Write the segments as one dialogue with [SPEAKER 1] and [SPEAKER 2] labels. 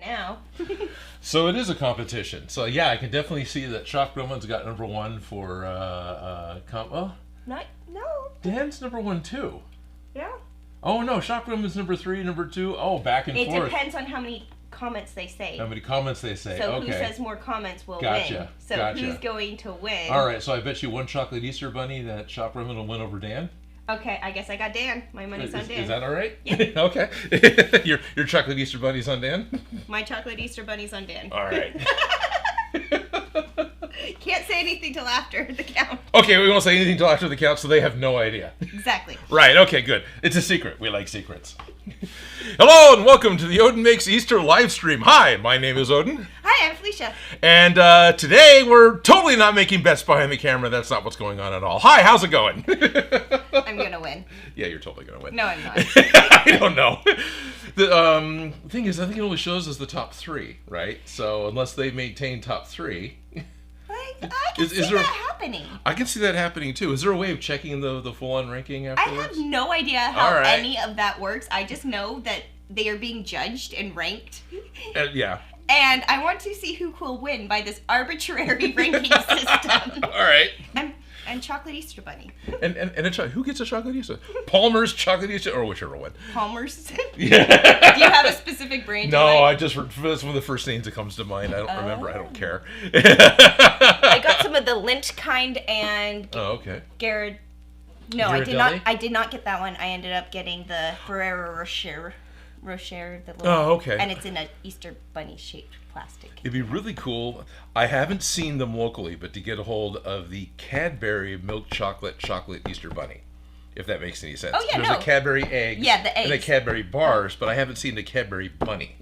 [SPEAKER 1] Now.
[SPEAKER 2] So it is a competition. So yeah, I can definitely see that Shock Roman's got number one for well,
[SPEAKER 1] No.
[SPEAKER 2] Dan's number one too.
[SPEAKER 1] Yeah.
[SPEAKER 2] Oh no, Shock Roman's number 3, number 2. Oh, back and forth.
[SPEAKER 1] It depends on how many comments they say.
[SPEAKER 2] How many comments they say.
[SPEAKER 1] So
[SPEAKER 2] okay.
[SPEAKER 1] who says more comments will
[SPEAKER 2] Gotcha.
[SPEAKER 1] win. So
[SPEAKER 2] Gotcha.
[SPEAKER 1] who's going to win?
[SPEAKER 2] All right, so I bet you one chocolate Easter bunny that Shock Roman will win over Dan.
[SPEAKER 1] Okay, I guess I got Dan. My money's on Dan.
[SPEAKER 2] Is that all right?
[SPEAKER 1] Yeah.
[SPEAKER 2] Okay. your chocolate Easter bunny's on Dan?
[SPEAKER 1] My chocolate Easter bunny's on Dan.
[SPEAKER 2] All right.
[SPEAKER 1] Can't say anything till after the count.
[SPEAKER 2] Okay, we won't say anything till after the count, so they have no idea.
[SPEAKER 1] Exactly.
[SPEAKER 2] Right, okay, good. It's a secret. We like secrets. Hello, and welcome to the Odin Makes Easter live stream. Hi, my name is Odin.
[SPEAKER 1] Hi, I'm Felicia.
[SPEAKER 2] And today we're totally not making bets behind the camera. That's not what's going on at all. Hi, how's it going?
[SPEAKER 1] I'm going to win.
[SPEAKER 2] Yeah, you're totally going to win.
[SPEAKER 1] No, I'm not.
[SPEAKER 2] I don't know. The thing is, I think it only shows us the top 3, right? So unless they maintain top 3...
[SPEAKER 1] I can see that happening.
[SPEAKER 2] I can see that happening too. Is there a way of checking the full-on ranking afterwards?
[SPEAKER 1] I have no idea how any of that works. I just know that they are being judged and ranked.
[SPEAKER 2] Yeah.
[SPEAKER 1] And I want to see who will win by this arbitrary ranking system.
[SPEAKER 2] All right.
[SPEAKER 1] And Chocolate Easter Bunny.
[SPEAKER 2] And who gets a chocolate Easter? Palmer's chocolate Easter, or whichever one.
[SPEAKER 1] Palmer's.
[SPEAKER 2] Yeah.
[SPEAKER 1] Do you have a specific brand?
[SPEAKER 2] No, I just that's one of the first names that comes to mind. I don't remember. I don't care.
[SPEAKER 1] I got some of the Lint kind and.
[SPEAKER 2] Oh, okay.
[SPEAKER 1] Garrett. No, I did not. I did not get that one. I ended up getting the Ferrero Rocher. The little.
[SPEAKER 2] Oh, okay.
[SPEAKER 1] And it's in a Easter bunny shaped plastic.
[SPEAKER 2] It'd be really cool. I haven't seen them locally, but to get a hold of the Cadbury milk chocolate Easter bunny, if that makes any sense.
[SPEAKER 1] Oh yeah,
[SPEAKER 2] There's a Cadbury eggs.
[SPEAKER 1] Yeah, the eggs.
[SPEAKER 2] And the Cadbury bars, but I haven't seen the Cadbury bunny.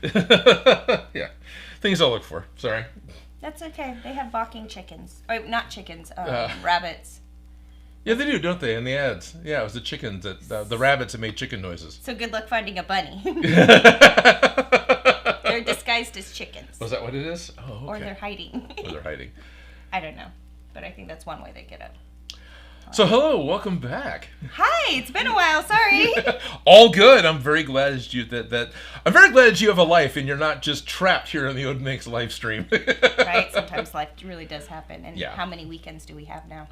[SPEAKER 2] Yeah, things I'll look for. Sorry.
[SPEAKER 1] That's okay. They have balking chickens. Or not chickens. Rabbits.
[SPEAKER 2] Yeah, they do, don't they? In the ads. Yeah, it was the chickens that the rabbits that made chicken noises.
[SPEAKER 1] So good luck finding a bunny. They're disguised as chickens.
[SPEAKER 2] Was that what it is? Oh, okay.
[SPEAKER 1] Or they're hiding.
[SPEAKER 2] Or they're hiding.
[SPEAKER 1] I don't know, but I think that's one way they get it.
[SPEAKER 2] So hello, welcome back.
[SPEAKER 1] Hi, it's been a while. Sorry.
[SPEAKER 2] All good. I'm very glad I'm very glad that you have a life and you're not just trapped here on the Odin Makes live stream.
[SPEAKER 1] Right. Sometimes life really does happen. And
[SPEAKER 2] yeah.
[SPEAKER 1] How many weekends do we have now?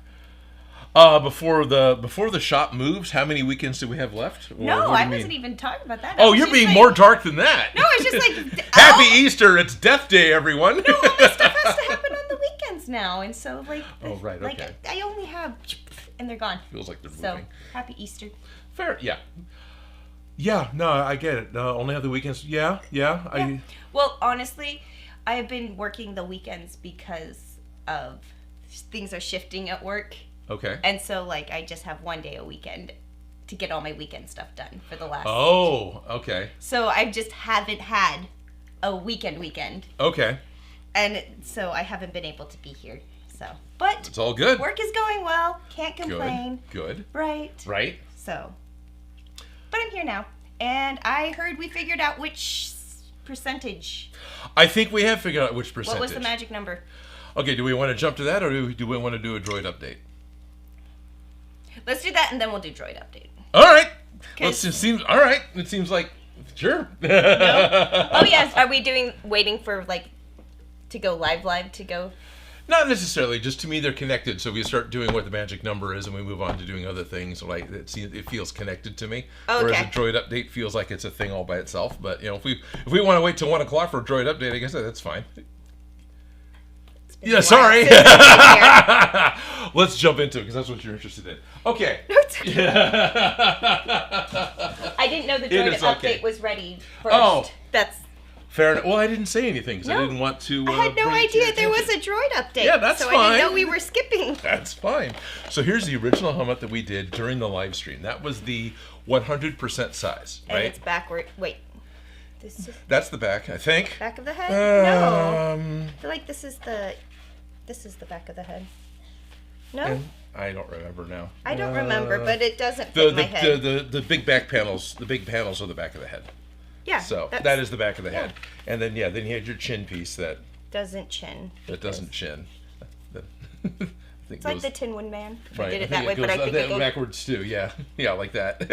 [SPEAKER 2] Before the shop moves, how many weekends do we have left? Or
[SPEAKER 1] no, I wasn't even talking about that.
[SPEAKER 2] Oh, you're being more dark than that.
[SPEAKER 1] No, it's just like
[SPEAKER 2] Happy Easter! It's Death Day, everyone.
[SPEAKER 1] No, all this stuff has to happen on the weekends now, and so like.
[SPEAKER 2] Oh right, okay.
[SPEAKER 1] Like I only have, and they're gone.
[SPEAKER 2] Feels like they're moving.
[SPEAKER 1] So happy Easter.
[SPEAKER 2] Fair, yeah. Yeah, no, I get it. Only have the weekends. Yeah.
[SPEAKER 1] Well, honestly, I have been working the weekends because of things are shifting at work.
[SPEAKER 2] Okay.
[SPEAKER 1] And so, like, I just have one day a weekend to get all my weekend stuff done for the last.
[SPEAKER 2] Oh, okay.
[SPEAKER 1] So I just haven't had a weekend.
[SPEAKER 2] Okay.
[SPEAKER 1] And so I haven't been able to be here. So, but
[SPEAKER 2] it's all good.
[SPEAKER 1] Work is going well. Can't complain.
[SPEAKER 2] Good.
[SPEAKER 1] Right. So, but I'm here now, and I heard we figured out which percentage.
[SPEAKER 2] I think we have figured out which percentage.
[SPEAKER 1] What was the magic number?
[SPEAKER 2] Okay, do we want to jump to that, or do we want to do a droid update?
[SPEAKER 1] Let's do that, and then we'll do droid update.
[SPEAKER 2] All right. It seems all right. It seems like sure.
[SPEAKER 1] No? Oh yes. Are we waiting for to go live to go?
[SPEAKER 2] Not necessarily. Just to me, they're connected. So we start doing what the magic number is, and we move on to doing other things. Like it feels connected to me.
[SPEAKER 1] Okay.
[SPEAKER 2] Whereas a droid update feels like it's a thing all by itself. But if we want to wait till 1 o'clock for a droid update, I guess that's fine. Yeah, sorry. Let's jump into it because that's what you're interested in. Okay.
[SPEAKER 1] No, it's okay. I didn't know the droid update was ready first.
[SPEAKER 2] Oh.
[SPEAKER 1] That's
[SPEAKER 2] fair enough. Well, I didn't say anything because I didn't want to.
[SPEAKER 1] I had no idea there was a droid update.
[SPEAKER 2] Yeah, that's
[SPEAKER 1] fine.
[SPEAKER 2] So
[SPEAKER 1] I didn't know we were skipping.
[SPEAKER 2] That's fine. So here's the original helmet that we did during the live stream. That was the 100% size, right?
[SPEAKER 1] And it's backward. Wait.
[SPEAKER 2] That's the back, I think.
[SPEAKER 1] Back of the head? No. I feel like this is the back of the head. No?
[SPEAKER 2] I don't remember now.
[SPEAKER 1] I don't remember, but it doesn't fit my head.
[SPEAKER 2] The big back panels, the big panels are the back of the head.
[SPEAKER 1] Yeah.
[SPEAKER 2] So that is the back of the head. And then then you had your chin piece that
[SPEAKER 1] doesn't chin.
[SPEAKER 2] That doesn't chin.
[SPEAKER 1] It's like the Tin Wood Man.
[SPEAKER 2] Right.
[SPEAKER 1] I did it that way, but I think it goes
[SPEAKER 2] backwards too. Yeah, like that.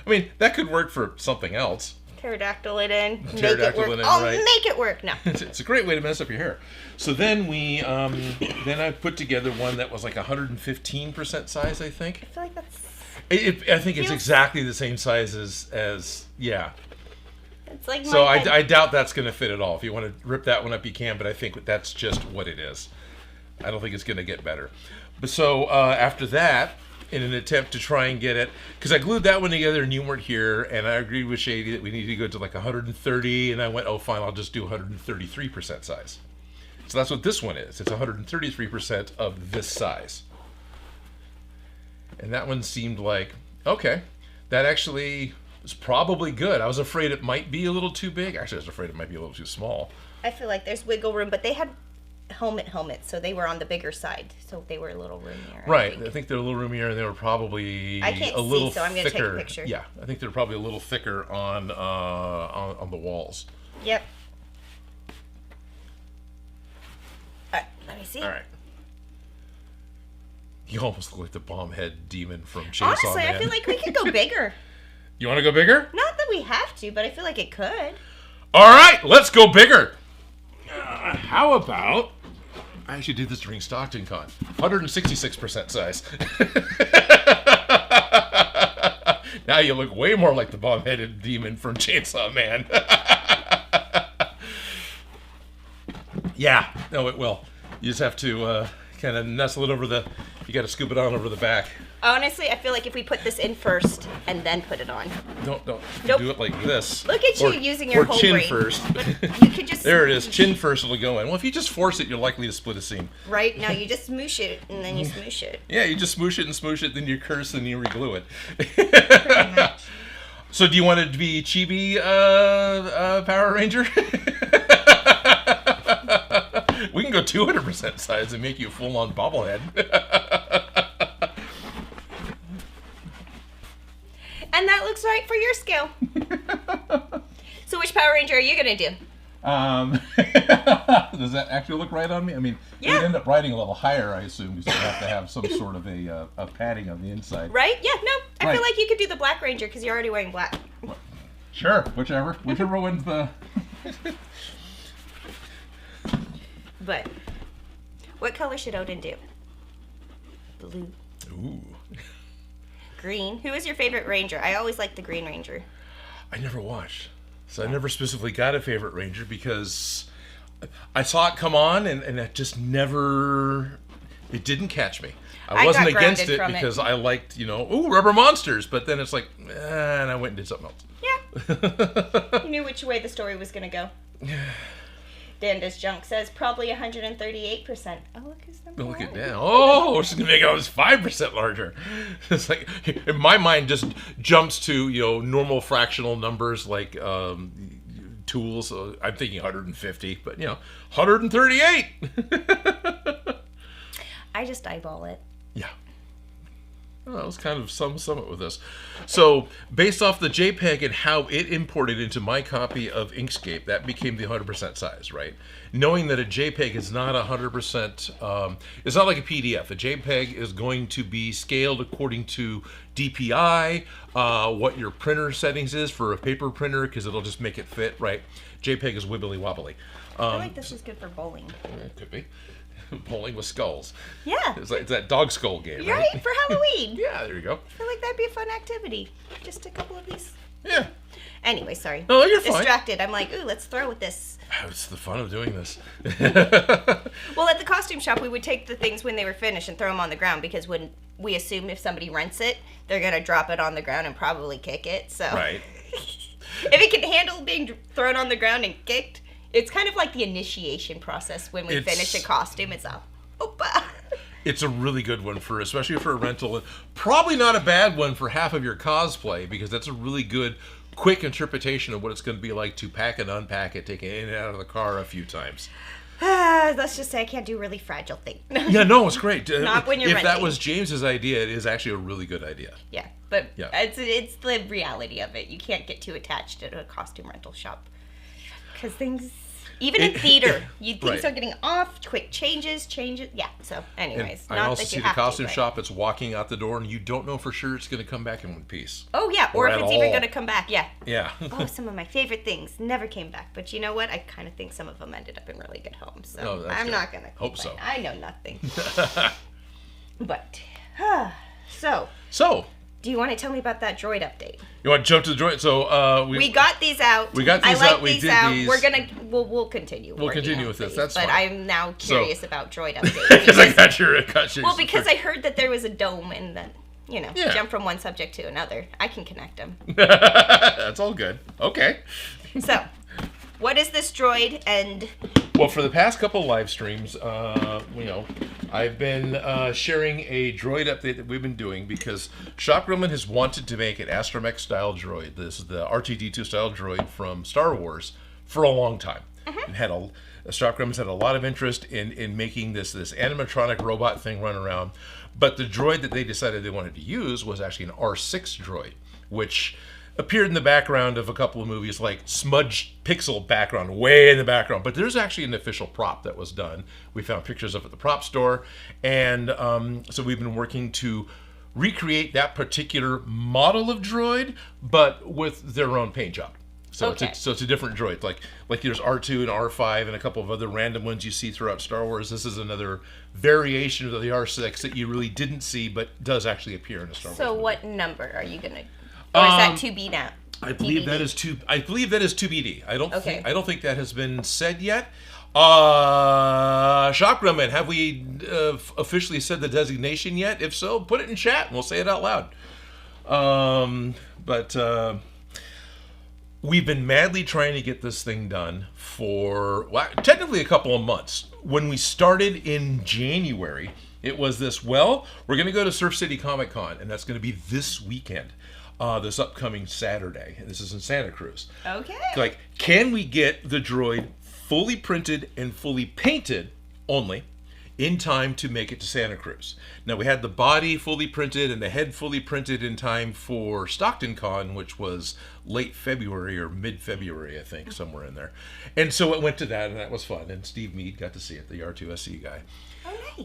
[SPEAKER 2] I mean, that could work for something else,
[SPEAKER 1] Pterodactyl it in. Make it
[SPEAKER 2] Pterodactyl
[SPEAKER 1] work.
[SPEAKER 2] it in,
[SPEAKER 1] I'll
[SPEAKER 2] right.
[SPEAKER 1] make it work. No.
[SPEAKER 2] It's a great way to mess up your hair. So then we, then I put together one that was like 115% size, I think.
[SPEAKER 1] I feel like that's...
[SPEAKER 2] I think it's exactly the same size as yeah.
[SPEAKER 1] It's like
[SPEAKER 2] so
[SPEAKER 1] my head.
[SPEAKER 2] I doubt that's going to fit at all. If you want to rip that one up, you can, but I think that's just what it is. I don't think it's going to get better. But so after that, in an attempt to try and get it, because I glued that one together and you weren't here, and I agreed with Shady that we needed to go to like 130, and I went, oh fine, I'll just do 133% size. So that's what this one is. It's 133% of this size. And that one seemed like, okay, that actually is probably good. I was afraid it might be a little too big. Actually, I was afraid it might be a little too small.
[SPEAKER 1] I feel like there's wiggle room, but they had helmets, so they were on the bigger side, so they were a little roomier.
[SPEAKER 2] Right. I think they're a little roomier, and they were probably
[SPEAKER 1] I can't
[SPEAKER 2] a little
[SPEAKER 1] see, so I'm going to take a
[SPEAKER 2] thicker.
[SPEAKER 1] picture.
[SPEAKER 2] Yeah, I think they're probably a little thicker on the walls.
[SPEAKER 1] Yep. All right, let me see.
[SPEAKER 2] All right. You almost look like the bomb head demon from Chainsaw
[SPEAKER 1] Honestly,
[SPEAKER 2] Man.
[SPEAKER 1] I feel like we could go bigger.
[SPEAKER 2] You want to go bigger?
[SPEAKER 1] Not that we have to, but I feel like it could.
[SPEAKER 2] All right, let's go bigger. How about... I actually did this during Stockton Con. 166% size. Now you look way more like the bomb-headed demon from Chainsaw Man. Yeah, no, it will. You just have to kind of nestle it over the... You got to scoop it on over the back.
[SPEAKER 1] Honestly, I feel like if we put this in first and then put it on.
[SPEAKER 2] Don't
[SPEAKER 1] Nope.
[SPEAKER 2] do it like this.
[SPEAKER 1] Look at you using your whole
[SPEAKER 2] chin
[SPEAKER 1] brain.
[SPEAKER 2] first.
[SPEAKER 1] But you could just...
[SPEAKER 2] There it is. Chin first, it'll go in. Well, if you just force it, you're likely to split a seam.
[SPEAKER 1] Right? Now you just smoosh it, and then you smoosh it.
[SPEAKER 2] Yeah, you just smoosh it, then you curse, and you reglue
[SPEAKER 1] Pretty
[SPEAKER 2] it.
[SPEAKER 1] much.
[SPEAKER 2] So do you want it to be Chibi Power Ranger? We can go 200% size and make you a full-on bobblehead.
[SPEAKER 1] And that looks right for your scale. So which Power Ranger are you going to do?
[SPEAKER 2] Does that actually look right on me? I mean,
[SPEAKER 1] Yeah.
[SPEAKER 2] you'd end up riding a little higher, I assume, because you have to have some sort of a padding on the inside.
[SPEAKER 1] Right? Yeah, no. I
[SPEAKER 2] Right.
[SPEAKER 1] feel like you could do the Black Ranger because you're already wearing black.
[SPEAKER 2] Sure, whichever wins the...
[SPEAKER 1] But what color should Odin do? Blue.
[SPEAKER 2] Ooh.
[SPEAKER 1] Green. Who is your favorite Ranger? I always like the Green Ranger.
[SPEAKER 2] I never watched. So I never specifically got a favorite Ranger because I saw it come on and it just never... It didn't catch me. I wasn't
[SPEAKER 1] got
[SPEAKER 2] against
[SPEAKER 1] grounded
[SPEAKER 2] it
[SPEAKER 1] from
[SPEAKER 2] because I liked, rubber monsters. But then it's like, and I went and did something else.
[SPEAKER 1] Yeah. You knew which way the story was going to go. Danda's Junk says probably 138%. Oh, look who's number
[SPEAKER 2] Look at
[SPEAKER 1] one.
[SPEAKER 2] that. Oh, she's going to make it almost 5% larger. It's like, in my mind, just jumps to, normal fractional numbers like tools. I'm thinking 150, but, 138.
[SPEAKER 1] I just eyeball it.
[SPEAKER 2] Yeah. Well, that was kind of some summit with this. So, based off the JPEG and how it imported into my copy of Inkscape, that became the 100% size, right? Knowing that a JPEG is not 100%, it's not like a PDF. A JPEG is going to be scaled according to DPI, what your printer settings is for a paper printer, because it'll just make it fit, right? JPEG is wibbly wobbly.
[SPEAKER 1] I feel like this is good for bowling.
[SPEAKER 2] It could be. Bowling with skulls.
[SPEAKER 1] Yeah.
[SPEAKER 2] It's like that dog skull game,
[SPEAKER 1] You're
[SPEAKER 2] right?
[SPEAKER 1] right, for Halloween.
[SPEAKER 2] Yeah, there you go.
[SPEAKER 1] I feel like that'd be a fun activity. Just a couple of these.
[SPEAKER 2] Yeah.
[SPEAKER 1] Anyway, sorry.
[SPEAKER 2] No, you're fine.
[SPEAKER 1] Distracted. I'm like, ooh, let's throw with this.
[SPEAKER 2] It's the fun of doing this.
[SPEAKER 1] Well, at the costume shop, we would take the things when they were finished and throw them on the ground because when we assume if somebody rents it, they're going to drop it on the ground and probably kick it. So
[SPEAKER 2] Right.
[SPEAKER 1] if it can handle being thrown on the ground and kicked, it's kind of like the initiation process when we finish a costume. It's a, Opa.
[SPEAKER 2] It's a really good one especially for a rental. Probably not a bad one for half of your cosplay because that's a really good, quick interpretation of what it's going to be like to pack and unpack it, take it in and out of the car a few times.
[SPEAKER 1] Let's just say I can't do really fragile things.
[SPEAKER 2] Yeah, no, it's great.
[SPEAKER 1] Not when you're
[SPEAKER 2] If that
[SPEAKER 1] renting.
[SPEAKER 2] was James's idea, it is actually a really good idea.
[SPEAKER 1] Yeah, but
[SPEAKER 2] Yeah.
[SPEAKER 1] It's the reality of it. You can't get too attached at a costume rental shop because things. Even in theater, things
[SPEAKER 2] Right.
[SPEAKER 1] are getting off, quick changes. Yeah, so anyways.
[SPEAKER 2] And I also see the costume shop that's walking out the door, and you don't know for sure it's going to come back in one piece.
[SPEAKER 1] Oh, yeah, or if
[SPEAKER 2] at
[SPEAKER 1] it's even
[SPEAKER 2] all.
[SPEAKER 1] going to come back, yeah.
[SPEAKER 2] Yeah.
[SPEAKER 1] Oh, some of my favorite things never came back. But you know what? I kind of think some of them ended up in really good homes. So
[SPEAKER 2] Oh, that's
[SPEAKER 1] I'm
[SPEAKER 2] good.
[SPEAKER 1] not going to
[SPEAKER 2] Hope so.
[SPEAKER 1] I know nothing. But, so, do you want to tell me about that droid update?
[SPEAKER 2] You want to jump to the droid? So
[SPEAKER 1] we got these out.
[SPEAKER 2] We got these
[SPEAKER 1] I like
[SPEAKER 2] out. We
[SPEAKER 1] these
[SPEAKER 2] did
[SPEAKER 1] out.
[SPEAKER 2] these.
[SPEAKER 1] We'll continue.
[SPEAKER 2] We'll
[SPEAKER 1] working
[SPEAKER 2] continue
[SPEAKER 1] on
[SPEAKER 2] with this.
[SPEAKER 1] these,
[SPEAKER 2] That's
[SPEAKER 1] but
[SPEAKER 2] fine.
[SPEAKER 1] I'm now curious about droid updates.
[SPEAKER 2] Because I got your
[SPEAKER 1] Well, because I heard that there was a dome and then,
[SPEAKER 2] Yeah.
[SPEAKER 1] jump from one subject to another. I can connect them.
[SPEAKER 2] That's all good. Okay.
[SPEAKER 1] So, what is this droid and...
[SPEAKER 2] Well, for the past couple live streams, I've been sharing a droid update that we've been doing because Shop Grumman has wanted to make an Astromech style droid. This is the R2-D2 style droid from Star Wars for a long time. Mm-hmm. Shop Grumman's had a lot of interest in making this animatronic robot thing run around. But the droid that they decided they wanted to use was actually an R6 droid, which appeared in the background of a couple of movies, like smudged pixel background, way in the background. But there's actually an official prop that was done. We found pictures of it at the prop store. And so we've been working to recreate that particular model of droid, but with their own paint job. So,
[SPEAKER 1] Okay.
[SPEAKER 2] it's a different droid. Like there's R2 and R5 and a couple of other random ones you see throughout Star Wars. This is another variation of the R6 that you really didn't see, but does actually appear in a Star Wars
[SPEAKER 1] So
[SPEAKER 2] movie.
[SPEAKER 1] what number are you going to... Or is that 2B now?
[SPEAKER 2] I believe that is TBD. I don't think that has been said yet. Shop Grumman, have we officially said the designation yet? If so, put it in chat and we'll say it out loud. But we've been madly trying to get this thing done for technically a couple of months. When we started in January, it was we're going to go to Surf City Comic Con, and that's going to be this weekend. This upcoming Saturday. This is in Santa Cruz.
[SPEAKER 1] Okay.
[SPEAKER 2] Can we get the droid fully printed and fully painted only in time to make it to Santa Cruz? Now, we had the body fully printed and the head fully printed in time for Stockton Con, which was late February or mid-February, I think, somewhere in there. And so it went to that, and that was fun. And Steve Mead got to see it, the R2SE guy.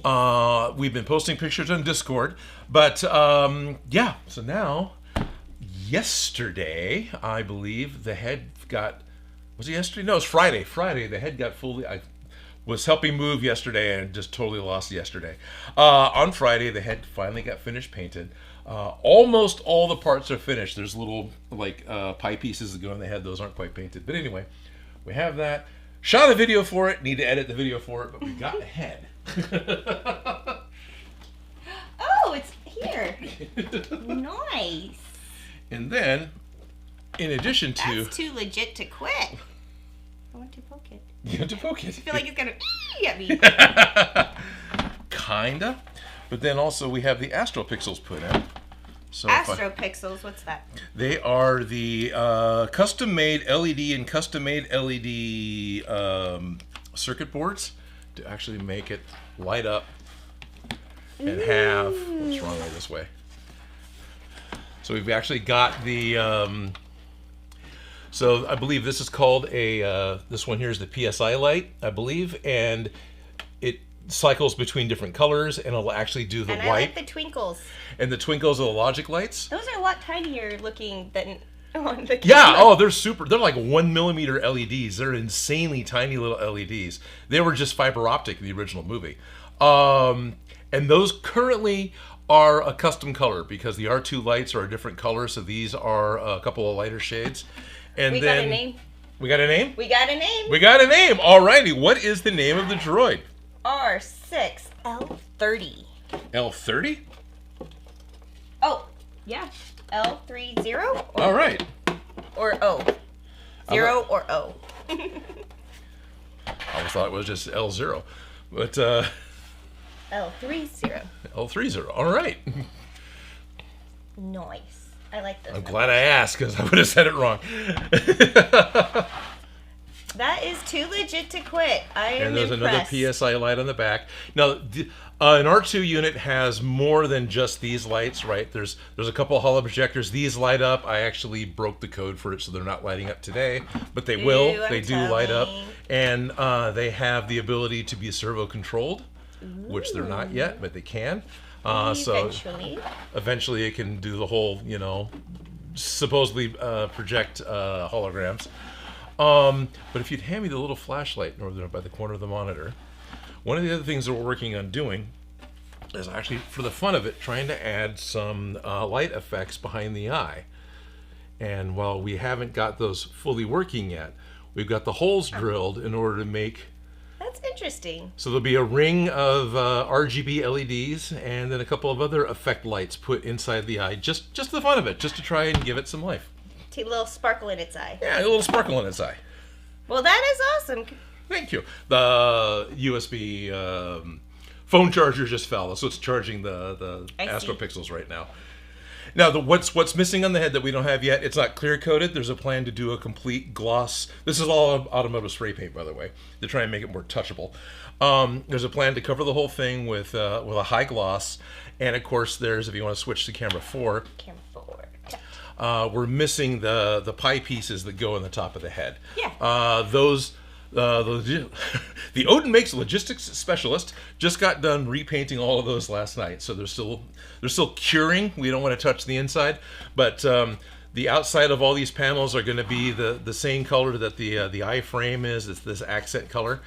[SPEAKER 1] Oh, nice.
[SPEAKER 2] We've been posting pictures on Discord. But, so now... Yesterday, I believe, the head got... Was it yesterday? No, it was Friday. Friday, the head got fully... I was helping move yesterday and just totally lost yesterday. On Friday, the head finally got finished painted. Almost all the parts are finished. There's little, pie pieces that go in the head. Those aren't quite painted. But anyway, we have that. Shot a video for it. Need to edit the video for it, but we got the head.
[SPEAKER 1] Oh, it's here. Nice.
[SPEAKER 2] And then, in addition to...
[SPEAKER 1] That's too legit to quit. I want to poke it.
[SPEAKER 2] You have to poke it.
[SPEAKER 1] I feel like it's going to at me.
[SPEAKER 2] Kinda. But then also we have the Astropixels put in. So
[SPEAKER 1] Astropixels, what's that?
[SPEAKER 2] they are the custom-made LED and custom-made LED circuit boards to actually make it light up and have... What's wrong with this way? So we've actually got the, so I believe this is called this one here is the PSI light, I believe, and it cycles between different colors, and it'll actually do the
[SPEAKER 1] and
[SPEAKER 2] white.
[SPEAKER 1] I like the twinkles.
[SPEAKER 2] And the twinkles are the logic lights.
[SPEAKER 1] Those are a lot tinier looking than on the camera.
[SPEAKER 2] Yeah, they're like 1 millimeter LEDs. They're insanely tiny little LEDs. They were just fiber optic in the original movie. And those currently are a custom color because the R2 lights are a different color, so these are a couple of lighter shades. And
[SPEAKER 1] we
[SPEAKER 2] then
[SPEAKER 1] got a name.
[SPEAKER 2] We got a name?
[SPEAKER 1] We got a name.
[SPEAKER 2] We got a name. Alrighty. What is the name of the droid?
[SPEAKER 1] R6L30.
[SPEAKER 2] L30?
[SPEAKER 1] Oh, yeah. L30?
[SPEAKER 2] All right.
[SPEAKER 1] Or O. 0 or O.
[SPEAKER 2] I always thought it was just L0. But
[SPEAKER 1] L30.
[SPEAKER 2] L30. All right.
[SPEAKER 1] Nice. I like those.
[SPEAKER 2] I'm glad I asked because I would have said it wrong.
[SPEAKER 1] That is too legit to quit. I am
[SPEAKER 2] And there's
[SPEAKER 1] impressed.
[SPEAKER 2] another PSI light on the back. Now, an R2 unit has more than just these lights, right? There's a couple of holo projectors. These light up. I actually broke the code for it, so they're not lighting up today, but they will. They do light up, and they have the ability to be servo controlled, which they're not yet, but they can. So eventually, it can do the whole, supposedly project holograms. But if you'd hand me the little flashlight over there by the corner of the monitor, one of the other things that we're working on doing is actually, for the fun of it, trying to add some light effects behind the eye. And while we haven't got those fully working yet, we've got the holes drilled in order to make...
[SPEAKER 1] That's interesting.
[SPEAKER 2] So there'll be a ring of RGB LEDs and then a couple of other effect lights put inside the eye, just for the fun of it, just to try and give it some life.
[SPEAKER 1] A little sparkle in its eye.
[SPEAKER 2] Yeah, a little sparkle in its eye.
[SPEAKER 1] Well, that is awesome.
[SPEAKER 2] Thank you. The USB phone charger just fell, so it's charging the Astro Pixels right now. Now, what's missing on the head that we don't have yet, it's not clear coated. There's a plan to do a complete gloss. This is all automotive spray paint, by the way, to try and make it more touchable. There's a plan to cover the whole thing with a high gloss. And, of course, there's, if you want to switch to camera 4.
[SPEAKER 1] Camera 4.
[SPEAKER 2] We're missing the pie pieces that go in the top of the head.
[SPEAKER 1] Yeah.
[SPEAKER 2] The Odin Makes logistics specialist just got done repainting all of those last night, so they're still curing. We don't want to touch the inside, but the outside of all these panels are going to be the same color that the eye frame is. It's this accent color,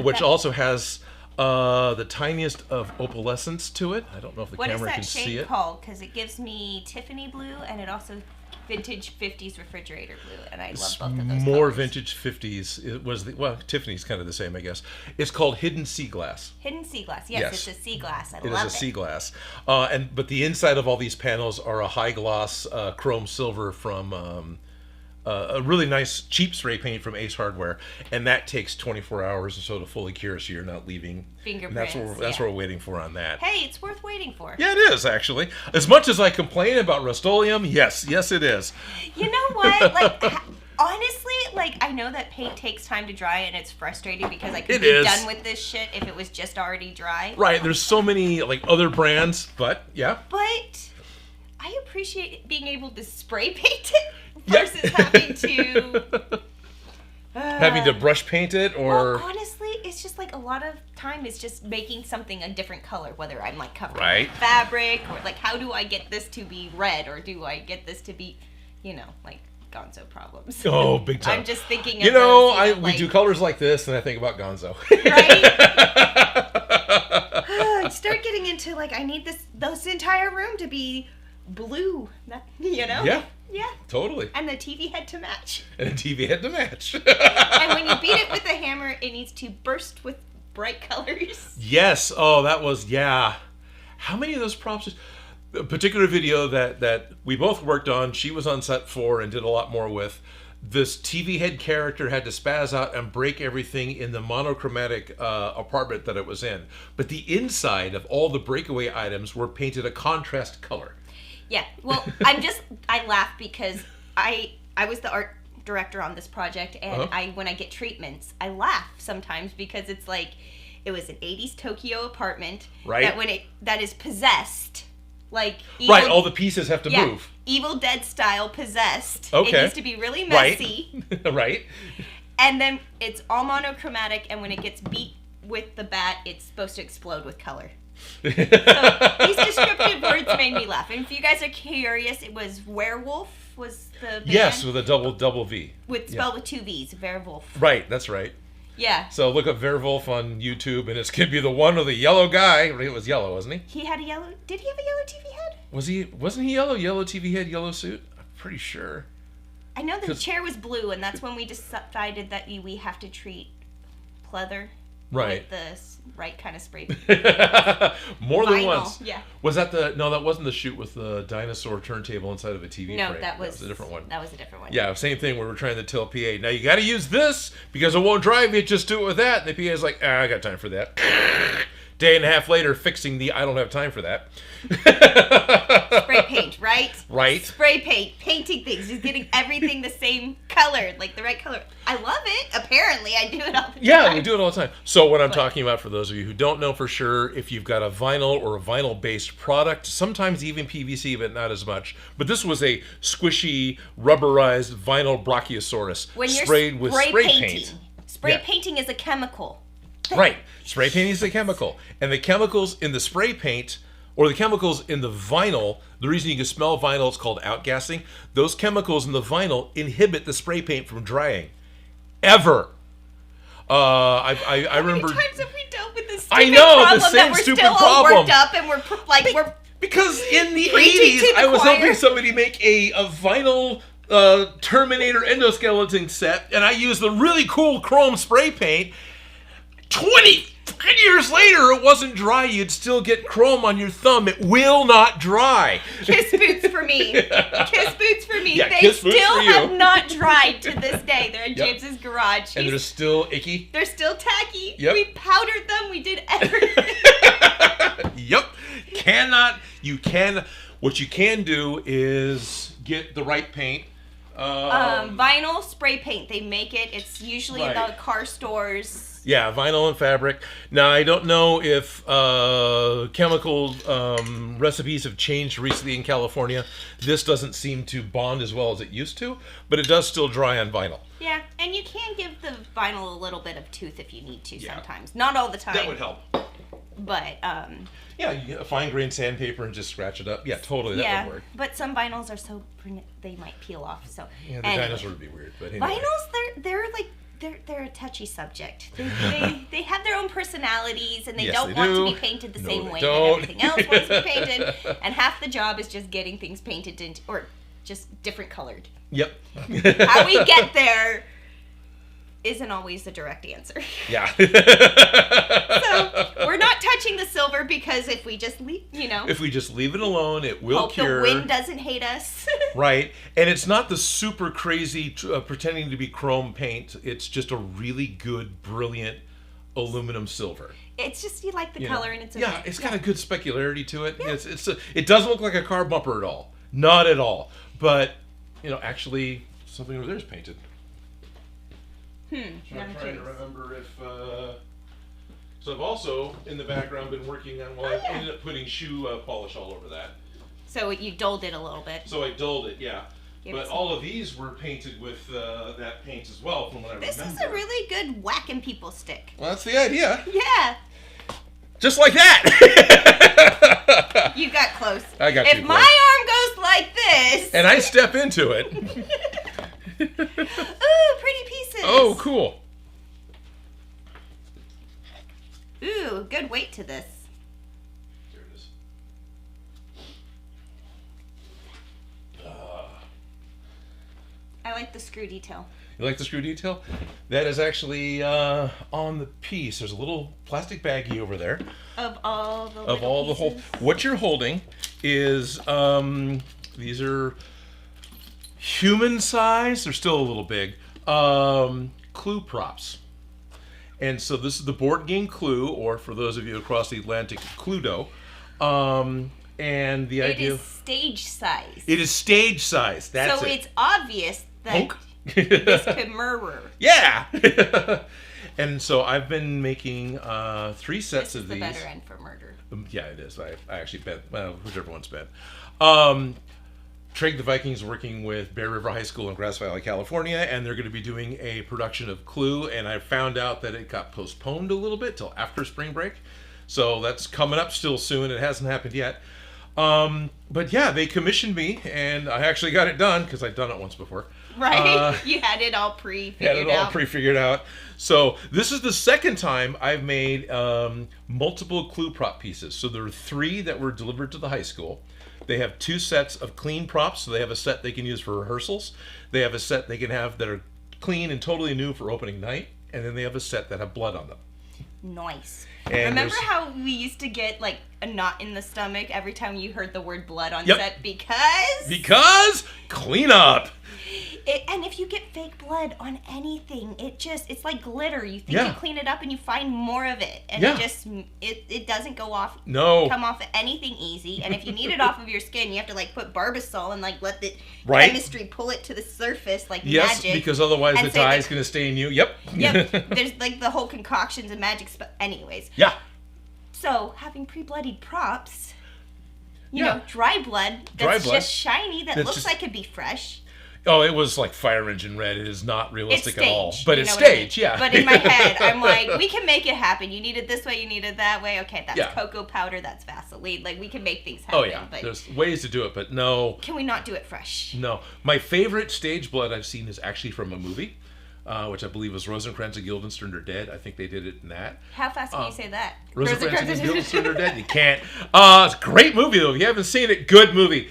[SPEAKER 2] which also has the tiniest of opalescence to it. I don't know if the camera can see it.
[SPEAKER 1] What is that shade called? Because it gives me Tiffany blue, and it also vintage 50s refrigerator blue, and I love both of those
[SPEAKER 2] More
[SPEAKER 1] colors.
[SPEAKER 2] vintage 50s. It was Tiffany's kind of the same, I guess. It's called Hidden Sea Glass.
[SPEAKER 1] Hidden Sea Glass. Yes, it's a sea glass. I love it.
[SPEAKER 2] It is a sea glass. But the inside of all these panels are a high gloss chrome silver from a really nice cheap spray paint from Ace Hardware, and that takes 24 hours or so to fully cure, so you're not leaving
[SPEAKER 1] fingerprints.
[SPEAKER 2] That's what we're waiting for on that.
[SPEAKER 1] Hey, it's worth waiting for.
[SPEAKER 2] Yeah, it is, actually. As much as I complain about Rust-Oleum, yes, it is.
[SPEAKER 1] You know what? Honestly, I know that paint takes time to dry, and it's frustrating because I could be done with this shit if it was just already dry.
[SPEAKER 2] Right, there's so many other brands, but yeah.
[SPEAKER 1] But I appreciate being able to spray paint it versus having to
[SPEAKER 2] brush paint it, or...
[SPEAKER 1] Well, honestly, it's just a lot of time is just making something a different color, whether I'm covering in fabric, or how do I get this to be red, or do I get this to be, Gonzo problems.
[SPEAKER 2] Oh, big time.
[SPEAKER 1] I'm just thinking
[SPEAKER 2] of we do colors like this, and I think about Gonzo.
[SPEAKER 1] Right? Start getting into, I need this entire room to be blue,
[SPEAKER 2] Yeah.
[SPEAKER 1] Yeah.
[SPEAKER 2] Totally.
[SPEAKER 1] And the TV head to match.
[SPEAKER 2] And
[SPEAKER 1] And when you beat it with a hammer, it needs to burst with bright colors.
[SPEAKER 2] Yes. Oh, that was, yeah. How many of those props... A particular video that we both worked on, she was on set for and did a lot more with. This TV head character had to spaz out and break everything in the monochromatic apartment that it was in. But the inside of all the breakaway items were painted a contrast color. Yeah, well,
[SPEAKER 1] I laugh because I was the art director on this project, and when I get treatments, I laugh sometimes because it's it was an 80s Tokyo apartment that is possessed.
[SPEAKER 2] All the pieces have to move.
[SPEAKER 1] Evil Dead style possessed.
[SPEAKER 2] Okay.
[SPEAKER 1] It needs to be really messy.
[SPEAKER 2] Right.
[SPEAKER 1] And then it's all monochromatic, and when it gets beat with the bat, it's supposed to explode with color. So these descriptive words made me laugh. And if you guys are curious, it was Werewolf was the band.
[SPEAKER 2] Yes, with a double V.
[SPEAKER 1] Spelled with 2 V's, Werewolf.
[SPEAKER 2] Right, that's right.
[SPEAKER 1] Yeah.
[SPEAKER 2] So look up Werewolf on YouTube, and it's gonna be the one with the yellow guy. It was yellow, wasn't he?
[SPEAKER 1] He had a yellow... Did he have a yellow TV head?
[SPEAKER 2] Wasn't he yellow? Yellow TV head, yellow suit? I'm pretty sure.
[SPEAKER 1] I know the chair was blue, and that's when we decided that we have to treat pleather with the right kind of spray.
[SPEAKER 2] More than once.
[SPEAKER 1] Yeah.
[SPEAKER 2] Was that no, that wasn't the shoot with the dinosaur turntable inside of a TV frame.
[SPEAKER 1] No, that was
[SPEAKER 2] a different one.
[SPEAKER 1] That was a different one.
[SPEAKER 2] Yeah, same thing where we're trying to tell PA, now you got to use this because it won't drive you, just do it with that. And the PA is like, I got time for that. Day and a half later, fixing the I don't have time for that.
[SPEAKER 1] Spray paint, right?
[SPEAKER 2] Right.
[SPEAKER 1] Spray paint, painting things, just getting everything the same color, like the right color. I love it. Apparently, I do it all the time.
[SPEAKER 2] Yeah, we do it all the time. So what I'm talking about, for those of you who don't know for sure, if you've got a vinyl or a vinyl-based product, sometimes even PVC, but not as much. But this was a squishy, rubberized vinyl brachiosaurus
[SPEAKER 1] when you're
[SPEAKER 2] sprayed with spray
[SPEAKER 1] painting.
[SPEAKER 2] paint.
[SPEAKER 1] Spray painting is a chemical.
[SPEAKER 2] Right. Spray painting is a chemical. And the chemicals in the spray paint, or the chemicals in the vinyl, the reason you can smell vinyl, it's called outgassing. Those chemicals in the vinyl inhibit the spray paint from drying. Ever. I remember.
[SPEAKER 1] How many times have we dealt with this
[SPEAKER 2] I
[SPEAKER 1] stupid
[SPEAKER 2] know,
[SPEAKER 1] problem
[SPEAKER 2] the same
[SPEAKER 1] that we're
[SPEAKER 2] stupid
[SPEAKER 1] still all
[SPEAKER 2] problem.
[SPEAKER 1] worked up and we're
[SPEAKER 2] Because in the
[SPEAKER 1] preaching
[SPEAKER 2] 80s,
[SPEAKER 1] to the
[SPEAKER 2] I was
[SPEAKER 1] choir.
[SPEAKER 2] helping somebody make a vinyl Terminator endoskeleton set, and I used the really cool chrome spray paint. 20 years later, it wasn't dry. You'd still get chrome on your thumb. It will not dry.
[SPEAKER 1] Kiss boots for me. Kiss boots for me.
[SPEAKER 2] Yeah,
[SPEAKER 1] they
[SPEAKER 2] kiss boots
[SPEAKER 1] still
[SPEAKER 2] for you.
[SPEAKER 1] have not dried to this day. They're in
[SPEAKER 2] Yep.
[SPEAKER 1] James's garage.
[SPEAKER 2] And they're still icky.
[SPEAKER 1] They're still tacky.
[SPEAKER 2] Yep.
[SPEAKER 1] We powdered them. We did everything.
[SPEAKER 2] Yep. What you can do is get the right paint.
[SPEAKER 1] Vinyl spray paint. They make it. It's usually in the
[SPEAKER 2] Right.
[SPEAKER 1] car stores.
[SPEAKER 2] Yeah, vinyl and fabric. Now, I don't know if chemical recipes have changed recently in California. This doesn't seem to bond as well as it used to, but it does still dry on vinyl.
[SPEAKER 1] Yeah, and you can give the vinyl a little bit of tooth if you need to sometimes. Not all the time.
[SPEAKER 2] That would help.
[SPEAKER 1] But,
[SPEAKER 2] Yeah, you get a fine grain sandpaper and just scratch it up. Yeah, totally, that would work.
[SPEAKER 1] but some vinyls are so they might peel off. So
[SPEAKER 2] Yeah, the
[SPEAKER 1] anyway.
[SPEAKER 2] dinosaur would be weird, but anyway.
[SPEAKER 1] Vinyls, they're a touchy subject. They have their own personalities, and they
[SPEAKER 2] Yes,
[SPEAKER 1] don't
[SPEAKER 2] they
[SPEAKER 1] want
[SPEAKER 2] do.
[SPEAKER 1] to be painted the
[SPEAKER 2] No,
[SPEAKER 1] same
[SPEAKER 2] they
[SPEAKER 1] way
[SPEAKER 2] don't.
[SPEAKER 1] that everything else wants to be painted. And half the job is just getting things painted into, or just different colored.
[SPEAKER 2] Yep.
[SPEAKER 1] How we get there isn't always the direct answer.
[SPEAKER 2] Yeah.
[SPEAKER 1] So we're not touching the silver because if we just leave,
[SPEAKER 2] If we just leave it alone, it will
[SPEAKER 1] hope
[SPEAKER 2] cure.
[SPEAKER 1] the wind doesn't hate us.
[SPEAKER 2] Right. And it's not the super crazy pretending to be chrome paint. It's just a really good, brilliant aluminum silver.
[SPEAKER 1] It's just you like the color and it's okay.
[SPEAKER 2] Yeah, it's got a good specularity to it. Yeah. It doesn't look like a car bumper at all. Not at all. But, actually, something over there is painted. So I'm trying to remember if... So I've also, in the background, been working on... I ended up putting shoe polish all over that.
[SPEAKER 1] So you dulled it a little bit.
[SPEAKER 2] So I dulled it, yeah.
[SPEAKER 1] Give
[SPEAKER 2] But
[SPEAKER 1] it
[SPEAKER 2] all of these were painted with that paint as well, from what I remember.
[SPEAKER 1] This is a really good whacking people stick.
[SPEAKER 2] Well, that's the idea.
[SPEAKER 1] Yeah.
[SPEAKER 2] Just like that!
[SPEAKER 1] You got close.
[SPEAKER 2] I got
[SPEAKER 1] if
[SPEAKER 2] too
[SPEAKER 1] my
[SPEAKER 2] close.
[SPEAKER 1] arm goes like this...
[SPEAKER 2] And I step into it.
[SPEAKER 1] Ooh, pretty pieces.
[SPEAKER 2] Oh, cool.
[SPEAKER 1] Ooh, good weight to this.
[SPEAKER 2] There it is.
[SPEAKER 1] I like the screw detail.
[SPEAKER 2] You like the screw detail? That is actually on the piece. There's a little plastic baggie over there.
[SPEAKER 1] Of all the
[SPEAKER 2] whole. What you're holding is these are human size. They're still a little big. Clue props. And so this is the board game Clue, or for those of you across the Atlantic, Cluedo. And the idea...
[SPEAKER 1] It is stage size.
[SPEAKER 2] It is stage size. That's
[SPEAKER 1] so
[SPEAKER 2] it.
[SPEAKER 1] it's obvious that
[SPEAKER 2] Honk.
[SPEAKER 1] this could mirror.
[SPEAKER 2] Yeah! And so I've been making 3 sets
[SPEAKER 1] This
[SPEAKER 2] of
[SPEAKER 1] is
[SPEAKER 2] these.
[SPEAKER 1] the better end for murder.
[SPEAKER 2] Yeah, it is. I actually bet, well, whichever one's bet. Trig the Vikings working with Bear River High School in Grass Valley, California, and they're going to be doing a production of Clue, and I found out that it got postponed a little bit till after spring break. So that's coming up still soon. It hasn't happened yet. But yeah, they commissioned me, and I actually got it done because I'd done it once before.
[SPEAKER 1] Right? You had it all pre-figured out.
[SPEAKER 2] Pre-figured out. So this is the second time I've made multiple Clue prop pieces. So there are 3 that were delivered to the high school. They have 2 sets of clean props, so they have a set they can use for rehearsals. They have a set they can have that are clean and totally new for opening night, and then they have a set that have blood on them.
[SPEAKER 1] Nice.
[SPEAKER 2] And
[SPEAKER 1] remember how we used to get like a knot in the stomach every time you heard the word blood on
[SPEAKER 2] Yep.
[SPEAKER 1] set because
[SPEAKER 2] Because clean up.
[SPEAKER 1] And if you get fake blood on anything, it's like glitter. You think you clean it up and you find more of it. And it doesn't come off of anything easy. And if you need it off of your skin, you have to like put Barbasol and like let the chemistry pull it to the surface like magic.
[SPEAKER 2] Yes, because otherwise the dye is going to stay in you. Yep.
[SPEAKER 1] There's like the whole concoctions and magic anyways.
[SPEAKER 2] Yeah.
[SPEAKER 1] So having pre-bloodied props, you know, dry blood that's just shiny, that looks like it'd be fresh.
[SPEAKER 2] Oh, it was like fire engine red. It is not realistic at all. But it's
[SPEAKER 1] staged,
[SPEAKER 2] yeah.
[SPEAKER 1] But in my head, I'm like, we can make it happen. You need it this way, you need it that way. Okay, that's cocoa powder, that's Vaseline. Like, we can make things happen.
[SPEAKER 2] Oh, yeah. But there's ways to do it, but no.
[SPEAKER 1] Can we not do it fresh?
[SPEAKER 2] No. My favorite stage blood I've seen is actually from a movie, which I believe was Rosencrantz and Guildenstern Are Dead. I think they did it in that.
[SPEAKER 1] How fast can you say that?
[SPEAKER 2] Rosencrantz and Guildenstern Are Dead? You can't. It's a great movie, though. If you haven't seen it, good movie.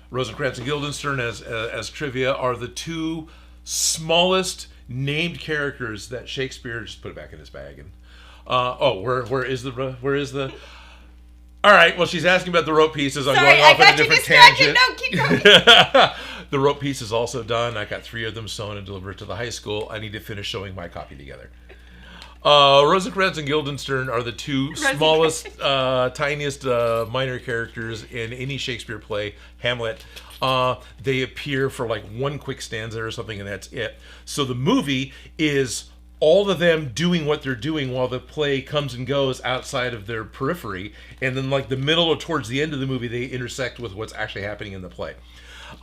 [SPEAKER 2] Rosencrantz and Guildenstern, as trivia, are the two smallest named characters that Shakespeare just put it back in his bag. And where is the? All right. Well, she's asking about the rope pieces. I'm going off on a different tangent.
[SPEAKER 1] No, keep going.
[SPEAKER 2] The rope piece is also done. I got 3 of them sewn and delivered to the high school. I need to finish sewing my copy together. Rosencrantz and Guildenstern are the two smallest, tiniest minor characters in any Shakespeare play. Hamlet. They appear for like one quick stanza or something, and that's it. So the movie is all of them doing what they're doing while the play comes and goes outside of their periphery, and then like the middle or towards the end of the movie, they intersect with what's actually happening in the play.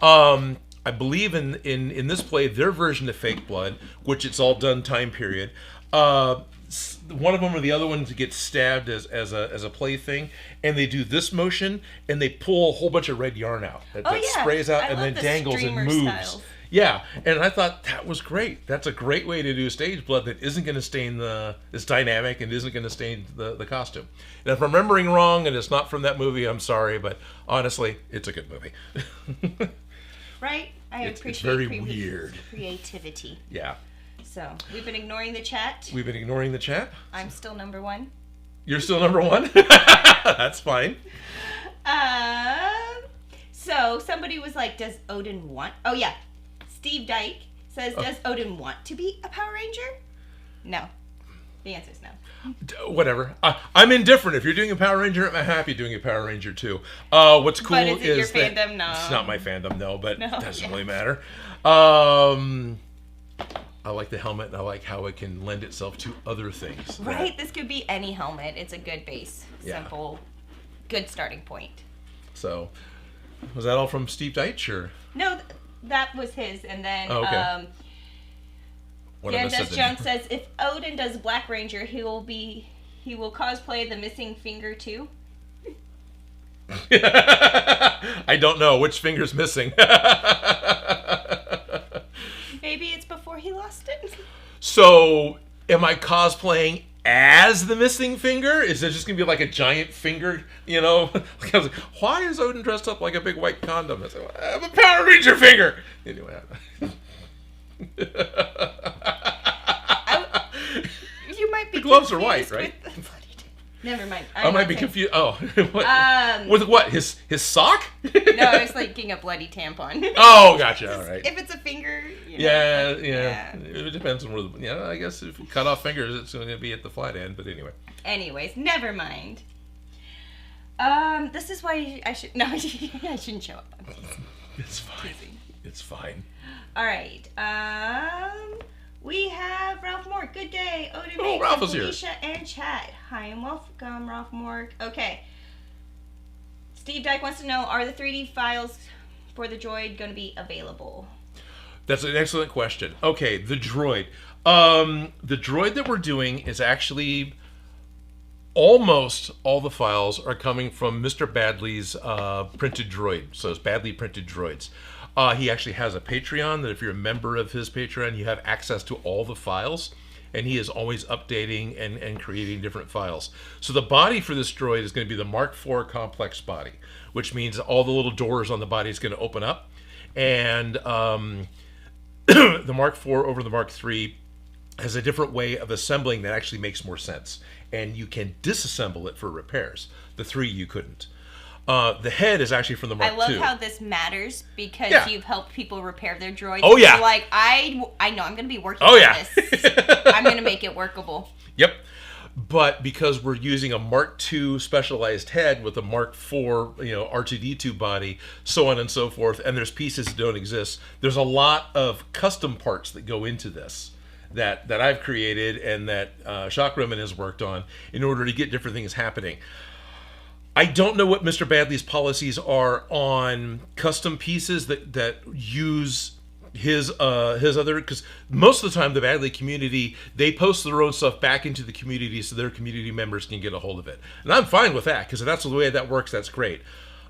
[SPEAKER 2] I believe in this play, their version of Fake Blood, which it's all done time period. One of them or the other one gets stabbed as a plaything, and they do this motion, and they pull a whole bunch of red yarn out that sprays out and then dangles and moves. Styles. Yeah, and I thought that was great. That's a great way to do stage blood that isn't going to stain it's dynamic and isn't going to stain the costume. And if I'm remembering wrong and it's not from that movie, I'm sorry, but honestly, it's a good movie.
[SPEAKER 1] Right? I appreciate
[SPEAKER 2] it's very weird.
[SPEAKER 1] Creativity.
[SPEAKER 2] Yeah.
[SPEAKER 1] So, we've been ignoring the chat.
[SPEAKER 2] We've been ignoring the chat.
[SPEAKER 1] I'm still number 1.
[SPEAKER 2] You're still number 1? That's fine.
[SPEAKER 1] So, somebody was like, does Odin want... Oh, yeah. Steve Dyke says, does Odin want to be a Power Ranger? No. The answer is no.
[SPEAKER 2] Whatever. I'm indifferent. If you're doing a Power Ranger, I'm happy doing a Power Ranger too. What's cool
[SPEAKER 1] but is it your fandom? No.
[SPEAKER 2] It's not my fandom, no, but it doesn't really matter. I like the helmet, and I like how it can lend itself to other things.
[SPEAKER 1] Right? This could be any helmet. It's a good base. Simple. Good starting point.
[SPEAKER 2] So, was that all from Steve Deitch, or?
[SPEAKER 1] No, that was his. And then, Junk says, if Odin does Black Ranger, he will cosplay the missing finger too.
[SPEAKER 2] I don't know. Which finger's missing?
[SPEAKER 1] Maybe it's before he lost it.
[SPEAKER 2] So, am I cosplaying as the missing finger? Is it just going to be like a giant finger, you know? I was like, why is Odin dressed up like a big white condom? I said, well, I have a Power Ranger finger! Anyway.
[SPEAKER 1] You might be
[SPEAKER 2] the gloves are white, right?
[SPEAKER 1] Never mind.
[SPEAKER 2] I might be confused. Oh, what? With what? His sock?
[SPEAKER 1] No, I was thinking a bloody tampon.
[SPEAKER 2] Oh, gotcha. All right.
[SPEAKER 1] If it's a finger, you know,
[SPEAKER 2] yeah. It depends on where. I guess if you cut off fingers, it's going to be at the flat end. But anyway.
[SPEAKER 1] Anyways, never mind. This is why I should. No, I shouldn't show up.
[SPEAKER 2] It's fine. It's fine.
[SPEAKER 1] All right. We have Ralph Moore. Good day. Odin Makes,
[SPEAKER 2] Ralph is
[SPEAKER 1] Felicia and chat. Hi and welcome, Ralph Moore. Okay. Steve Dyke wants to know, are the 3D files for the Droid going to be available?
[SPEAKER 2] That's an excellent question. Okay, the Droid. The Droid that we're doing is actually almost all the files are coming from Mr. Badley's printed Droid. So it's Badley printed Droids. He actually has a Patreon that if you're a member of his Patreon, you have access to all the files. And he is always updating and creating different files. So the body for this droid is going to be the Mark IV complex body, which means all the little doors on the body is going to open up. And the Mark IV over the Mark III has a different way of assembling that actually makes more sense. And you can disassemble it for repairs. The 3 you couldn't. The head is actually from the Mark II.
[SPEAKER 1] I love how this matters because you've helped people repair their droids.
[SPEAKER 2] Oh, yeah.
[SPEAKER 1] You're like, I know I'm going to be working
[SPEAKER 2] on
[SPEAKER 1] this. I'm going to make it workable.
[SPEAKER 2] Yep. But because we're using a Mark II specialized head with a Mark IV, R2D2 body, so on and so forth, and there's pieces that don't exist, there's a lot of custom parts that go into this that I've created and that Shock Roman has worked on in order to get different things happening. I don't know what Mr. Badley's policies are on custom pieces that use his other, because most of the time the Badley community, they post their own stuff back into the community so their community members can get a hold of it, and I'm fine with that because if that's the way that works, that's great.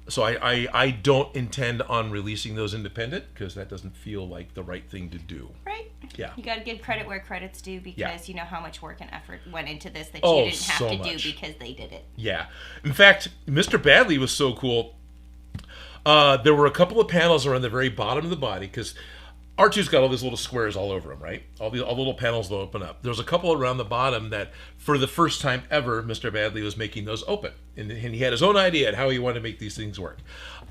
[SPEAKER 2] So I don't intend on releasing those independent because that doesn't feel like the right thing to do.
[SPEAKER 1] Right.
[SPEAKER 2] Yeah.
[SPEAKER 1] You got to give credit where credit's due because you know how much work and effort went into this that
[SPEAKER 2] you
[SPEAKER 1] didn't have to do because they did it.
[SPEAKER 2] Yeah. In fact, Mr. Badley was so cool. There were a couple of panels around the very bottom of the body because R2's got all these little squares all over him, right? All the little panels that open up. There's a couple around the bottom that, for the first time ever, Mr. Badley was making those open. And he had his own idea at how he wanted to make these things work.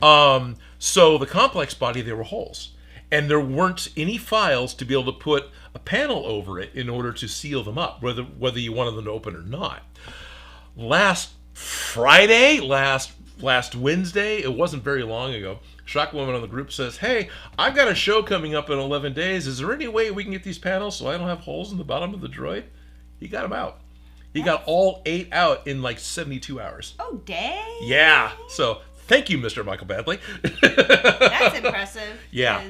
[SPEAKER 2] So the complex body, there were holes. And there weren't any files to be able to put a panel over it in order to seal them up, whether you wanted them to open or not. Last Friday, last Wednesday, it wasn't very long ago, Shock Woman on the group says, hey, I've got a show coming up in 11 days. Is there any way we can get these panels so I don't have holes in the bottom of the droid? He got them out. He got all 8 out in like 72 hours.
[SPEAKER 1] Oh, dang.
[SPEAKER 2] Yeah. So thank you, Mr. Michael Badley.
[SPEAKER 1] That's impressive.
[SPEAKER 2] Yeah.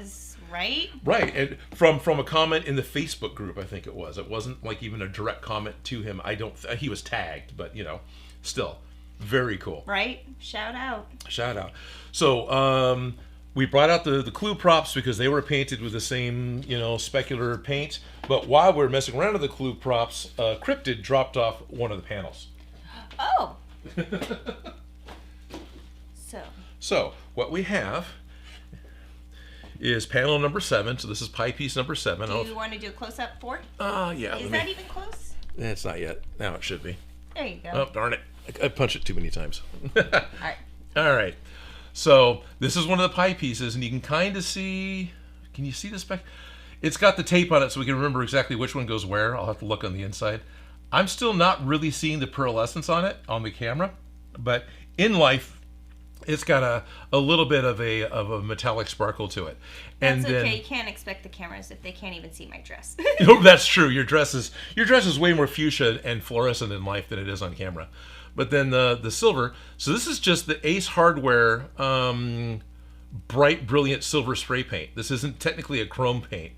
[SPEAKER 1] Right?
[SPEAKER 2] Right. And from a comment in the Facebook group, I think it was. It wasn't like even a direct comment to him. He was tagged, but still. Very cool.
[SPEAKER 1] Right? Shout out.
[SPEAKER 2] So we brought out the clue props because they were painted with the same, specular paint. But while we were messing around with the clue props, Cryptid dropped off one of the panels.
[SPEAKER 1] Oh.
[SPEAKER 2] So what we have is panel number 7. So this is pie piece number 7.
[SPEAKER 1] Do you want to do a close-up for it?
[SPEAKER 2] Yeah.
[SPEAKER 1] Is that even close?
[SPEAKER 2] It's not yet. Now it should be.
[SPEAKER 1] There you go.
[SPEAKER 2] Oh, darn it. I punched it too many times.
[SPEAKER 1] All
[SPEAKER 2] right. So this is one of the pie pieces, and you can kind of see. Can you see the spec? It's got the tape on it, so we can remember exactly which one goes where. I'll have to look on the inside. I'm still not really seeing the pearlescence on it on the camera, but in life, it's got a little bit of a metallic sparkle to it.
[SPEAKER 1] That's okay. You can't expect the cameras if they can't even see my dress.
[SPEAKER 2] Oh, that's true. Your dress is way more fuchsia and fluorescent in life than it is on camera. But then the silver. So this is just the Ace Hardware bright, brilliant silver spray paint. This isn't technically a chrome paint,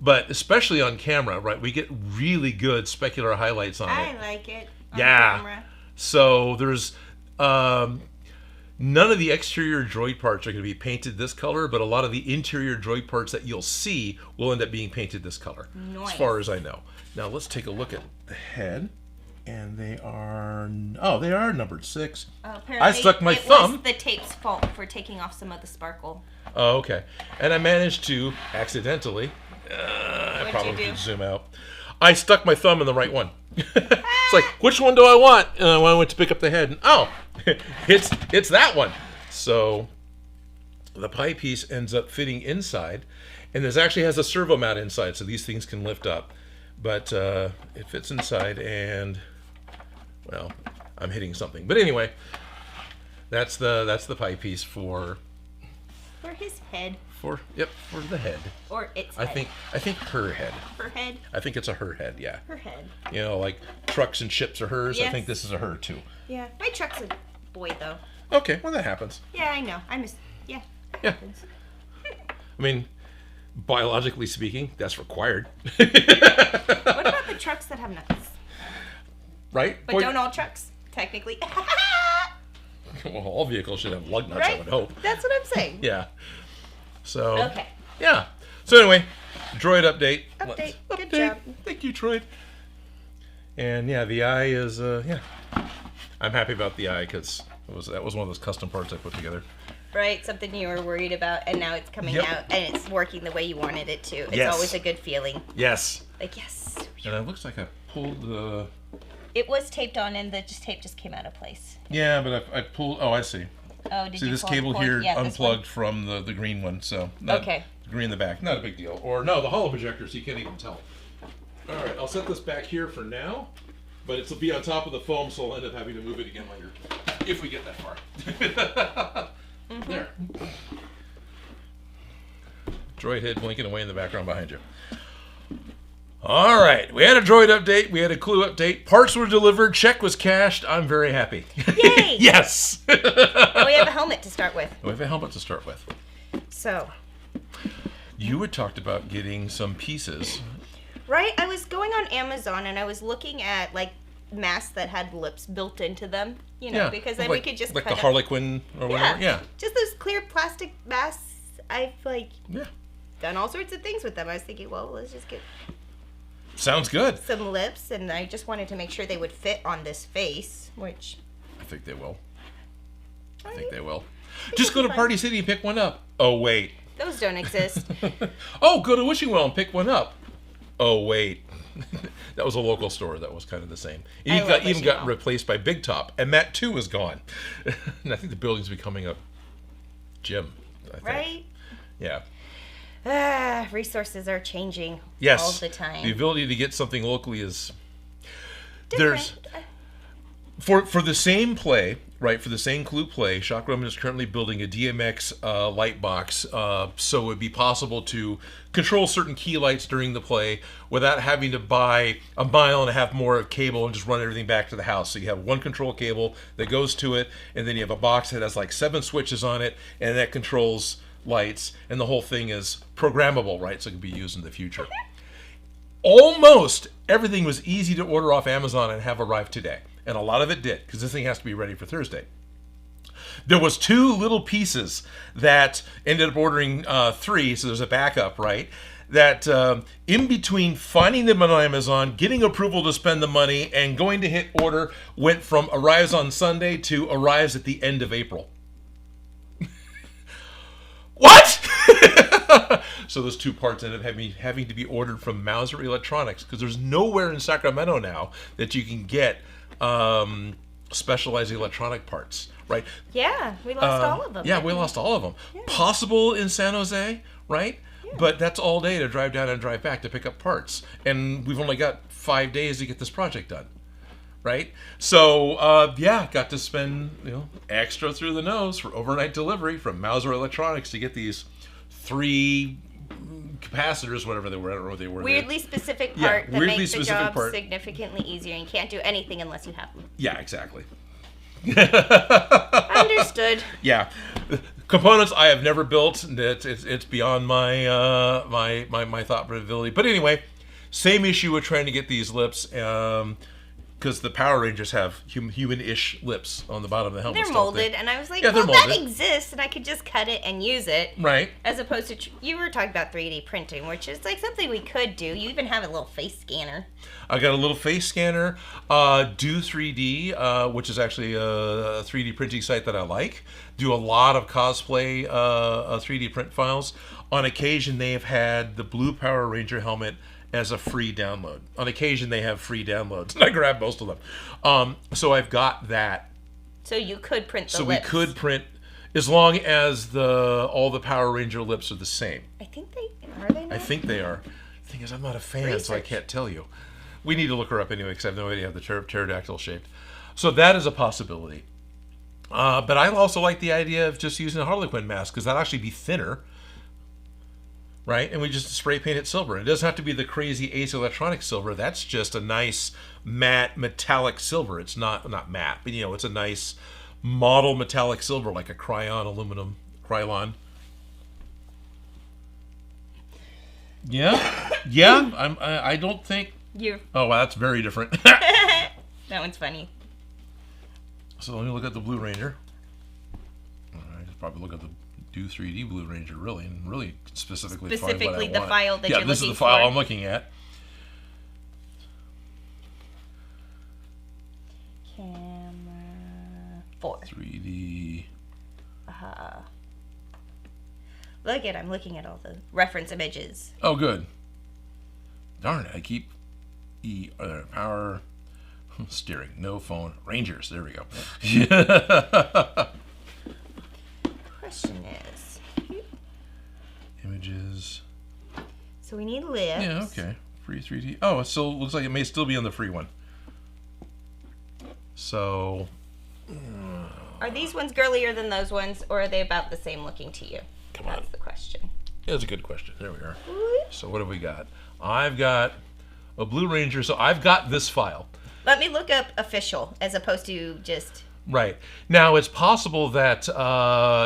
[SPEAKER 2] but especially on camera, right? We get really good specular highlights on it.
[SPEAKER 1] I like it on camera.
[SPEAKER 2] So there's none of the exterior droid parts are going to be painted this color, but a lot of the interior droid parts that you'll see will end up being painted this color, as far as I know. Now let's take a look at the head. And they are numbered 6. I stuck my thumb.
[SPEAKER 1] It was the tape's fault for taking off some of the sparkle.
[SPEAKER 2] Oh, okay. And I managed to accidentally. I probably should zoom out. I stuck my thumb in the right one. It's like, which one do I want? When I went to pick up the head, and it's that one. So the pie piece ends up fitting inside, and this actually has a servo mount inside, so these things can lift up. But it fits inside, and well, I'm hitting something. But anyway, that's the pie piece for
[SPEAKER 1] his head.
[SPEAKER 2] For the head.
[SPEAKER 1] Or its head.
[SPEAKER 2] I think her head.
[SPEAKER 1] Her head.
[SPEAKER 2] I think it's a her head. Yeah.
[SPEAKER 1] Her head.
[SPEAKER 2] Like trucks and ships are hers.
[SPEAKER 1] Yes.
[SPEAKER 2] I think this is a her too.
[SPEAKER 1] Yeah, my truck's a boy though.
[SPEAKER 2] Okay, well that happens.
[SPEAKER 1] Yeah, I know. Yeah. Happens.
[SPEAKER 2] I mean, biologically speaking, that's required.
[SPEAKER 1] What about the trucks that have nuts?
[SPEAKER 2] Right?
[SPEAKER 1] But don't all trucks, technically.
[SPEAKER 2] Well, all vehicles should have lug nuts,
[SPEAKER 1] right?
[SPEAKER 2] I would hope.
[SPEAKER 1] That's what I'm saying.
[SPEAKER 2] Yeah. So.
[SPEAKER 1] Okay.
[SPEAKER 2] Yeah. So anyway, droid update.
[SPEAKER 1] Good job.
[SPEAKER 2] Thank you, droid. And yeah, the eye is, I'm happy about the eye because that was one of those custom parts I put together.
[SPEAKER 1] Right, something you were worried about, and now it's coming out, and it's working the way you wanted it to. It's always a good feeling.
[SPEAKER 2] Yes.
[SPEAKER 1] Like, yes.
[SPEAKER 2] And it looks like I pulled the...
[SPEAKER 1] It was taped on, and the tape just came out of place.
[SPEAKER 2] Yeah, but I pulled... Oh, I see.
[SPEAKER 1] Oh, did
[SPEAKER 2] See
[SPEAKER 1] you
[SPEAKER 2] this
[SPEAKER 1] pull
[SPEAKER 2] cable
[SPEAKER 1] the cord?
[SPEAKER 2] here
[SPEAKER 1] Yeah, this
[SPEAKER 2] unplugged from the green one, so
[SPEAKER 1] okay.
[SPEAKER 2] The green in the back, not a big deal. Or no, the hollow projector, so you can't even tell. All right, I'll set this back here for now, but it'll be on top of the foam, so I'll end up having to move it again later if we get that far. There. Droid head blinking away in the background behind you. All right, we had a droid update, we had a clue update, parts were delivered, check was cashed. I'm very happy.
[SPEAKER 1] Yay!
[SPEAKER 2] Yes.
[SPEAKER 1] And we have a helmet to start with.
[SPEAKER 2] We have a helmet to start with.
[SPEAKER 1] So.
[SPEAKER 2] You had talked about getting some pieces.
[SPEAKER 1] Right, I was going on Amazon and I was looking at like masks that had lips built into them, because then we could just
[SPEAKER 2] like
[SPEAKER 1] cut
[SPEAKER 2] the Harlequin or whatever. Yeah.
[SPEAKER 1] Just those clear plastic masks. I've done all sorts of things with them. I was thinking, well, let's just get
[SPEAKER 2] sounds good.
[SPEAKER 1] Some lips, and I just wanted to make sure they would fit on this face, which
[SPEAKER 2] I think they will. I think they will. Just go to Party City and pick one up. Oh wait.
[SPEAKER 1] Those don't exist.
[SPEAKER 2] Oh, go to Wishing Well and pick one up. Oh wait. That was a local store that was kind of the same. It even got replaced by Big Top, and that too is gone. And I think the building's becoming a gym. I think.
[SPEAKER 1] Right?
[SPEAKER 2] Yeah.
[SPEAKER 1] Resources are changing
[SPEAKER 2] all
[SPEAKER 1] the time.
[SPEAKER 2] The ability to get something locally is
[SPEAKER 1] different.
[SPEAKER 2] For the same play, right? For the same clue play, Shock Roman is currently building a DMX light box, so it would be possible to control certain key lights during the play without having to buy 1.5 miles more of cable and just run everything back to the house. So you have one control cable that goes to it, and then you have a box that has like 7 switches on it, and that controls lights, and the whole thing is programmable, right? So it can be used in the future. Almost everything was easy to order off Amazon and have arrived today. And a lot of it did, because this thing has to be ready for Thursday. There was 2 little pieces that ended up ordering 3, so there's a backup, right? That in between finding them on Amazon, getting approval to spend the money, and going to hit order, went from arrives on Sunday to arrives at the end of April. What? So those 2 parts ended up having to be ordered from Mauser Electronics, because there's nowhere in Sacramento now that you can get specialized electronic parts, right?
[SPEAKER 1] Yeah, we lost all of them.
[SPEAKER 2] Yeah, we lost all of them.
[SPEAKER 1] Yeah.
[SPEAKER 2] Possible in San Jose, right?
[SPEAKER 1] Yeah.
[SPEAKER 2] But that's all day to drive down and drive back to pick up parts. And we've only got 5 days to get this project done, right? So, got to spend extra through the nose for overnight delivery from Mauser Electronics to get these 3 capacitors, whatever they were. I don't know what they were.
[SPEAKER 1] Weirdly specific part that makes the job significantly easier. And you can't do anything unless you have them.
[SPEAKER 2] Yeah, exactly.
[SPEAKER 1] Understood.
[SPEAKER 2] Yeah, components I have never built. It's beyond my my thought ability. But anyway, same issue with trying to get these lips. Because the Power Rangers have human-ish lips on the bottom of the helmet.
[SPEAKER 1] They're molded, and I was like,
[SPEAKER 2] well,
[SPEAKER 1] that exists, and I could just cut it and use it.
[SPEAKER 2] Right.
[SPEAKER 1] As opposed to, you were talking about 3D printing, which is like something we could do. You even have a little face scanner.
[SPEAKER 2] I got a little face scanner. Do 3D, which is actually a 3D printing site that I like. Do a lot of cosplay 3D print files. On occasion, they have had the blue Power Ranger helmet as a free download. On occasion, they have free downloads, and I grabbed most of them. So I've got that. So
[SPEAKER 1] you could print the lips.
[SPEAKER 2] So we could print, as long as all the Power Ranger lips are the same.
[SPEAKER 1] I think they not?
[SPEAKER 2] I think they are. The thing is, I'm not a fan, so I can't tell you. We need to look her up anyway, because I have no idea how the pterodactyl shaped. So that is a possibility. But I also like the idea of just using a Harlequin mask, because that'll actually be thinner. Right, and we just spray paint it silver. It doesn't have to be the crazy Ace Electronics silver. That's just a nice matte metallic silver. It's not matte, but it's a nice model metallic silver, like a Krylon. Yeah, yeah. I don't think
[SPEAKER 1] you.
[SPEAKER 2] Oh, wow, that's very different.
[SPEAKER 1] That one's funny.
[SPEAKER 2] So let me look at the Blue Ranger. I just probably look at the Do 3D Blue Ranger, really, and really specifically find what I want.
[SPEAKER 1] The file that you're looking for. Yeah,
[SPEAKER 2] this is the file I'm looking at.
[SPEAKER 1] Camera 4.
[SPEAKER 2] 3D.
[SPEAKER 1] Look at, I'm looking at all the reference images.
[SPEAKER 2] Oh, good. Darn it, I keep power steering, no phone, Rangers. There we go. free 3D. Oh, it still looks like it may still be on the free one. So,
[SPEAKER 1] are these ones girlier than those ones, or are they about the same looking to you?
[SPEAKER 2] Come on.
[SPEAKER 1] That's the question.
[SPEAKER 2] Yeah, that's a good question. There we are. So what have we got? I've got a Blue Ranger. So I've got this file.
[SPEAKER 1] Let me look up official as opposed to just...
[SPEAKER 2] Right. Now, it's possible that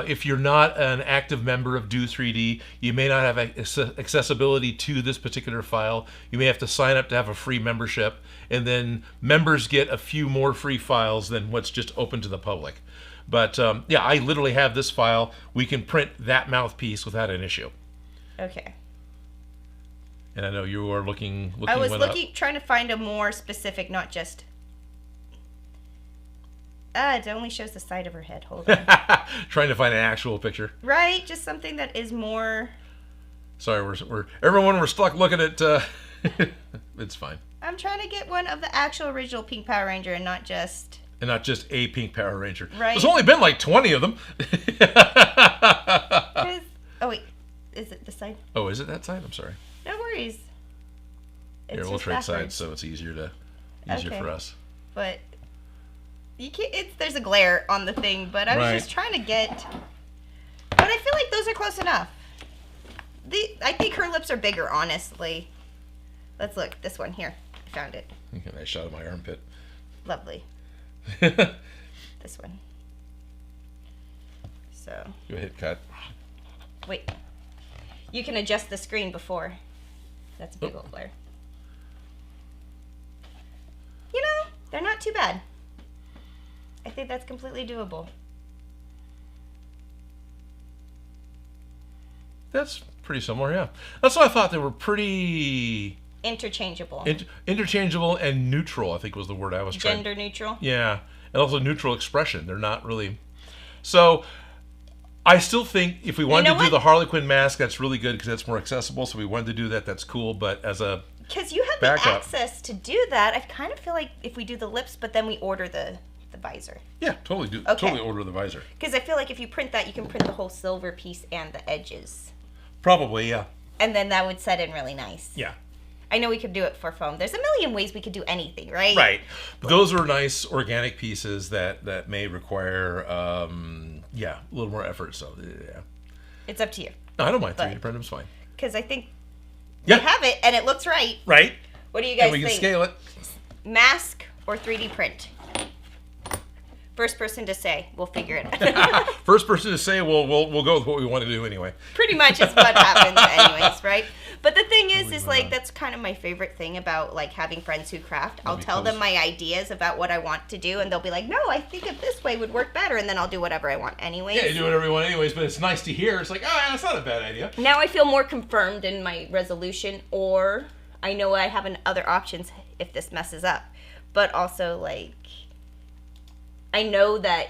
[SPEAKER 2] if you're not an active member of Do 3D, you may not have accessibility to this particular file. You may have to sign up to have a free membership, and then members get a few more free files than what's just open to the public. But, yeah, I literally have this file. We can print that mouthpiece without an issue.
[SPEAKER 1] Okay.
[SPEAKER 2] And I know you are looking
[SPEAKER 1] I was trying to find a more specific, not just... it only shows the side of her head. Hold on.
[SPEAKER 2] Trying to find an actual picture.
[SPEAKER 1] Right, just something that is more...
[SPEAKER 2] Sorry, we're stuck looking at... It's fine.
[SPEAKER 1] I'm trying to get one of the actual original Pink Power Ranger and not just...
[SPEAKER 2] And not just a Pink Power Ranger.
[SPEAKER 1] Right.
[SPEAKER 2] There's only been like 20 of them.
[SPEAKER 1] Oh, wait. Is it the side?
[SPEAKER 2] Oh, is it that side? I'm sorry.
[SPEAKER 1] No worries.
[SPEAKER 2] Here, we'll trade sides so it's easier for us.
[SPEAKER 1] But you can't. There's a glare on the thing, but I was just trying to get. But I feel like those are close enough. I think her lips are bigger, honestly. Let's look. This one here. I found it.
[SPEAKER 2] Okay, nice shot of my armpit.
[SPEAKER 1] Lovely. This one. So.
[SPEAKER 2] Go ahead, cut.
[SPEAKER 1] Wait. You can adjust the screen before. That's a big old glare. You know, they're not too bad. I think that's completely doable.
[SPEAKER 2] That's pretty similar, yeah. That's what I thought. They were pretty...
[SPEAKER 1] Interchangeable.
[SPEAKER 2] Interchangeable and neutral, I think was the word I was trying.
[SPEAKER 1] Gender neutral?
[SPEAKER 2] Yeah. And also neutral expression. They're not really... So... I still think if we wanted to do the Harley Quinn mask, that's really good because that's more accessible. So we wanted to do that. That's cool. But as a
[SPEAKER 1] because you have the access to do that, I kind of feel like if we do the lips, but then we order the visor.
[SPEAKER 2] Yeah, totally do. Okay. Totally order the visor.
[SPEAKER 1] Because I feel like if you print that, you can print the whole silver piece and the edges.
[SPEAKER 2] Probably, yeah.
[SPEAKER 1] And then that would set in really nice.
[SPEAKER 2] Yeah.
[SPEAKER 1] I know we could do it for foam. There's a million ways we could do anything, right?
[SPEAKER 2] Right. But those are nice organic pieces that may require, a little more effort. So, yeah.
[SPEAKER 1] It's up to you.
[SPEAKER 2] No, I don't mind. 3D print them's fine.
[SPEAKER 1] Because I think you have it and it looks right.
[SPEAKER 2] Right.
[SPEAKER 1] What do you guys think?
[SPEAKER 2] And we can scale it.
[SPEAKER 1] Mask or 3D print? First person to say. We'll figure it out.
[SPEAKER 2] First person to say, we'll go with what we want to do anyway.
[SPEAKER 1] Pretty much is what happens anyways, right? But the thing is like, that's kind of my favorite thing about, like, having friends who craft. I'll tell them my ideas about what I want to do, and they'll be like, no, I think it this way would work better, and then I'll do whatever I want anyways.
[SPEAKER 2] Yeah, you do whatever you want anyways, but it's nice to hear. It's like, oh, yeah, that's not a bad idea.
[SPEAKER 1] Now I feel more confirmed in my resolution, or I know I have other options if this messes up. But also, like, I know that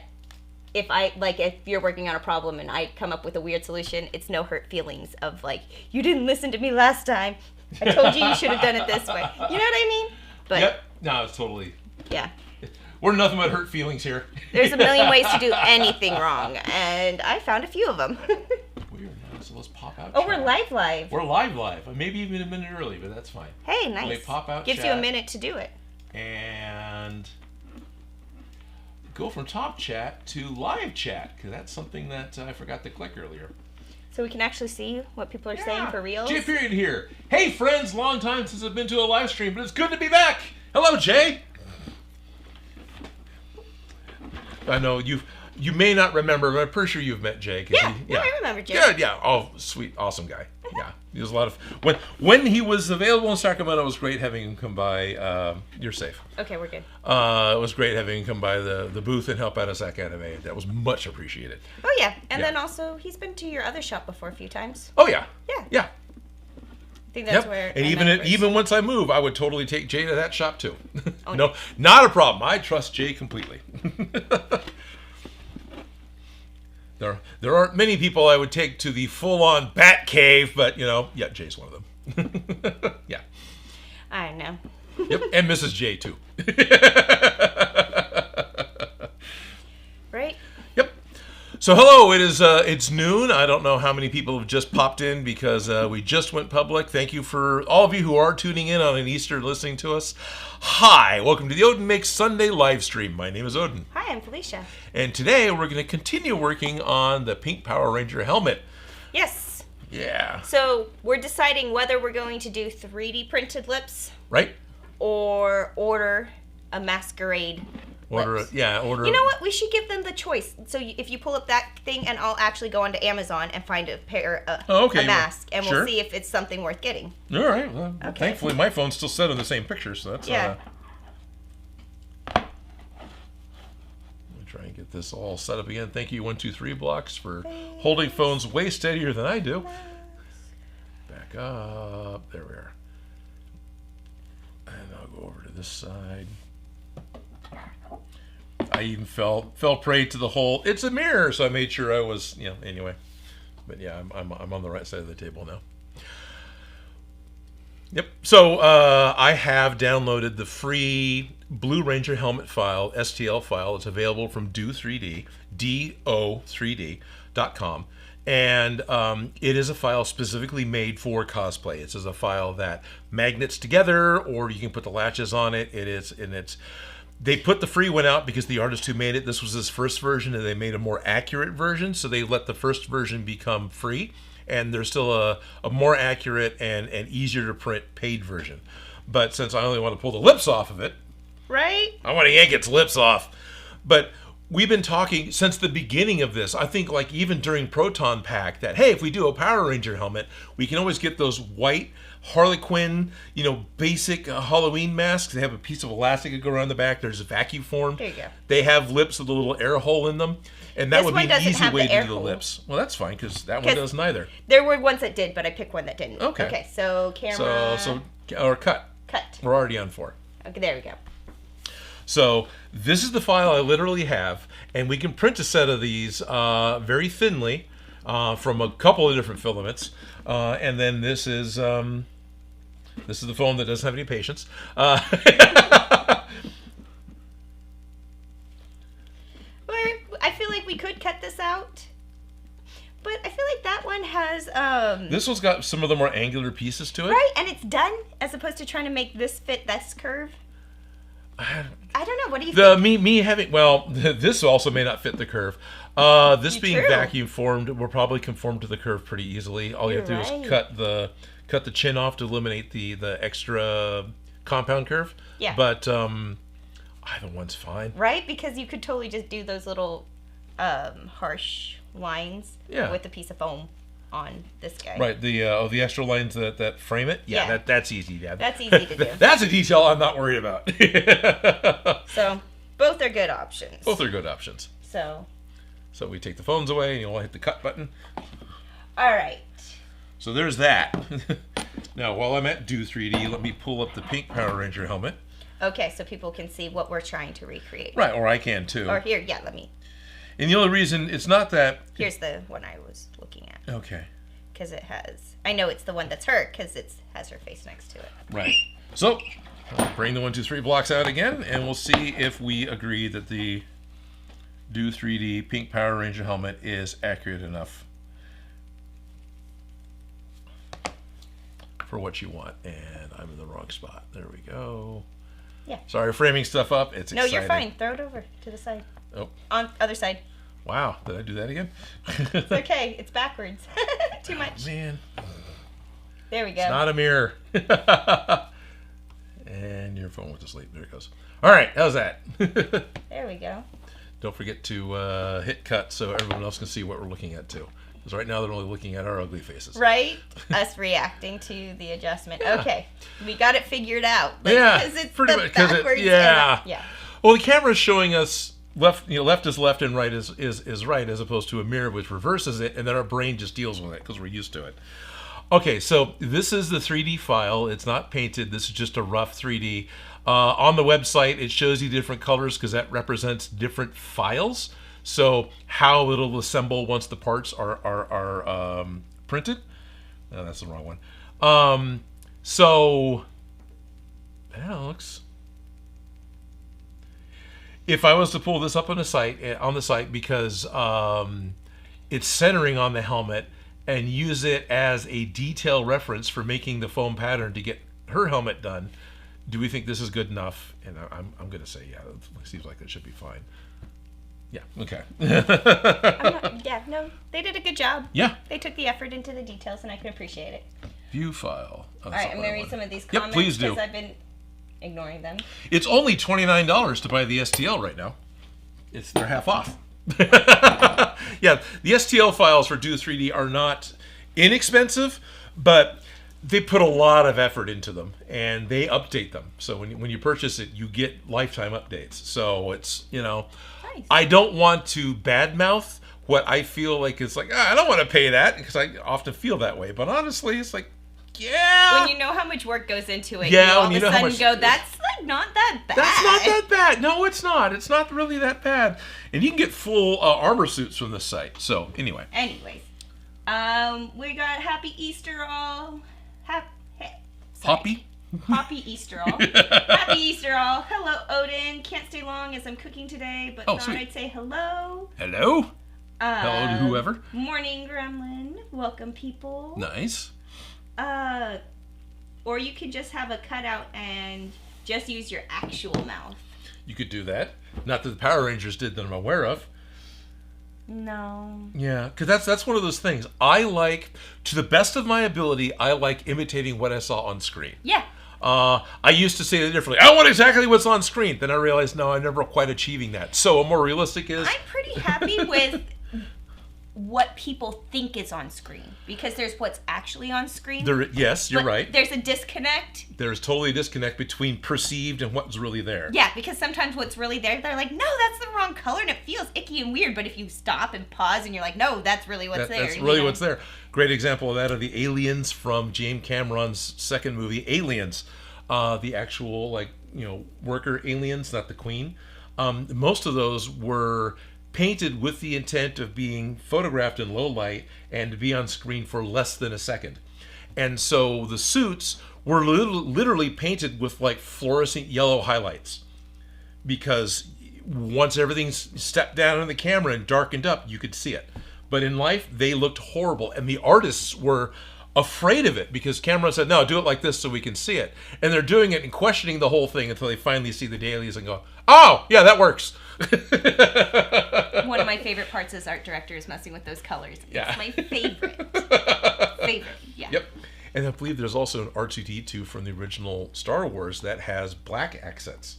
[SPEAKER 1] if you're working on a problem and I come up with a weird solution, it's no hurt feelings of like, you didn't listen to me last time. I told you should have done it this way. You know what I mean? But
[SPEAKER 2] yep. No, it's totally...
[SPEAKER 1] Yeah.
[SPEAKER 2] We're nothing but hurt feelings here.
[SPEAKER 1] There's a million ways to do anything wrong, and I found a few of them.
[SPEAKER 2] Weird. So let's pop out.
[SPEAKER 1] Oh, we're live.
[SPEAKER 2] We're live. Maybe even a minute early, but that's fine.
[SPEAKER 1] Hey, nice.
[SPEAKER 2] Let me pop out.
[SPEAKER 1] Gives you a minute to do it.
[SPEAKER 2] And go from top chat to live chat, because that's something that I forgot to click earlier.
[SPEAKER 1] So we can actually see what people are saying for real.
[SPEAKER 2] Jay Period here. Hey friends, long time since I've been to a live stream, but it's good to be back. Hello, Jay. I know you may not remember, but I'm pretty sure you've met Jay.
[SPEAKER 1] I remember Jay.
[SPEAKER 2] Good, yeah. Oh, sweet, awesome guy. Yeah, he was a lot of when he was available in Sacramento. It was great having him come by. You're safe.
[SPEAKER 1] Okay, we're good.
[SPEAKER 2] It was great having him come by the booth and help out us at Anime. That was much appreciated.
[SPEAKER 1] Oh yeah, and then also he's been to your other shop before a few times.
[SPEAKER 2] Oh yeah.
[SPEAKER 1] Yeah. I think that's where.
[SPEAKER 2] And even once I move, I would totally take Jay to that shop too. No, not a problem. I trust Jay completely. There aren't many people I would take to the full-on bat cave, but Jay's one of them. Yeah.
[SPEAKER 1] I know.
[SPEAKER 2] Yep, and Mrs. J too.
[SPEAKER 1] Right?
[SPEAKER 2] Yep. So hello, it's noon. I don't know how many people have just popped in because we just went public. Thank you for all of you who are tuning in on an Easter listening to us. Hi, welcome to the Odin Makes Sunday live stream. My name is Odin.
[SPEAKER 1] Hi, I'm Felicia.
[SPEAKER 2] And today we're going to continue working on the pink Power Ranger helmet.
[SPEAKER 1] Yes.
[SPEAKER 2] Yeah.
[SPEAKER 1] So we're deciding whether we're going to do 3D printed lips.
[SPEAKER 2] Right.
[SPEAKER 1] Or order a masquerade.
[SPEAKER 2] Order.
[SPEAKER 1] You know what? We should give them the choice. So if you pull up that thing, and I'll actually go onto Amazon and find a mask, and we'll see if it's something worth getting.
[SPEAKER 2] All right. Well, okay. Thankfully, my phone's still set on the same picture, so that's Let me try and get this all set up again. Thank you, 123 Blocks, for holding phones way steadier than I do. Back up. There we are. And I'll go over to this side. I even fell prey to the whole, it's a mirror, so I made sure I was, anyway. But yeah, I'm on the right side of the table now. Yep. So I have downloaded the free Blue Ranger helmet file, STL file. It's available from Do3D, do3d.com. And it is a file specifically made for cosplay. It's a file that magnets together, or you can put the latches on it. They put the free one out because the artist who made it, this was his first version, and they made a more accurate version. So they let the first version become free, and there's still a more accurate and easier to print paid version. But since I only want to pull the lips off of it,
[SPEAKER 1] right?
[SPEAKER 2] I want to yank its lips off. But we've been talking since the beginning of this. I think like even during Proton Pack that, hey, if we do a Power Ranger helmet, we can always get those white Harley Quinn, basic Halloween masks. They have a piece of elastic that go around the back. There's a vacuum formed.
[SPEAKER 1] There you go.
[SPEAKER 2] They have lips with a little air hole in them. And that would be an easy way to do the lips. Well, that's fine because that one does neither.
[SPEAKER 1] There were ones that did, but I picked one that didn't.
[SPEAKER 2] Okay.
[SPEAKER 1] Okay, so camera.
[SPEAKER 2] Or cut.
[SPEAKER 1] Cut.
[SPEAKER 2] We're already on 4.
[SPEAKER 1] Okay, there we go.
[SPEAKER 2] So this is the file I literally have, and we can print a set of these very thinly from a couple of different filaments. And then this is the phone that doesn't have any patience.
[SPEAKER 1] I feel like we could cut this out, but I feel like that one has
[SPEAKER 2] this one's got some of the more angular pieces to it,
[SPEAKER 1] right? And it's done as opposed to trying to make this fit this curve. I don't know. What do you think?
[SPEAKER 2] Me having this also may not fit the curve. This being vacuum formed will probably conform to the curve pretty easily. All you have to do is cut the chin off to eliminate the extra compound curve.
[SPEAKER 1] Yeah.
[SPEAKER 2] But either one's fine.
[SPEAKER 1] Right? Because you could totally just do those little harsh lines with a piece of foam on this guy.
[SPEAKER 2] Right. The extra lines that frame it. Yeah. That's easy. Yeah.
[SPEAKER 1] That's easy to do.
[SPEAKER 2] That's a detail I'm not worried about.
[SPEAKER 1] So both are good options.
[SPEAKER 2] Both are good options.
[SPEAKER 1] So
[SPEAKER 2] we take the phones away and you'll hit the cut button.
[SPEAKER 1] All right.
[SPEAKER 2] So there's that. Now, while I'm at Do3D, let me pull up the pink Power Ranger helmet.
[SPEAKER 1] Okay, so people can see what we're trying to recreate.
[SPEAKER 2] Right, or I can too.
[SPEAKER 1] Or here, let me.
[SPEAKER 2] And the only reason it's not that...
[SPEAKER 1] Here's the one I was looking at.
[SPEAKER 2] Okay.
[SPEAKER 1] Because it has... I know it's the one that's her because it has her face next to it.
[SPEAKER 2] Right. So, I'll bring the 123 blocks out again, and we'll see if we agree that the Do3D pink Power Ranger helmet is accurate enough for what you want. And I'm in the wrong spot. There we go.
[SPEAKER 1] Yeah.
[SPEAKER 2] Sorry, framing stuff up. It's exciting.
[SPEAKER 1] No, you're fine. Throw it over to the side.
[SPEAKER 2] Oh.
[SPEAKER 1] On other side.
[SPEAKER 2] Wow. Did I do that again?
[SPEAKER 1] It's okay. It's backwards. Too much.
[SPEAKER 2] Oh, man.
[SPEAKER 1] There we go.
[SPEAKER 2] It's not a mirror. And your phone went to sleep. There it goes. All right. How's that?
[SPEAKER 1] There we go.
[SPEAKER 2] Don't forget to hit cut so everyone else can see what we're looking at too. Because right now they're only looking at our ugly faces.
[SPEAKER 1] Right? Us reacting to the adjustment. Yeah. Okay. We got it figured out.
[SPEAKER 2] Yeah.
[SPEAKER 1] Because it's
[SPEAKER 2] pretty much. Yeah. Well, the camera's showing us left is left and right is right, as opposed to a mirror which reverses it, and then our brain just deals with it because we're used to it. Okay, so this is the 3D file. It's not painted. This is just a rough 3D. On the website, it shows you different colors because that represents different files. So how it'll assemble once the parts are printed. No, that's the wrong one. So that looks... if I was to pull this up on the site because it's centering on the helmet, and use it as a detail reference for making the foam pattern to get her helmet done, do we think this is good enough? And I'm going to say, yeah, it seems like it should be fine. Yeah, okay.
[SPEAKER 1] No, they did a good job.
[SPEAKER 2] Yeah.
[SPEAKER 1] They took the effort into the details, and I can appreciate it.
[SPEAKER 2] View file.
[SPEAKER 1] All right, I'm going to read some of these comments.
[SPEAKER 2] Yep, please do.
[SPEAKER 1] Because I've been ignoring them.
[SPEAKER 2] It's only $29 to buy the STL right now. They're half off. Yeah, the STL files for Do 3D are not inexpensive, but they put a lot of effort into them, and they update them. So when you purchase it, you get lifetime updates. So it's, nice. I don't want to badmouth what I feel like is like, I don't want to pay that, because I often feel that way. But honestly, it's like, yeah.
[SPEAKER 1] When you know how much work goes into it,
[SPEAKER 2] yeah,
[SPEAKER 1] you all of a sudden go, that's like not that bad.
[SPEAKER 2] That's not that bad. No, it's not. It's not really that bad. And you can get full armor suits from this site. So anyway.
[SPEAKER 1] Anyways, we got Happy Easter all.
[SPEAKER 2] Poppy
[SPEAKER 1] Easter all. Happy Easter all. Hello, Odin. Can't stay long as I'm cooking today, but thought
[SPEAKER 2] sweet.
[SPEAKER 1] I'd say hello.
[SPEAKER 2] Hello. Hello to whoever.
[SPEAKER 1] Morning, Gremlin. Welcome, people.
[SPEAKER 2] Nice.
[SPEAKER 1] Or you could just have a cutout and just use your actual mouth.
[SPEAKER 2] You could do that. Not that the Power Rangers did that I'm aware of.
[SPEAKER 1] No.
[SPEAKER 2] Yeah, because that's one of those things. I like, to the best of my ability, I like imitating what I saw on screen.
[SPEAKER 1] Yeah.
[SPEAKER 2] I used to say it differently. I want exactly what's on screen. Then I realized, no, I'm never quite achieving that. So a more realistic is...
[SPEAKER 1] I'm pretty happy with what people think is on screen, because there's what's actually on screen.
[SPEAKER 2] Yes, you're right.
[SPEAKER 1] There's a disconnect.
[SPEAKER 2] There's totally a disconnect between perceived and what's really there.
[SPEAKER 1] Yeah, because sometimes what's really there, they're like, no, that's the wrong color, and it feels icky and weird. But if you stop and pause and you're like, no, that's really what's there.
[SPEAKER 2] That's really what's there. Great example of that are the aliens from James Cameron's second movie, Aliens. The actual, worker aliens, not the queen. Most of those were painted with the intent of being photographed in low light and to be on screen for less than a second. And so the suits were literally painted with fluorescent yellow highlights, because once everything stepped down on the camera and darkened up, you could see it. But in life, they looked horrible, and the artists were afraid of it, because Cameron said, no, do it like this so we can see it. And they're doing it and questioning the whole thing until they finally see the dailies and go, oh, yeah, that works.
[SPEAKER 1] One of my favorite parts as art director is messing with those colors.
[SPEAKER 2] Yeah.
[SPEAKER 1] It's my favorite. Yeah.
[SPEAKER 2] Yep. And I believe there's also an R2-D2 from the original Star Wars that has black accents.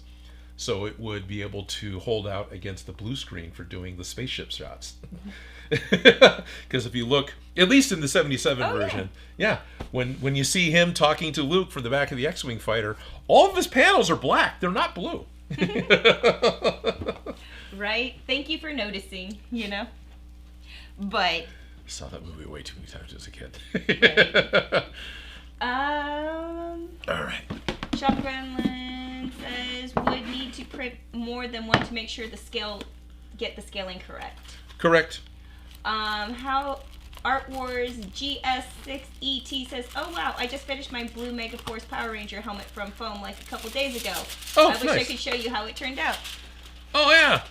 [SPEAKER 2] So it would be able to hold out against the blue screen for doing the spaceship shots. Because if you look, at least in the 77 version, when you see him talking to Luke from the back of the X-Wing fighter, all of his panels are black. They're not blue.
[SPEAKER 1] Right? Thank you for noticing, But... I
[SPEAKER 2] saw that movie way too many times as a kid.
[SPEAKER 1] Right.
[SPEAKER 2] All right.
[SPEAKER 1] Shop Gremlin says, would need to print more than one to make sure get the scaling correct.
[SPEAKER 2] Correct.
[SPEAKER 1] How Art Wars GS6ET says, oh wow, I just finished my blue Megaforce Power Ranger helmet from foam a couple days ago.
[SPEAKER 2] Oh,
[SPEAKER 1] I wish I could show you how it turned out.
[SPEAKER 2] Oh yeah.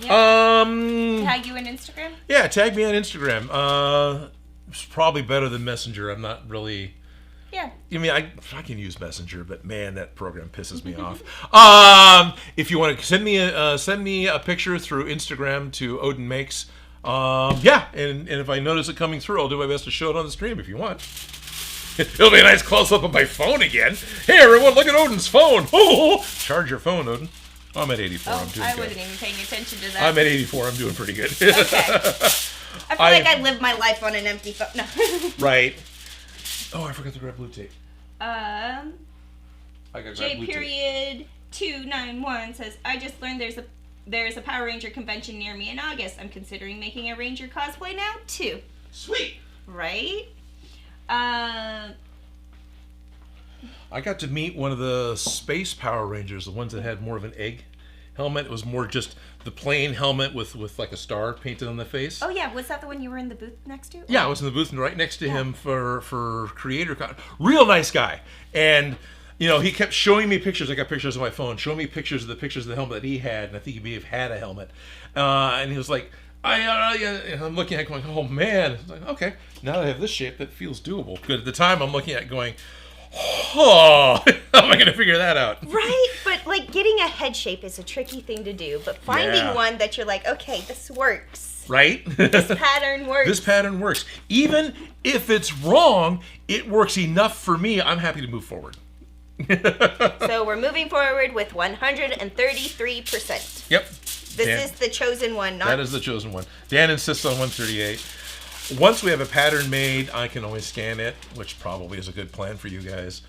[SPEAKER 1] Tag you on Instagram?
[SPEAKER 2] Yeah, tag me on Instagram. It's probably better than Messenger. I'm not really...
[SPEAKER 1] Yeah.
[SPEAKER 2] I mean, I can use Messenger, but man, that program pisses me off. If you want to send me a picture through Instagram to Odin Makes, and if I notice it coming through, I'll do my best to show it on the stream if you want. It'll be a nice close-up of my phone again. Hey everyone, look at Odin's phone. Charge your phone, Odin. Oh, I'm at 84. I'm doing good.
[SPEAKER 1] I wasn't even paying attention to that.
[SPEAKER 2] I'm at 84. I'm doing pretty good.
[SPEAKER 1] Okay. I feel like I live my life on an empty phone. No.
[SPEAKER 2] Right. Oh, I forgot to grab blue tape.
[SPEAKER 1] I
[SPEAKER 2] got
[SPEAKER 1] J.291 says, I just learned there's a Power Ranger convention near me in August. I'm considering making a Ranger cosplay now, too.
[SPEAKER 2] Sweet.
[SPEAKER 1] Right?
[SPEAKER 2] I got to meet one of the Space Power Rangers, the ones that had more of an egg helmet. It was more just the plain helmet with a star painted on the face.
[SPEAKER 1] Oh yeah, was that the one you were in the booth next to?
[SPEAKER 2] Yeah, I was in the booth right next to him for Creator Con. Real nice guy. And he kept showing me pictures. I got pictures on my phone, showing me pictures of the helmet that he had, and I think he may have had a helmet. And he was like, and I'm looking at it going, oh man. It's like, okay, now that I have this shape, that feels doable. But at the time, I'm looking at it going, oh, how am I going to figure that out?
[SPEAKER 1] Right, but like getting a head shape is a tricky thing to do. But finding one that you're like, okay, this works.
[SPEAKER 2] Right?
[SPEAKER 1] This pattern works.
[SPEAKER 2] This pattern works. Even if it's wrong, it works enough for me. I'm happy to move forward.
[SPEAKER 1] So we're moving forward with 133%.
[SPEAKER 2] Yep.
[SPEAKER 1] This is the chosen one.
[SPEAKER 2] That is the chosen one. Dan insists on 138. Once we have a pattern made, I can always scan it, which probably is a good plan for you guys.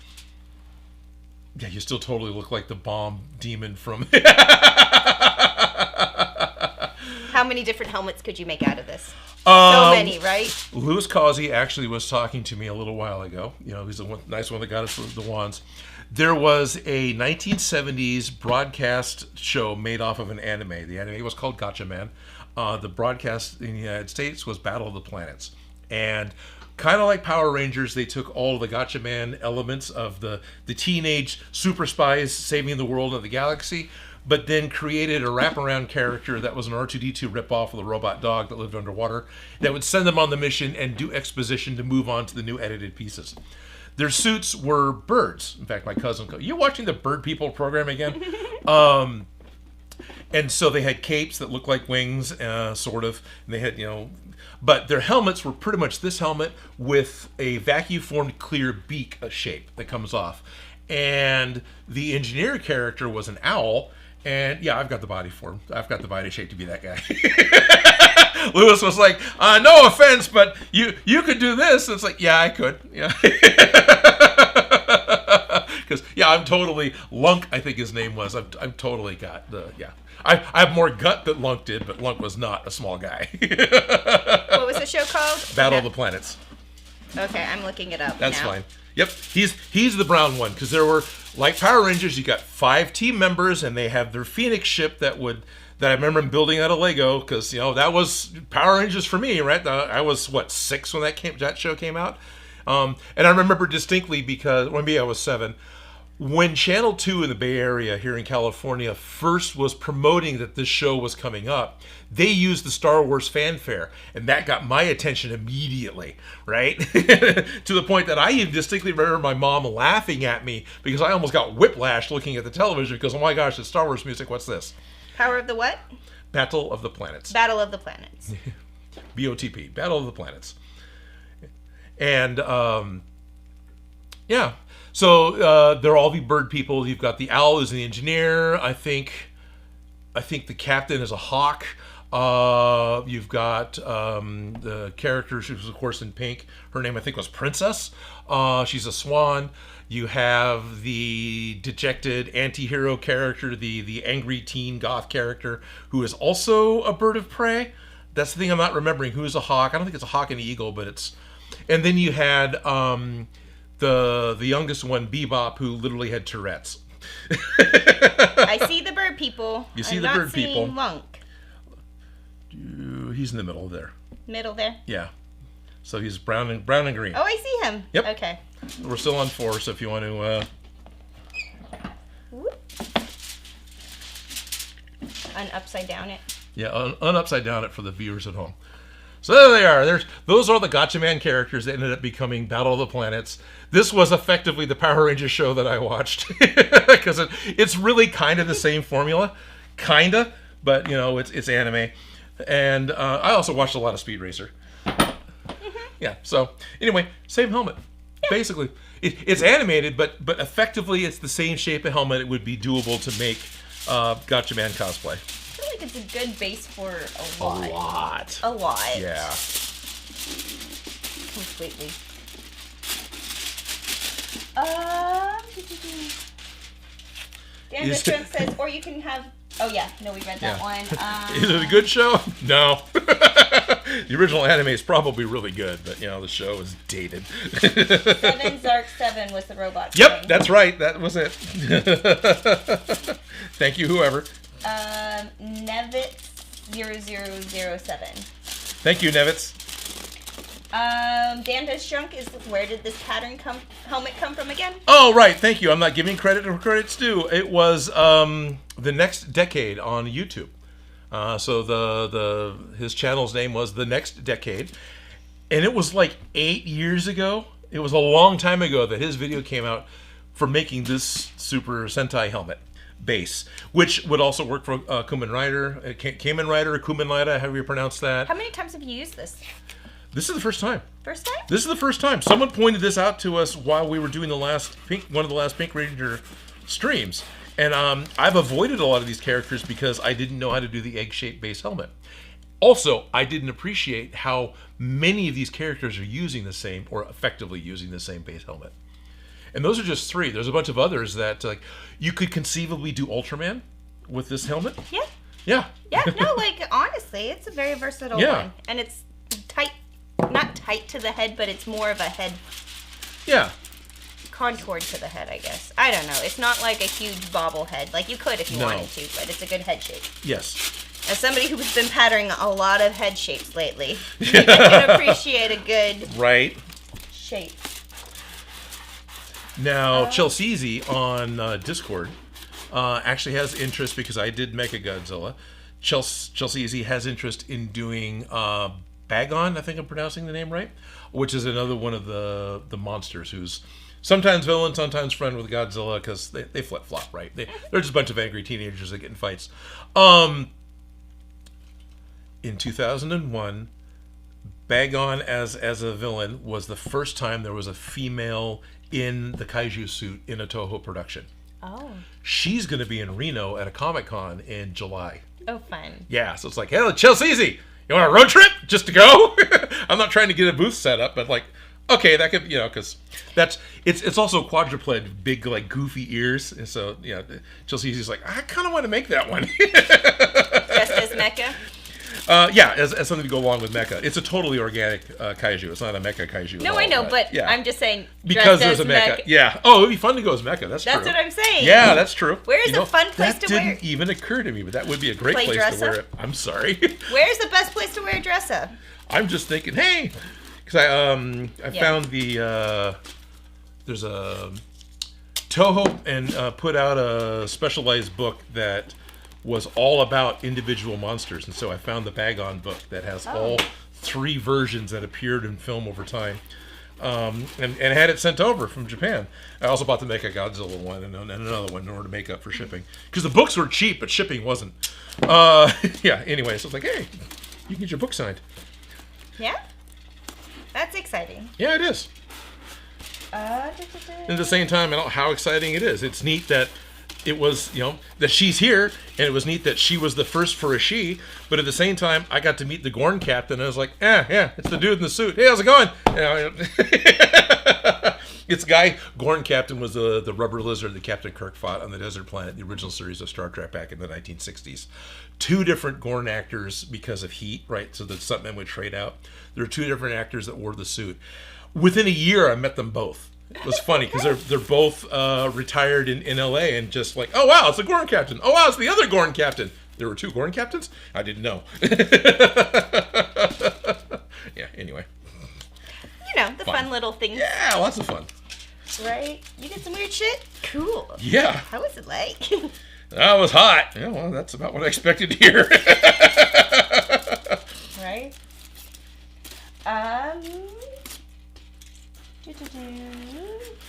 [SPEAKER 2] Yeah, you still totally look like the bomb demon from...
[SPEAKER 1] How many different helmets could you make out of this? So many, right?
[SPEAKER 2] Louis Causey actually was talking to me a little while ago. He's the nice one that got us the wands. There was a 1970s broadcast show made off of an anime. The anime was called Gatchaman. The broadcast in the United States was Battle of the Planets. And kind of like Power Rangers, they took all of the Gatchaman elements of the teenage super spies saving the world and the galaxy, but then created a wraparound character that was an R2-D2 ripoff of the robot dog that lived underwater that would send them on the mission and do exposition to move on to the new edited pieces. Their suits were birds. In fact, my cousin, you watching the Bird People program again? And so they had capes that looked like wings, sort of. And they had, but their helmets were pretty much this helmet with a vacuum-formed clear beak shape that comes off. And the engineer character was an owl. And yeah, I've got the body for him. I've got the body shape to be that guy. Louis was like, no offense, but you could do this. And it's like, yeah, I could. Yeah. Because, yeah, I'm totally, Lunk, I think his name was. I'm totally got the, yeah. I have more gut than Lunk did, but Lunk was not a small guy.
[SPEAKER 1] What was the show called?
[SPEAKER 2] Battle of the Planets.
[SPEAKER 1] Okay, I'm looking it up
[SPEAKER 2] That's
[SPEAKER 1] now.
[SPEAKER 2] fine. Yep, he's the brown one, because there were, like Power Rangers, you got 5 team members, and they have their Phoenix ship that I remember building out of Lego, because, that was Power Rangers for me, right? I was, 6 when that show came out? And I remember distinctly because, maybe I was 7, when Channel 2 in the Bay Area here in California first was promoting that this show was coming up, they used the Star Wars fanfare, and that got my attention immediately, right? To the point that I even distinctly remember my mom laughing at me because I almost got whiplash looking at the television because, oh my gosh, it's Star Wars music, what's this?
[SPEAKER 1] Power of the what?
[SPEAKER 2] Battle of the Planets.
[SPEAKER 1] Battle of the Planets.
[SPEAKER 2] BOTP, Battle of the Planets. And, yeah. So they're all the bird people. You've got the owl who's the engineer. I think the captain is a hawk. You've got the character, she was of course in pink. Her name I think was Princess. She's a swan. You have the dejected anti-hero character, the angry teen goth character, who is also a bird of prey. That's the thing I'm not remembering. Who is a hawk? I don't think it's a hawk and an eagle, but it's. And then you had the youngest one, Bebop, who literally had Tourette's.
[SPEAKER 1] I see the bird people.
[SPEAKER 2] You see the bird people.
[SPEAKER 1] I'm not seeing Lunk.
[SPEAKER 2] He's in the middle there.
[SPEAKER 1] Middle there?
[SPEAKER 2] Yeah. So he's brown and green.
[SPEAKER 1] Oh, I see him.
[SPEAKER 2] Yep.
[SPEAKER 1] Okay.
[SPEAKER 2] We're still on 4, so if you want to...
[SPEAKER 1] Upside down it.
[SPEAKER 2] Yeah, upside down it for the viewers at home. So there they are. Those are the Gatchaman characters that ended up becoming Battle of the Planets. This was effectively the Power Rangers show that I watched. Because it's really kind of the same formula. Kinda. But, it's anime. And I also watched a lot of Speed Racer. Yeah, so anyway, same helmet. Yeah. Basically. It's animated, but effectively it's the same shape of helmet it would be doable to make Gatchaman cosplay.
[SPEAKER 1] I feel like it's a good base for a lot.
[SPEAKER 2] A lot. Yeah.
[SPEAKER 1] Completely. Dan Trent says, or you can have... Oh, yeah. No, we read that one.
[SPEAKER 2] Is it a good show? No. The original anime is probably really good, but, the show is dated.
[SPEAKER 1] 7 Zark 7 was the robot.
[SPEAKER 2] Yep, thing. That's right. That was it. Thank you, whoever.
[SPEAKER 1] Nevitz 0007.
[SPEAKER 2] Thank you, Nevitz.
[SPEAKER 1] Dan Does Junk is where did this helmet come from again?
[SPEAKER 2] Oh, right. Thank you. I'm not giving credit where credit's due. It was The Next Decade on YouTube. So his channel's name was The Next Decade. And it was like 8 years ago. It was a long time ago that his video came out for making this Super Sentai helmet base, which would also work for Kamen Rider, Kamen Rider, however you pronounce that.
[SPEAKER 1] How many times have you used this?
[SPEAKER 2] This is the first time.
[SPEAKER 1] First time?
[SPEAKER 2] This is the first time. Someone pointed this out to us while we were doing one of the last Pink Ranger streams. And I've avoided a lot of these characters because I didn't know how to do the egg-shaped base helmet. Also, I didn't appreciate how many of these characters are using the same, or effectively using the same base helmet. And those are just 3. There's a bunch of others that, like, you could conceivably do Ultraman with this helmet.
[SPEAKER 1] Yeah.
[SPEAKER 2] Yeah.
[SPEAKER 1] Yeah, no, like, honestly, it's a very versatile one. And it's tight, not tight to the head, but it's more of a head.
[SPEAKER 2] Yeah.
[SPEAKER 1] Contoured to the head, I guess. I don't know. It's not like a huge bobblehead. Like, you could if you wanted to, but it's a good head shape.
[SPEAKER 2] Yes.
[SPEAKER 1] As somebody who's been patterning a lot of head shapes lately, I can appreciate a good shape.
[SPEAKER 2] Now, Chelsea on Discord actually has interest because I did Mecha Godzilla. Chelsea has interest in doing Bagon, I think I'm pronouncing the name right, which is another one of the monsters who's sometimes villain, sometimes friend with Godzilla because they flip-flop, right? They're just a bunch of angry teenagers that get in fights. In 2001, Bagon as a villain was the first time there was a female in the kaiju suit in a Toho production.
[SPEAKER 1] Oh.
[SPEAKER 2] She's going to be in Reno at a Comic-Con in July.
[SPEAKER 1] Oh, fun.
[SPEAKER 2] Yeah, so it's like, hey, Chelsea, you want a road trip just to go? I'm not trying to get a booth set up, but like, okay, that could, because it's also quadruped, big, like, goofy ears. And so, Chelsea's like, I kind of want to make that one.
[SPEAKER 1] Just as Mecha?
[SPEAKER 2] Yeah, as something to go along with Mecha. It's a totally organic kaiju. It's not a Mecha kaiju.
[SPEAKER 1] No, I know, but yeah. I'm just saying.
[SPEAKER 2] Because there's a Mecha. Yeah. Oh, it'd be fun to go as Mecha. That's true.
[SPEAKER 1] That's what I'm saying.
[SPEAKER 2] Yeah, that's true.
[SPEAKER 1] Where's a fun place to wear?
[SPEAKER 2] That didn't even occur to me, but that would be a great place to wear it. I'm sorry.
[SPEAKER 1] Where's the best place to wear a dress up?
[SPEAKER 2] I'm just thinking, hey, because I found there's a Toho and put out a specialized book that was all about individual monsters, and so I found the Bagon book that has all 3 versions that appeared in film over time, and had it sent over from Japan. I also bought the Mecha Godzilla one and another one in order to make up for shipping, because the books were cheap but shipping wasn't. Yeah. Anyway, so it's like, hey, you can get your book signed.
[SPEAKER 1] Yeah, that's exciting.
[SPEAKER 2] Yeah, it is. At the same time, I don't know how exciting it is. It's neat that it was, that she's here, and it was neat that she was the first for a she, but at the same time, I got to meet the Gorn captain, and I was like, yeah, it's the dude in the suit. Hey, how's it going? It's guy, Gorn captain was the rubber lizard that Captain Kirk fought on the desert planet, the original series of Star Trek back in the 1960s. 2 different Gorn actors because of heat, right? So the stuntmen would trade out. There were 2 different actors that wore the suit. Within a year, I met them both. It was funny because they're both retired in LA, and just like, oh wow, it's the Gorn captain. Oh wow, it's the other Gorn captain. There were 2 Gorn captains? I didn't know. Yeah, anyway.
[SPEAKER 1] The fun little things.
[SPEAKER 2] Yeah, lots of fun.
[SPEAKER 1] Right? You did some weird shit? Cool.
[SPEAKER 2] Yeah.
[SPEAKER 1] How was it like?
[SPEAKER 2] That was hot. Yeah, well, that's about what I expected to hear.
[SPEAKER 1] Right?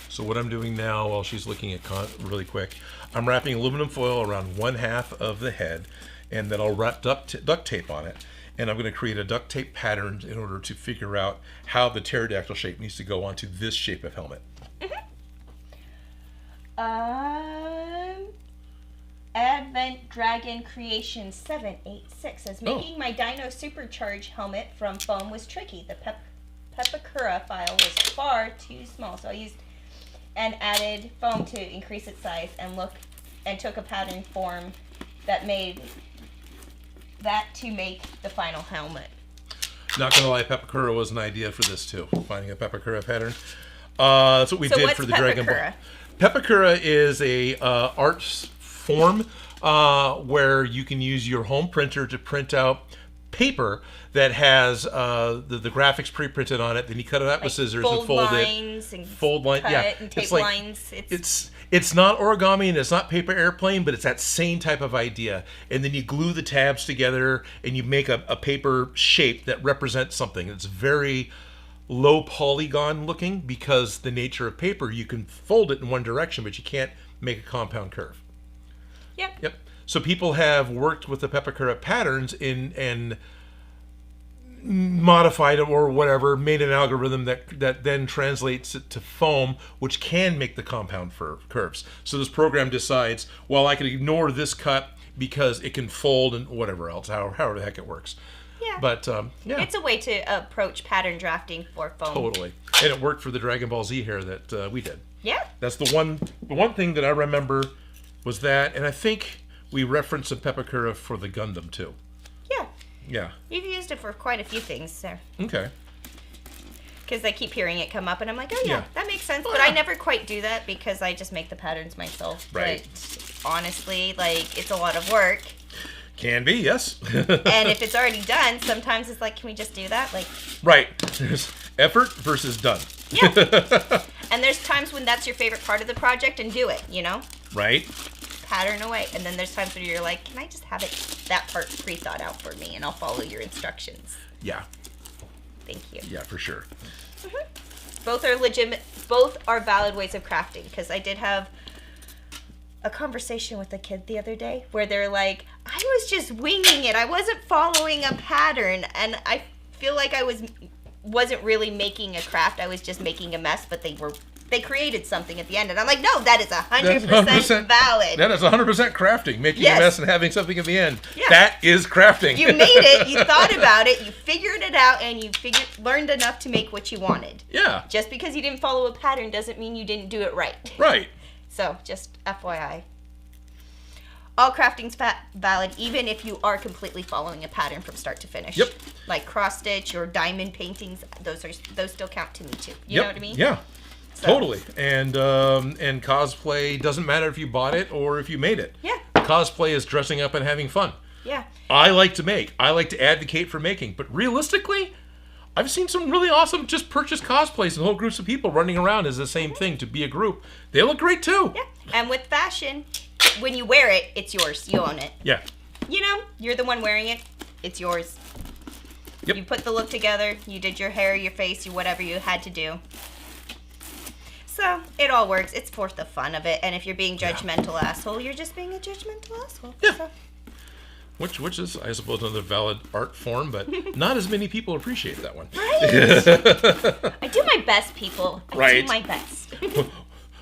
[SPEAKER 2] So what I'm doing now while she's looking at really quick, I'm wrapping aluminum foil around 1/2 of the head, and then I'll wrap duct tape on it. And I'm going to create a duct tape pattern in order to figure out how the pterodactyl shape needs to go onto this shape of helmet.
[SPEAKER 1] Advent Dragon Creation 786 says, making my Dino Supercharge helmet from foam was tricky. The Pepakura file was far too small, so I used and added foam to increase its size and took a pattern form that made that to make the final helmet.
[SPEAKER 2] Not gonna lie, Pepakura was an idea for this too. Finding a Pepakura pattern. That's what we did for the Dragon Ball. Pepakura is a art form where you can use your home printer to print out paper that has the graphics pre-printed on it. Then you cut it out with scissors and fold
[SPEAKER 1] lines
[SPEAKER 2] it.
[SPEAKER 1] And
[SPEAKER 2] fold lines, yeah.
[SPEAKER 1] and tape
[SPEAKER 2] It's like,
[SPEAKER 1] lines.
[SPEAKER 2] it's not origami and it's not paper airplane, but it's that same type of idea. And then you glue the tabs together and you make a paper shape that represents something. It's very low polygon looking because the nature of paper, you can fold it in one direction, but you can't make a compound curve. Yep. So people have worked with the Pepakura patterns and modified it or whatever, made an algorithm that then translates it to foam, which can make the compound curves. So this program decides, well, I can ignore this cut because it can fold and whatever else, however the heck it works.
[SPEAKER 1] Yeah.
[SPEAKER 2] But,
[SPEAKER 1] It's a way to approach pattern drafting for foam.
[SPEAKER 2] Totally. And it worked for the Dragon Ball Z hair that we did.
[SPEAKER 1] Yeah.
[SPEAKER 2] That's the one thing that I remember was that, and I think we referenced some Pepakura for the Gundam too. Yeah.
[SPEAKER 1] You've used it for quite a few things there.
[SPEAKER 2] Okay.
[SPEAKER 1] Because I keep hearing it come up, and I'm like, oh yeah, that makes sense. But I never quite do that because I just make the patterns myself.
[SPEAKER 2] Right.
[SPEAKER 1] But honestly, like, it's a lot of work.
[SPEAKER 2] Can be, yes.
[SPEAKER 1] And if it's already done, sometimes it's like, can we just do that? Like.
[SPEAKER 2] Right. There's effort versus done.
[SPEAKER 1] Yeah. And there's times when that's your favorite part of the project and do it, you know?
[SPEAKER 2] Right.
[SPEAKER 1] Pattern away. And then there's times where you're like, can I just have that part pre-thought out for me and I'll follow your instructions.
[SPEAKER 2] Yeah.
[SPEAKER 1] Thank you.
[SPEAKER 2] Yeah, for sure.
[SPEAKER 1] Mm-hmm. Both are legitimate. Both are valid ways of crafting. Because I did have a conversation with a kid the other day where they're like, I was just winging it. I wasn't following a pattern. And I feel like I wasn't really making a craft. I was just making a mess, but they created something at the end. And I'm like, no, that is 100% valid.
[SPEAKER 2] That is 100% crafting. Making a mess and having something at the end. Yeah. That is crafting.
[SPEAKER 1] You made it. You thought about it. You figured it out. And you learned enough to make what you wanted.
[SPEAKER 2] Yeah.
[SPEAKER 1] Just because you didn't follow a pattern doesn't mean you didn't do it right.
[SPEAKER 2] Right.
[SPEAKER 1] So, just FYI. All crafting's valid, even if you are completely following a pattern from start to finish.
[SPEAKER 2] Yep.
[SPEAKER 1] Like cross stitch or diamond paintings, those still count to me too. You know what I mean?
[SPEAKER 2] Yeah. So. Totally. And cosplay doesn't matter if you bought it or if you made it.
[SPEAKER 1] Yeah.
[SPEAKER 2] Cosplay is dressing up and having fun.
[SPEAKER 1] Yeah.
[SPEAKER 2] I like to make. I like to advocate for making. But realistically, I've seen some really awesome just purchase cosplays and whole groups of people running around as the same thing to be a group. They look great too.
[SPEAKER 1] Yeah. And with fashion, when you wear it, it's yours. You own it.
[SPEAKER 2] Yeah.
[SPEAKER 1] You know, you're the one wearing it. It's yours. Yep. You put the look together. You did your hair, your face, whatever you had to do. So, it all works. It's for the fun of it. And if you're being judgmental asshole, you're just being a judgmental asshole.
[SPEAKER 2] Yeah.
[SPEAKER 1] So.
[SPEAKER 2] Which is, I suppose, another valid art form, but not as many people appreciate that one.
[SPEAKER 1] Right? I do my best, people. I do my best.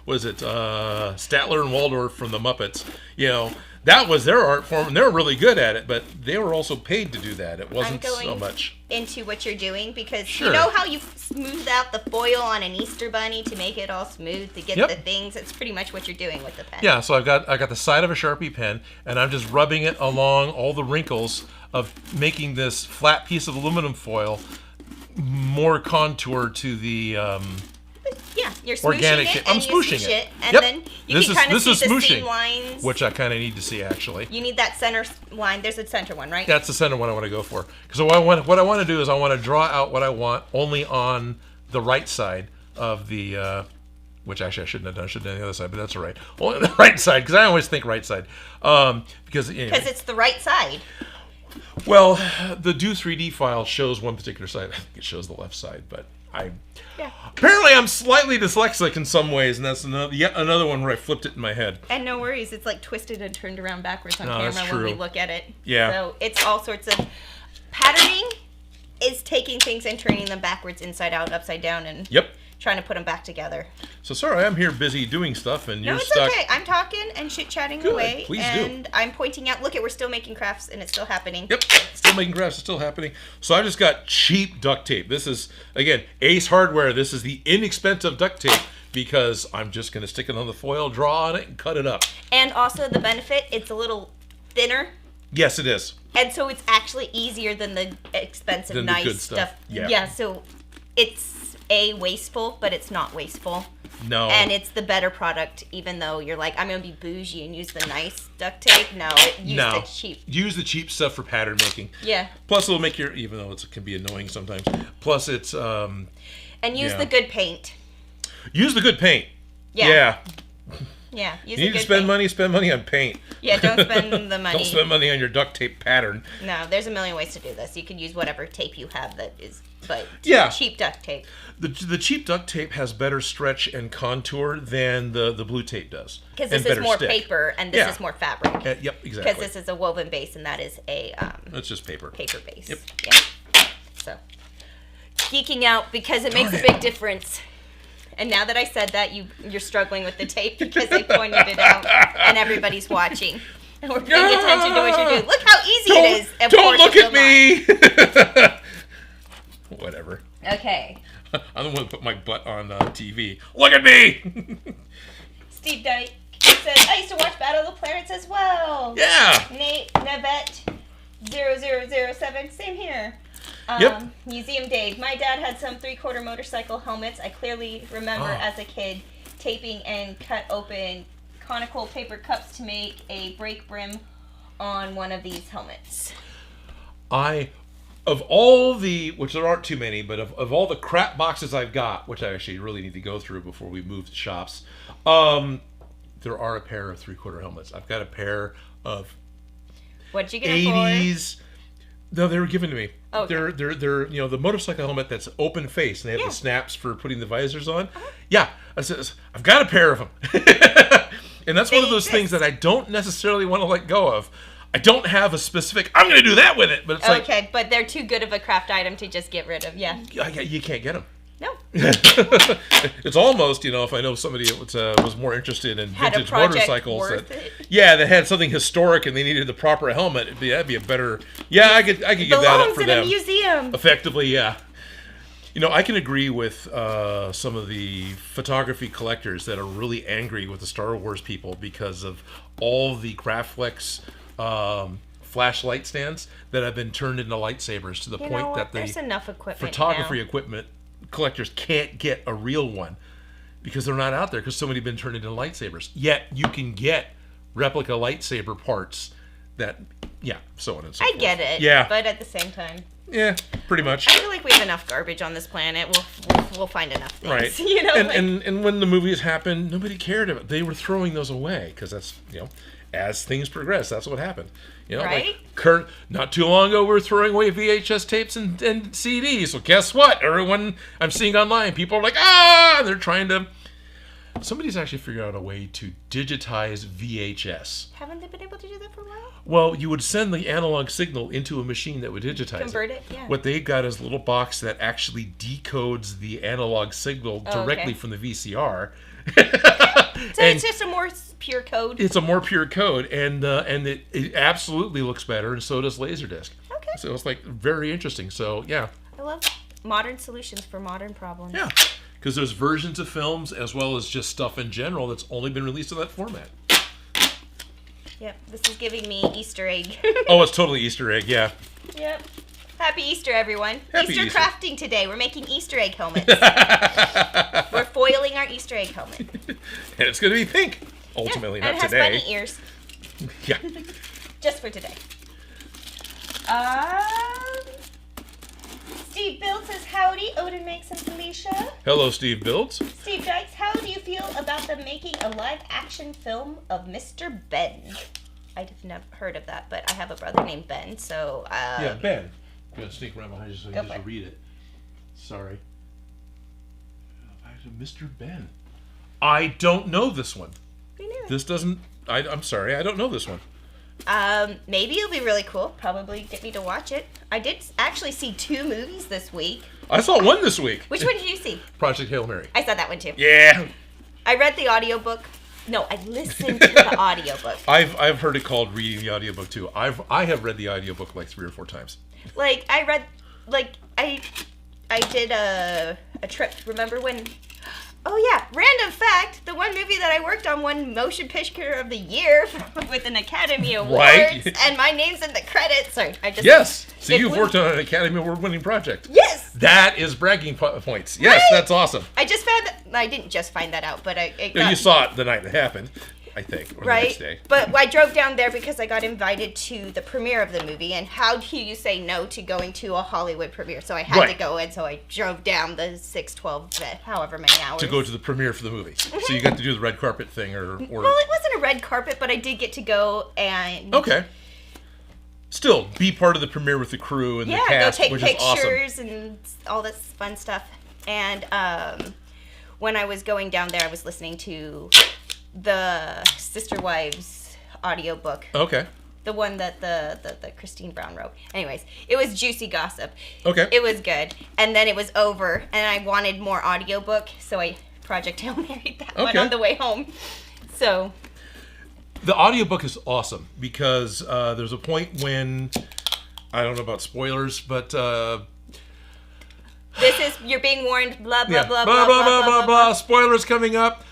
[SPEAKER 2] Was it Statler and Waldorf from the Muppets? You know, that was their art form, and they were really good at it, but they were also paid to do that. It wasn't so much.
[SPEAKER 1] Into what you're doing, because you know how you smooth out the foil on an Easter bunny to make it all smooth to get the things? It's pretty much what you're doing with the pen. Yeah,
[SPEAKER 2] so I got the side of a Sharpie pen, and I'm just rubbing it along all the wrinkles of making this flat piece of aluminum foil more contour to the
[SPEAKER 1] yeah, you're smooshing
[SPEAKER 2] organic
[SPEAKER 1] it.
[SPEAKER 2] I'm smooshing it.
[SPEAKER 1] And then you can kind of see the seam lines.
[SPEAKER 2] Which I kind of need to see, actually.
[SPEAKER 1] You need that center line. There's a center one, right?
[SPEAKER 2] That's the center one I want to go for. Because what I want to do is I want to draw out what I want only on the right side of the... which actually I shouldn't have done. I should have done the other side, but that's all right. Only the right side, because I always think right side. Because
[SPEAKER 1] it's the right side.
[SPEAKER 2] Well, the Do 3D file shows one particular side. I think it shows the left side, but apparently I'm slightly dyslexic in some ways, and that's yet another one where I flipped it in my head.
[SPEAKER 1] And no worries, it's like twisted and turned around backwards on
[SPEAKER 2] camera
[SPEAKER 1] when we look at it.
[SPEAKER 2] Yeah.
[SPEAKER 1] So it's all sorts of patterning is taking things and turning them backwards, inside out, upside down, and trying to put them back together.
[SPEAKER 2] So sorry, I'm here busy doing stuff, and you're stuck.
[SPEAKER 1] No, it's okay. I'm talking and chit-chatting away.
[SPEAKER 2] Please
[SPEAKER 1] and I'm pointing out, look, we're still making crafts, and it's still happening.
[SPEAKER 2] Yep, still making crafts, it's still happening. So I just got cheap duct tape. This is, again, Ace Hardware. This is the inexpensive duct tape, because I'm just going to stick it on the foil, draw on it, and cut it up.
[SPEAKER 1] And also the benefit, it's a little thinner.
[SPEAKER 2] Yes, it is.
[SPEAKER 1] And so it's actually easier than the expensive, nice
[SPEAKER 2] good stuff.
[SPEAKER 1] Yeah, so it's wasteful, but it's not wasteful.
[SPEAKER 2] No.
[SPEAKER 1] And it's the better product, even though you're like, I'm going to be bougie and use the nice duct tape. No, use the cheap.
[SPEAKER 2] Use the cheap stuff for pattern making.
[SPEAKER 1] Yeah.
[SPEAKER 2] Plus, it'll make even though it can be annoying sometimes. Plus, it's...
[SPEAKER 1] and use the good paint.
[SPEAKER 2] Use the good paint.
[SPEAKER 1] Yeah. Yeah.
[SPEAKER 2] You need to spend money on paint.
[SPEAKER 1] Yeah, don't spend the money.
[SPEAKER 2] Don't spend money on your duct tape pattern.
[SPEAKER 1] No, there's a million ways to do this. You can use whatever tape you have that is, but cheap duct tape.
[SPEAKER 2] The cheap duct tape has better stretch and contour than the blue tape does.
[SPEAKER 1] Because this is more paper and this is more fabric.
[SPEAKER 2] Yep, exactly.
[SPEAKER 1] Because this is a woven base and that is a...
[SPEAKER 2] That's just paper.
[SPEAKER 1] Paper base.
[SPEAKER 2] Yep.
[SPEAKER 1] Yeah. So, geeking out because it makes a big difference. And now that I said that, you're struggling with the tape because I pointed it out and everybody's watching. And we're paying attention to what you're doing. Look how easy it is.
[SPEAKER 2] Don't look at me! Whatever.
[SPEAKER 1] Okay.
[SPEAKER 2] I'm the one who put my butt on TV. Look at me!
[SPEAKER 1] Steve Dyke says, I used to watch Battle of the Planets as well.
[SPEAKER 2] Yeah!
[SPEAKER 1] Nate Nevet 0007, same here. Museum Dave. My dad had some 3/4 motorcycle helmets. I clearly remember as a kid taping and cut open conical paper cups to make a break brim on one of these helmets.
[SPEAKER 2] Of all the, which there aren't too many, but of all the crap boxes I've got, which I actually really need to go through before we move to shops, there are a pair of 3/4 helmets. I've got a pair of
[SPEAKER 1] What'd you get
[SPEAKER 2] 80s. No, they were given to me.
[SPEAKER 1] Okay.
[SPEAKER 2] They're the motorcycle helmet that's open face and they have the snaps for putting the visors on. Yeah, I've got a pair of them, and that's one of those things that I don't necessarily want to let go of. I don't have a specific. I'm going to do that with it, but it's
[SPEAKER 1] okay, but they're too good of a craft item to just get rid of. Yeah,
[SPEAKER 2] you can't get them.
[SPEAKER 1] No.
[SPEAKER 2] It's almost, if I know somebody that was more interested in vintage motorcycles that had something historic and they needed the proper helmet, that'd be a better. Yeah, I could give that up for them.
[SPEAKER 1] Belongs in a museum.
[SPEAKER 2] Effectively, yeah. I can agree with some of the photography collectors that are really angry with the Star Wars people because of all the Graflex flashlight stands that have been turned into lightsabers to the point that
[SPEAKER 1] there's enough equipment
[SPEAKER 2] photography
[SPEAKER 1] now.
[SPEAKER 2] Equipment collectors can't get a real one because they're not out there because so many have been turned into lightsabers. Yet you can get replica lightsaber parts that, so on and so forth.
[SPEAKER 1] I get it.
[SPEAKER 2] Yeah.
[SPEAKER 1] But at the same time.
[SPEAKER 2] Yeah, pretty much.
[SPEAKER 1] I feel like we have enough garbage on this planet. We'll find enough things.
[SPEAKER 2] Right. And when the movies happened, nobody cared about it. They were throwing those away because that's, as things progress, that's what happened.
[SPEAKER 1] Right?
[SPEAKER 2] Like not too long ago, we were throwing away VHS tapes and CDs. So guess what? Everyone I'm seeing online, people are like, they're trying to... Somebody's actually figured out a way to digitize VHS.
[SPEAKER 1] Haven't they been able to do that for a while?
[SPEAKER 2] Well, you would send the analog signal into a machine that would digitize
[SPEAKER 1] Convert it, yeah.
[SPEAKER 2] What they got is a little box that actually decodes the analog signal directly from the VCR.
[SPEAKER 1] So it's just a more pure code?
[SPEAKER 2] It's a more pure code, and it absolutely looks better, and so does Laserdisc.
[SPEAKER 1] Okay.
[SPEAKER 2] So it's very interesting. So, yeah.
[SPEAKER 1] I love modern solutions for modern problems.
[SPEAKER 2] Yeah. Because there's versions of films as well as just stuff in general that's only been released in that format.
[SPEAKER 1] Yep, this is giving me Easter egg.
[SPEAKER 2] Oh, it's totally Easter egg, yeah.
[SPEAKER 1] Yep. Happy Easter, everyone.
[SPEAKER 2] Happy
[SPEAKER 1] Easter crafting today. We're making Easter egg helmets. We're foiling our Easter egg helmet.
[SPEAKER 2] And it's going to be pink, ultimately, not today.
[SPEAKER 1] And it has bunny ears.
[SPEAKER 2] Yeah.
[SPEAKER 1] Just for today. Steve Build says, howdy, Odin Makes and Felicia.
[SPEAKER 2] Hello, Steve Builds.
[SPEAKER 1] Steve Dykes, how do you feel about them making a live-action film of Mr. Ben? I've never heard of that, but I have a brother named Ben, so...
[SPEAKER 2] yeah, Ben. I'm going to sneak around behind you so you can just
[SPEAKER 1] it.
[SPEAKER 2] read it. Sorry. Mr. Ben. I don't know this one.
[SPEAKER 1] Me neither.
[SPEAKER 2] This doesn't... I'm sorry, I don't know this one.
[SPEAKER 1] Maybe it'll be really cool. Probably get me to watch it. I did actually see 2 movies this week.
[SPEAKER 2] I saw one this week.
[SPEAKER 1] Which one did you see?
[SPEAKER 2] Project Hail Mary.
[SPEAKER 1] I saw that one too.
[SPEAKER 2] Yeah.
[SPEAKER 1] I read the audiobook. No, I listened to the audiobook.
[SPEAKER 2] I've heard it called reading the audiobook too. I have read the audiobook like 3 or 4 times.
[SPEAKER 1] I did a trip. Remember when... Oh yeah, random fact, the one movie that I worked on won Motion Picture of the Year with an Academy Award.
[SPEAKER 2] Right.
[SPEAKER 1] And my name's in the credits. Sorry,
[SPEAKER 2] Yes! So you've worked on an Academy Award winning project.
[SPEAKER 1] Yes!
[SPEAKER 2] That is bragging points. Yes,
[SPEAKER 1] Right?
[SPEAKER 2] that's awesome.
[SPEAKER 1] I just found that. I didn't just find that out, but
[SPEAKER 2] You saw it the night it happened, I think, or the next day.
[SPEAKER 1] But I drove down there because I got invited to the premiere of the movie, and how do you say no to going to a Hollywood premiere? So I had to go, and so I drove down the 12, however many hours.
[SPEAKER 2] To go to the premiere for the movie. So you got to do the red carpet thing, or...
[SPEAKER 1] Well, it wasn't a red carpet, but I did get to go and...
[SPEAKER 2] Okay. Still, be part of the premiere with the crew and the cast, which is awesome.
[SPEAKER 1] Yeah, go take pictures and all this fun stuff. And when I was going down there, I was listening to the Sister Wives audiobook.
[SPEAKER 2] Okay.
[SPEAKER 1] The one that the Christine Brown wrote. Anyways, it was juicy gossip.
[SPEAKER 2] Okay.
[SPEAKER 1] It was good. And then it was over, and I wanted more audiobook, so I Project Hail Mary that one on the way home. So...
[SPEAKER 2] The audiobook is awesome because there's a point when, I don't know about spoilers, but...
[SPEAKER 1] this is, you're being warned, blah, blah,
[SPEAKER 2] yeah,
[SPEAKER 1] blah, blah, blah, blah, blah, blah.
[SPEAKER 2] Spoilers coming up.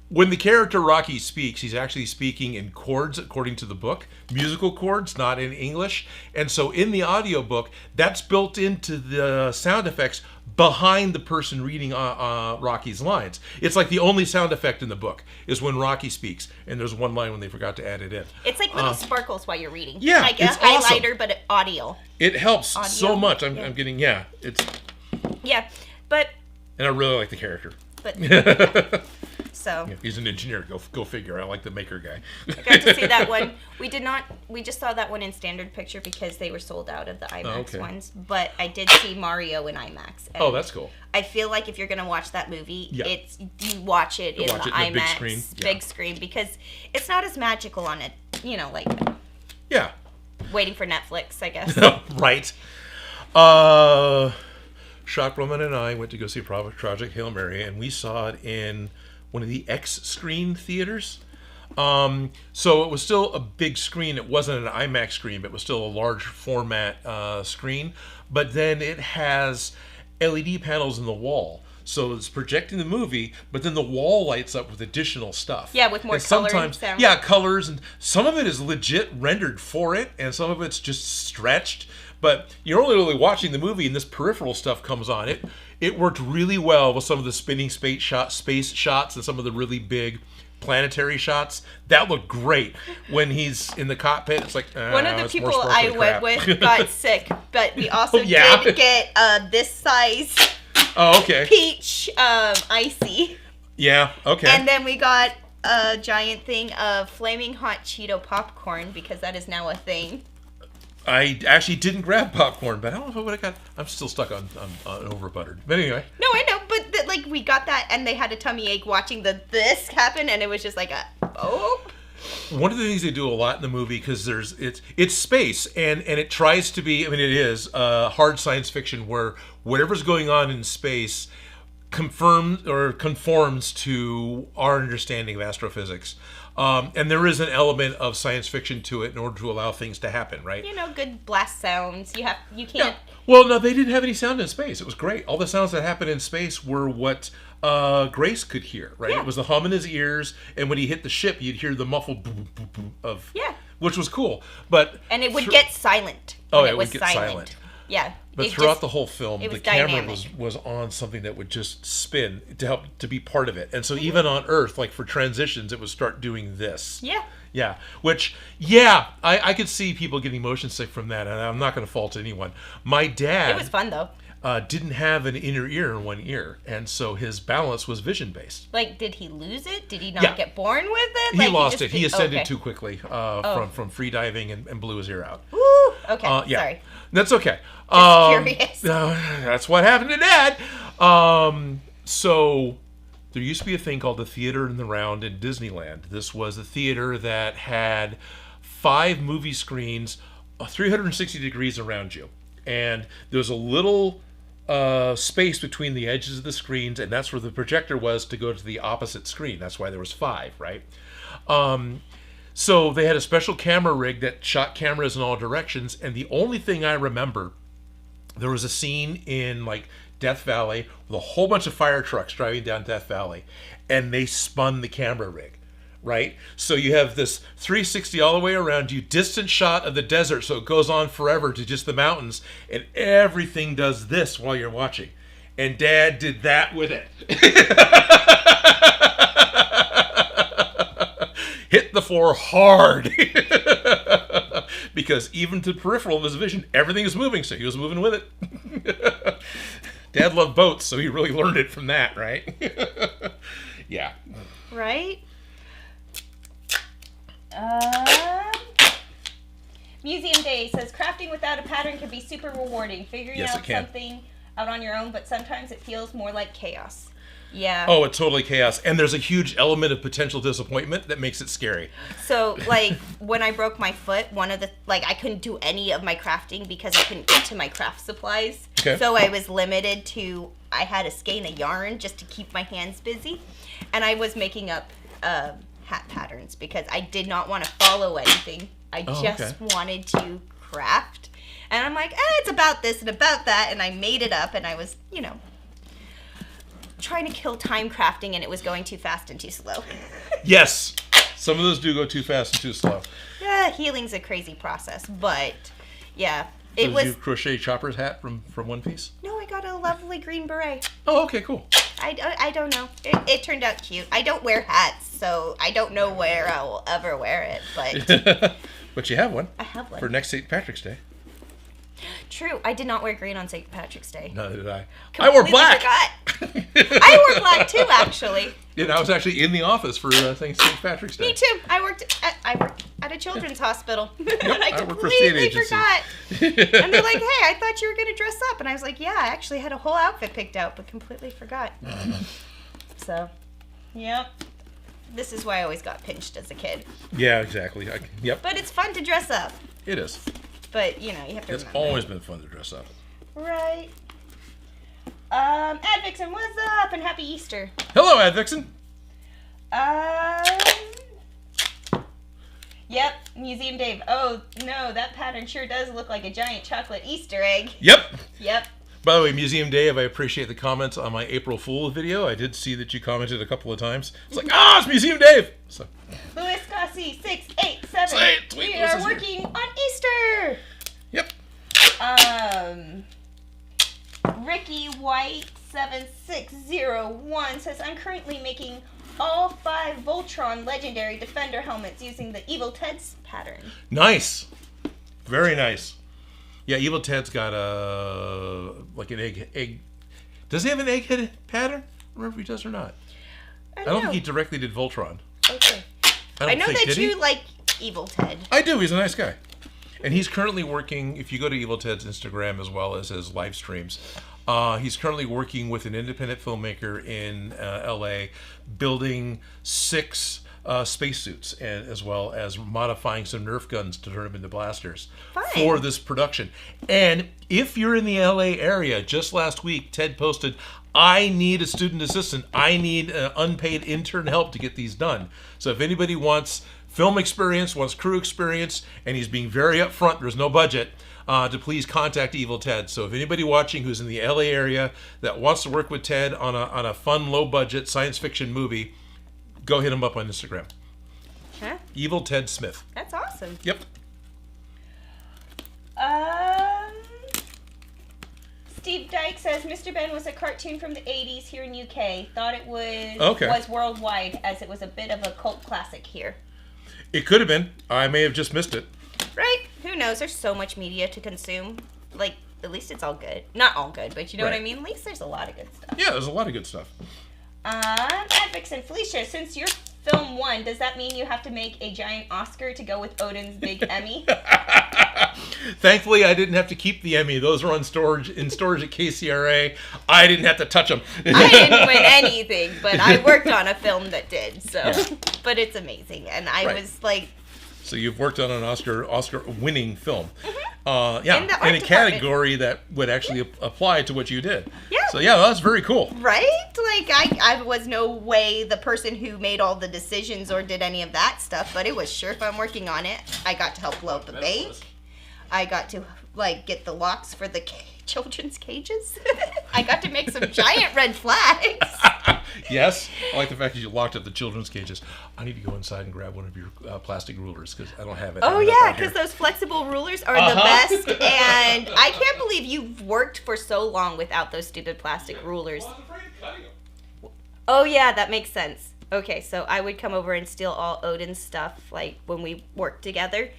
[SPEAKER 2] When the character Rocky speaks, he's actually speaking in chords according to the book. Musical chords, not in English. And so in the audiobook, that's built into the sound effects behind the person reading Rocky's lines. It's like the only sound effect in the book is when Rocky speaks. And there's one line when they forgot to add it in.
[SPEAKER 1] It's like little sparkles while you're reading.
[SPEAKER 2] Yeah,
[SPEAKER 1] like
[SPEAKER 2] it's
[SPEAKER 1] a highlighter,
[SPEAKER 2] awesome.
[SPEAKER 1] But audio.
[SPEAKER 2] It helps
[SPEAKER 1] Audio.
[SPEAKER 2] so much. I'm getting, it's...
[SPEAKER 1] Yeah, but...
[SPEAKER 2] And I really like the character.
[SPEAKER 1] But... So
[SPEAKER 2] yeah, he's an engineer. Go figure. I like the maker guy.
[SPEAKER 1] I got to see that one. We just saw that one in standard picture because they were sold out of the IMAX ones. But I did see Mario in IMAX.
[SPEAKER 2] Oh, that's cool.
[SPEAKER 1] I feel like if you're gonna watch that movie, you watch it in the IMAX big screen because it's not as magical on it. Like waiting for Netflix, I guess.
[SPEAKER 2] Right. Shockwoman and I went to go see Project Hail Mary, and we saw it in one of the X-screen theaters. So it was still a big screen. It wasn't an IMAX screen, but it was still a large format screen. But then it has LED panels in the wall. So it's projecting the movie, but then the wall lights up with additional stuff.
[SPEAKER 1] Yeah, with more color and sound.
[SPEAKER 2] Yeah, colors. And some of it is legit rendered for it, and some of it's just stretched. But you're only really watching the movie, and this peripheral stuff comes on. It worked really well with some of the spinning space shots and some of the really big planetary shots. That looked great. When he's in the cockpit, it's like
[SPEAKER 1] one of the people I went with got sick, but we also did get this size peach icy.
[SPEAKER 2] Yeah, okay.
[SPEAKER 1] And then we got a giant thing of flaming hot Cheeto popcorn because that is now a thing.
[SPEAKER 2] I actually didn't grab popcorn, but I don't know what I got. I'm still stuck on over buttered. But anyway.
[SPEAKER 1] No, I know, but we got that, and they had a tummy ache watching this happen, and it was just like One
[SPEAKER 2] of the things they do a lot in the movie, because it's space, and it tries to be. I mean, it is hard science fiction where whatever's going on in space conforms to our understanding of astrophysics. And there is an element of science fiction to it in order to allow things to happen, right?
[SPEAKER 1] Good blast sounds. You can't.
[SPEAKER 2] Yeah. Well, no, they didn't have any sound in space. It was great. All the sounds that happened in space were what Grace could hear, right?
[SPEAKER 1] Yeah.
[SPEAKER 2] It was the hum in his ears, and when he hit the ship, you'd hear the muffled boom, boom, boom of which was cool. And
[SPEAKER 1] it would get silent.
[SPEAKER 2] It would get silent.
[SPEAKER 1] Yeah.
[SPEAKER 2] But throughout the whole film, the camera
[SPEAKER 1] dynamic.
[SPEAKER 2] was on something that would just spin to help to be part of it. And so even on Earth, like for transitions, it would start doing this.
[SPEAKER 1] Yeah.
[SPEAKER 2] Yeah. Which, I could see people getting motion sick from that, and I'm not going to fault anyone. My dad...
[SPEAKER 1] It was fun, though.
[SPEAKER 2] Didn't have an inner ear in one ear, and so his balance was vision-based.
[SPEAKER 1] Like, did he lose it? Did he not get born with it?
[SPEAKER 2] He lost it. He ascended too quickly from free diving and blew his ear out.
[SPEAKER 1] Woo! Okay, sorry.
[SPEAKER 2] That's okay.
[SPEAKER 1] Just curious.
[SPEAKER 2] That's what happened to Dad. So there used to be a thing called the Theater in the Round in Disneyland. This was a theater that had 5 movie screens 360 degrees around you. And there was a little space between the edges of the screens, and that's where the projector was to go to the opposite screen. That's why there was 5, right? So they had a special camera rig that shot cameras in all directions, and the only thing I remember, there was a scene in like Death Valley with a whole bunch of fire trucks driving down Death Valley, and they spun the camera rig. right? So you have this 360 all the way around you, distant shot of the desert, so it goes on forever to just the mountains, and everything does this while you're watching. And Dad did that with it. Hit the floor hard. Because even to the peripheral of his vision, everything is moving, so he was moving with it. Dad loved boats, so he really learned it from that, right? Yeah.
[SPEAKER 1] Right? Museum Day says, crafting without a pattern can be super rewarding. Figuring out something out on your own, but sometimes it feels more like chaos. Yeah.
[SPEAKER 2] Oh, it's totally chaos. And there's a huge element of potential disappointment that makes it scary.
[SPEAKER 1] So, like, when I broke my foot, I couldn't do any of my crafting because I couldn't get to my craft supplies.
[SPEAKER 2] Okay.
[SPEAKER 1] So I was limited to, I had a skein of yarn just to keep my hands busy. And I was making up hat patterns because I did not want to follow anything. I just wanted to craft. And I'm like, it's about this and about that. And I made it up, and I was, trying to kill time crafting, and it was going too fast and too slow.
[SPEAKER 2] Yes. Some of those do go too fast and too slow.
[SPEAKER 1] Yeah, healing's a crazy process, but yeah.
[SPEAKER 2] Did you crochet Chopper's hat from One Piece?
[SPEAKER 1] No, I got a lovely green beret.
[SPEAKER 2] Oh, okay, cool.
[SPEAKER 1] I don't know. It turned out cute. I don't wear hats, so I don't know where I will ever wear it, but...
[SPEAKER 2] But you have one.
[SPEAKER 1] I have one.
[SPEAKER 2] For next St. Patrick's Day.
[SPEAKER 1] True. I did not wear green on St. Patrick's Day.
[SPEAKER 2] Neither did I.
[SPEAKER 1] Completely
[SPEAKER 2] I wore black.
[SPEAKER 1] I wore black too, actually.
[SPEAKER 2] Yeah, I was actually in the office for St. Patrick's Day.
[SPEAKER 1] Me too. I worked at a children's hospital.
[SPEAKER 2] Yep,
[SPEAKER 1] I completely forgot. And they're like, "Hey, I thought you were going to dress up," and I was like, "Yeah, I actually had a whole outfit picked out, but completely forgot." So, yep. This is why I always got pinched as a kid.
[SPEAKER 2] Yeah, exactly. Yep.
[SPEAKER 1] But it's fun to dress up.
[SPEAKER 2] It is.
[SPEAKER 1] But, you have to
[SPEAKER 2] It's
[SPEAKER 1] remember.
[SPEAKER 2] always been fun to dress up.
[SPEAKER 1] Right. Ad Vixen, what's up? And happy Easter.
[SPEAKER 2] Hello, Ad Vixen.
[SPEAKER 1] Yep, Museum Dave. Oh, no, that pattern sure does look like a giant chocolate Easter egg.
[SPEAKER 2] Yep.
[SPEAKER 1] Yep.
[SPEAKER 2] By the way, Museum Dave, I appreciate the comments on my April Fool video. I did see that you commented a couple of times. It's like, it's Museum Dave! So.
[SPEAKER 1] Louis Gossi, 687. We are working on Easter!
[SPEAKER 2] Yep.
[SPEAKER 1] Ricky White 7601 says, I'm currently making all 5 Voltron Legendary Defender helmets using the Evil Ted's pattern.
[SPEAKER 2] Nice. Very nice. Yeah, Evil Ted's got an egg. Does he have an egghead pattern? I don't remember if he does or not. I don't think he directly did Voltron.
[SPEAKER 1] Okay. I know that you like Evil Ted.
[SPEAKER 2] I do. He's a nice guy. And he's currently working, if you go to Evil Ted's Instagram as well as his live streams, he's currently working with an independent filmmaker in LA, building 6 spacesuits, and as well as modifying some Nerf guns to turn them into blasters for this production. And if you're in the LA area, just last week, Ted posted, I need a student assistant. I need unpaid intern help to get these done. So if anybody wants film experience, wants crew experience, and he's being very upfront, there's no budget, to please contact Evil Ted. So if anybody watching who's in the LA area that wants to work with Ted on a fun, low-budget science fiction movie, go hit him up on Instagram.
[SPEAKER 1] Huh?
[SPEAKER 2] Evil Ted Smith.
[SPEAKER 1] That's awesome.
[SPEAKER 2] Yep.
[SPEAKER 1] Steve Dyke says Mr. Ben was a cartoon from the 80s here in UK. Thought it was worldwide, as it was a bit of a cult classic here.
[SPEAKER 2] It could have been. I may have just missed it.
[SPEAKER 1] Right? Who knows? There's so much media to consume. Like, at least it's all good. Not all good, but you know what I mean? At least there's a lot of good stuff.
[SPEAKER 2] Yeah, there's a lot of good stuff.
[SPEAKER 1] Advix and Felicia, since your film won, does that mean you have to make a giant Oscar to go with Odin's big Emmy?
[SPEAKER 2] Thankfully, I didn't have to keep the Emmy. Those were in storage at KCRA. I didn't have to touch them.
[SPEAKER 1] I didn't win anything, but I worked on a film that did. So, yeah. But it's amazing, and I was like.
[SPEAKER 2] So you've worked on an Oscar-winning film.
[SPEAKER 1] Mm-hmm.
[SPEAKER 2] In a category that would actually apply to what you did.
[SPEAKER 1] Yeah.
[SPEAKER 2] So yeah, that's very cool.
[SPEAKER 1] Right? Like I was no way the person who made all the decisions or did any of that stuff, but it was sure fun working on it. I got to help blow up the bank. I got to get the locks for the children's cages. I got to make some giant red flags.
[SPEAKER 2] Yes. I like the fact that you locked up the children's cages. I need to go inside and grab one of your plastic rulers because I don't have it.
[SPEAKER 1] Oh, yeah, because those flexible rulers are the best. And I can't believe you've worked for so long without those stupid plastic rulers.
[SPEAKER 2] Well, I was afraid of cutting them.
[SPEAKER 1] Oh, yeah, that makes sense. Okay, so I would come over and steal all Odin's stuff, like, when we worked together.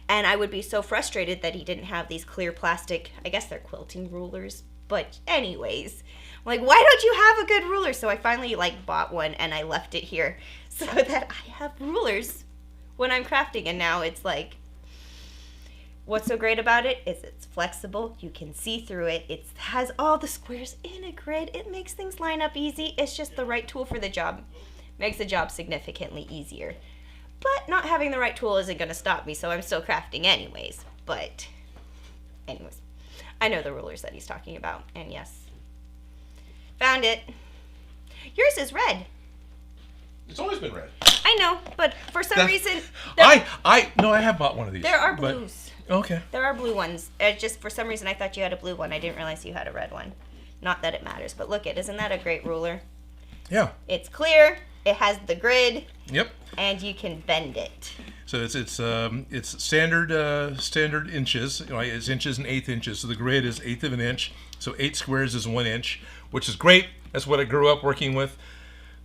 [SPEAKER 1] And I would be so frustrated that he didn't have these clear plastic, I guess they're quilting rulers. But anyways, I'm like, why don't you have a good ruler? So I finally, like, bought one, and I left it here so that I have rulers when I'm crafting. And now it's like, what's so great about it is it's flexible. You can see through it. It has all the squares in a grid. It makes things line up easy. It's just the right tool for the job. Makes the job significantly easier. But not having the right tool isn't going to stop me, so I'm still crafting anyways. But anyways, I know the rulers that he's talking about. And yes, found it. Yours is red.
[SPEAKER 2] It's always been red.
[SPEAKER 1] I know, but for some reason...
[SPEAKER 2] I have bought one of these.
[SPEAKER 1] There are blues.
[SPEAKER 2] Okay.
[SPEAKER 1] There are blue ones. Just for some reason, I thought you had a blue one. I didn't realize you had a red one. Not that it matters, but look, isn't that a great ruler?
[SPEAKER 2] Yeah.
[SPEAKER 1] It's clear. It has the grid.
[SPEAKER 2] Yep.
[SPEAKER 1] And you can bend it.
[SPEAKER 2] So it's standard inches. You know, it's inches and 1/8 inches. So the grid is 1/8 of an inch. So 8 squares is 1 inch, which is great. That's what I grew up working with.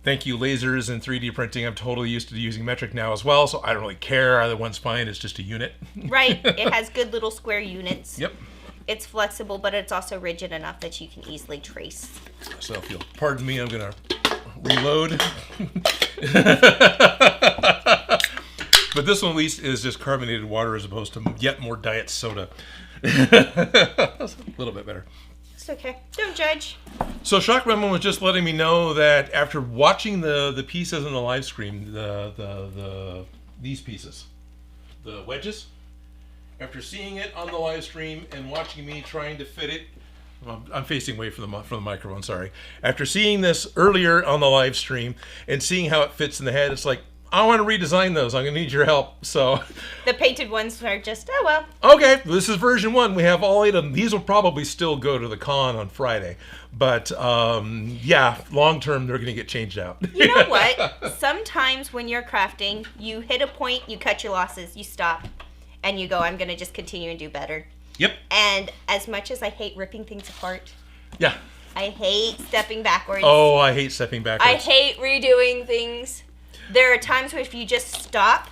[SPEAKER 2] Thank you, lasers and 3D printing. I'm totally used to using metric now as well, so I don't really care. Either one's fine. It's just a unit.
[SPEAKER 1] Right. It has good little square units.
[SPEAKER 2] Yep.
[SPEAKER 1] It's flexible, but it's also rigid enough that you can easily trace.
[SPEAKER 2] So if you'll pardon me, I'm going to reload. But this one at least is just carbonated water as opposed to yet more diet soda. That's a little bit better.
[SPEAKER 1] It's okay. Don't judge.
[SPEAKER 2] So Shock Remnant was just letting me know that after watching the pieces in the live stream, these pieces, the wedges, after seeing it on the live stream and watching me trying to fit it, I'm facing away from the microphone, sorry. After seeing this earlier on the live stream and seeing how it fits in the head, it's like, I want to redesign those. I'm going to need your help. So
[SPEAKER 1] the painted ones are just, oh well.
[SPEAKER 2] Okay, this is version 1. We have all 8 of them. These will probably still go to the con on Friday. But yeah, long term, they're going to get changed out.
[SPEAKER 1] You know what? Sometimes when you're crafting, you hit a point, you cut your losses, you stop, and you go, I'm going to just continue and do better.
[SPEAKER 2] Yep.
[SPEAKER 1] And as much as I hate ripping things apart,
[SPEAKER 2] yeah,
[SPEAKER 1] I hate stepping backwards.
[SPEAKER 2] Oh, I hate stepping backwards.
[SPEAKER 1] I hate redoing things. There are times where if you just stop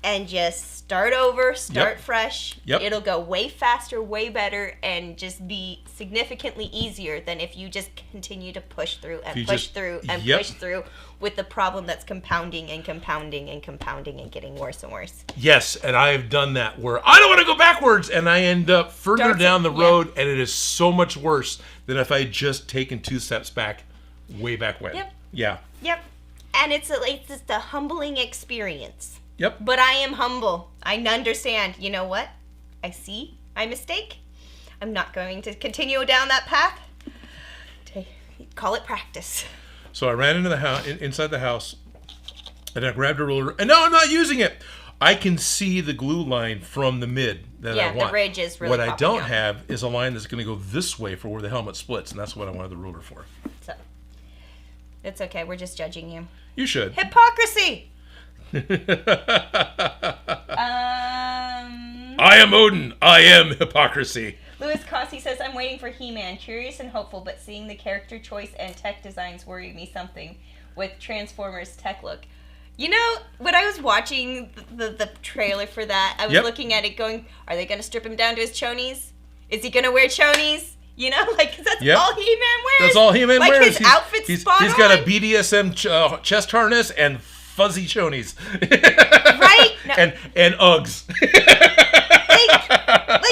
[SPEAKER 1] and just start over, start fresh, it'll go way faster, way better, and just be significantly easier than if you just continue to push through and push through and push through with the problem that's compounding and compounding and compounding and getting worse and worse.
[SPEAKER 2] Yes, and I have done that where I don't want to go backwards, and I end up further down the road, and it is so much worse than if I had just taken 2 steps back, way back when.
[SPEAKER 1] Yep.
[SPEAKER 2] Yeah.
[SPEAKER 1] Yep. And it's just a humbling experience.
[SPEAKER 2] Yep.
[SPEAKER 1] But I am humble. I understand. You know what? I see my mistake. I'm not going to continue down that path. Call it practice.
[SPEAKER 2] So I ran into the house, inside the house, and I grabbed a ruler. And no, I'm not using it. I can see the glue line from the mid that I want.
[SPEAKER 1] Yeah, the ridge is really
[SPEAKER 2] What I don't
[SPEAKER 1] out.
[SPEAKER 2] have is a line that's going to go this way for where the helmet splits, and that's what I wanted the ruler for.
[SPEAKER 1] So, it's okay. We're just judging you.
[SPEAKER 2] You should.
[SPEAKER 1] Hypocrisy!
[SPEAKER 2] I am Odin. I am hypocrisy.
[SPEAKER 1] Louis Cossey says, I'm waiting for He-Man. Curious and hopeful, but seeing the character choice and tech designs worry me something with Transformers tech look. You know, when I was watching the trailer for that, I was looking at it going, are they going to strip him down to his chonies? Is he going to wear chonies? You know, like, cause that's all He-Man wears.
[SPEAKER 2] That's all He-Man wears.
[SPEAKER 1] Like, his outfit's spot on.
[SPEAKER 2] He's got a BDSM chest harness and fuzzy chonies.
[SPEAKER 1] Right? No.
[SPEAKER 2] And Uggs.
[SPEAKER 1] like,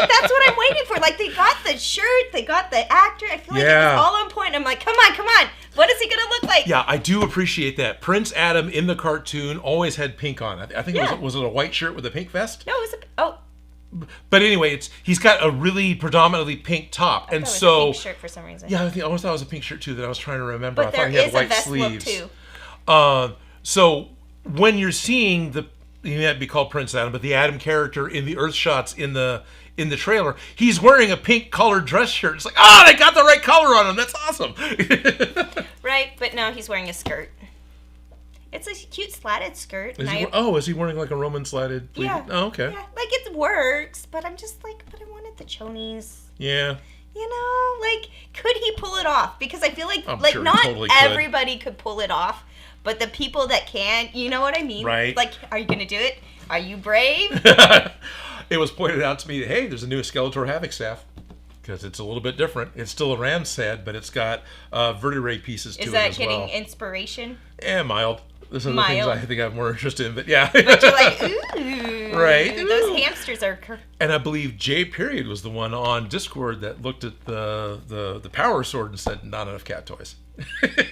[SPEAKER 1] that's what I'm waiting for. Like, they got the shirt, they got the actor. I feel like it was all on point. I'm like, come on. What is he going to look like?
[SPEAKER 2] Yeah, I do appreciate that. Prince Adam in the cartoon always had pink on. I think it was it a white shirt with a pink vest?
[SPEAKER 1] No, it was
[SPEAKER 2] But anyway, he's got a really predominantly pink top, and
[SPEAKER 1] it was
[SPEAKER 2] so
[SPEAKER 1] a pink shirt for some reason.
[SPEAKER 2] Yeah, I always thought it was a pink shirt too. That I was trying to remember.
[SPEAKER 1] But
[SPEAKER 2] I thought he had white sleeves.
[SPEAKER 1] Look too.
[SPEAKER 2] So when you're seeing he might be called Prince Adam, but the Adam character in the Earth shots in the trailer, he's wearing a pink colored dress shirt. It's like, they got the right color on him. That's awesome.
[SPEAKER 1] Right, but now he's wearing a skirt. It's a cute slatted skirt.
[SPEAKER 2] Is he wearing like a Roman slatted?
[SPEAKER 1] Yeah.
[SPEAKER 2] Oh, okay.
[SPEAKER 1] Yeah, like it works, but I'm just like, but I wanted the chonies.
[SPEAKER 2] Yeah.
[SPEAKER 1] You know, like, could he pull it off? Because I feel like,
[SPEAKER 2] Sure
[SPEAKER 1] not
[SPEAKER 2] totally
[SPEAKER 1] everybody could pull it off, but the people that can, you know what I mean?
[SPEAKER 2] Right.
[SPEAKER 1] Like, are you going to do it? Are you brave?
[SPEAKER 2] It was pointed out to me that, hey, there's a new Skeletor Havoc staff. Because it's a little bit different. It's still a Ram's head, but it's got vertebrae pieces to it as well.
[SPEAKER 1] Is that getting inspiration?
[SPEAKER 2] Yeah, mild. Those are the things I think I'm more interested in, but yeah.
[SPEAKER 1] But you're like, ooh.
[SPEAKER 2] Right.
[SPEAKER 1] Those hamsters are...
[SPEAKER 2] And I believe J. Period was the one on Discord that looked at the Power Sword and said, not enough cat toys. Because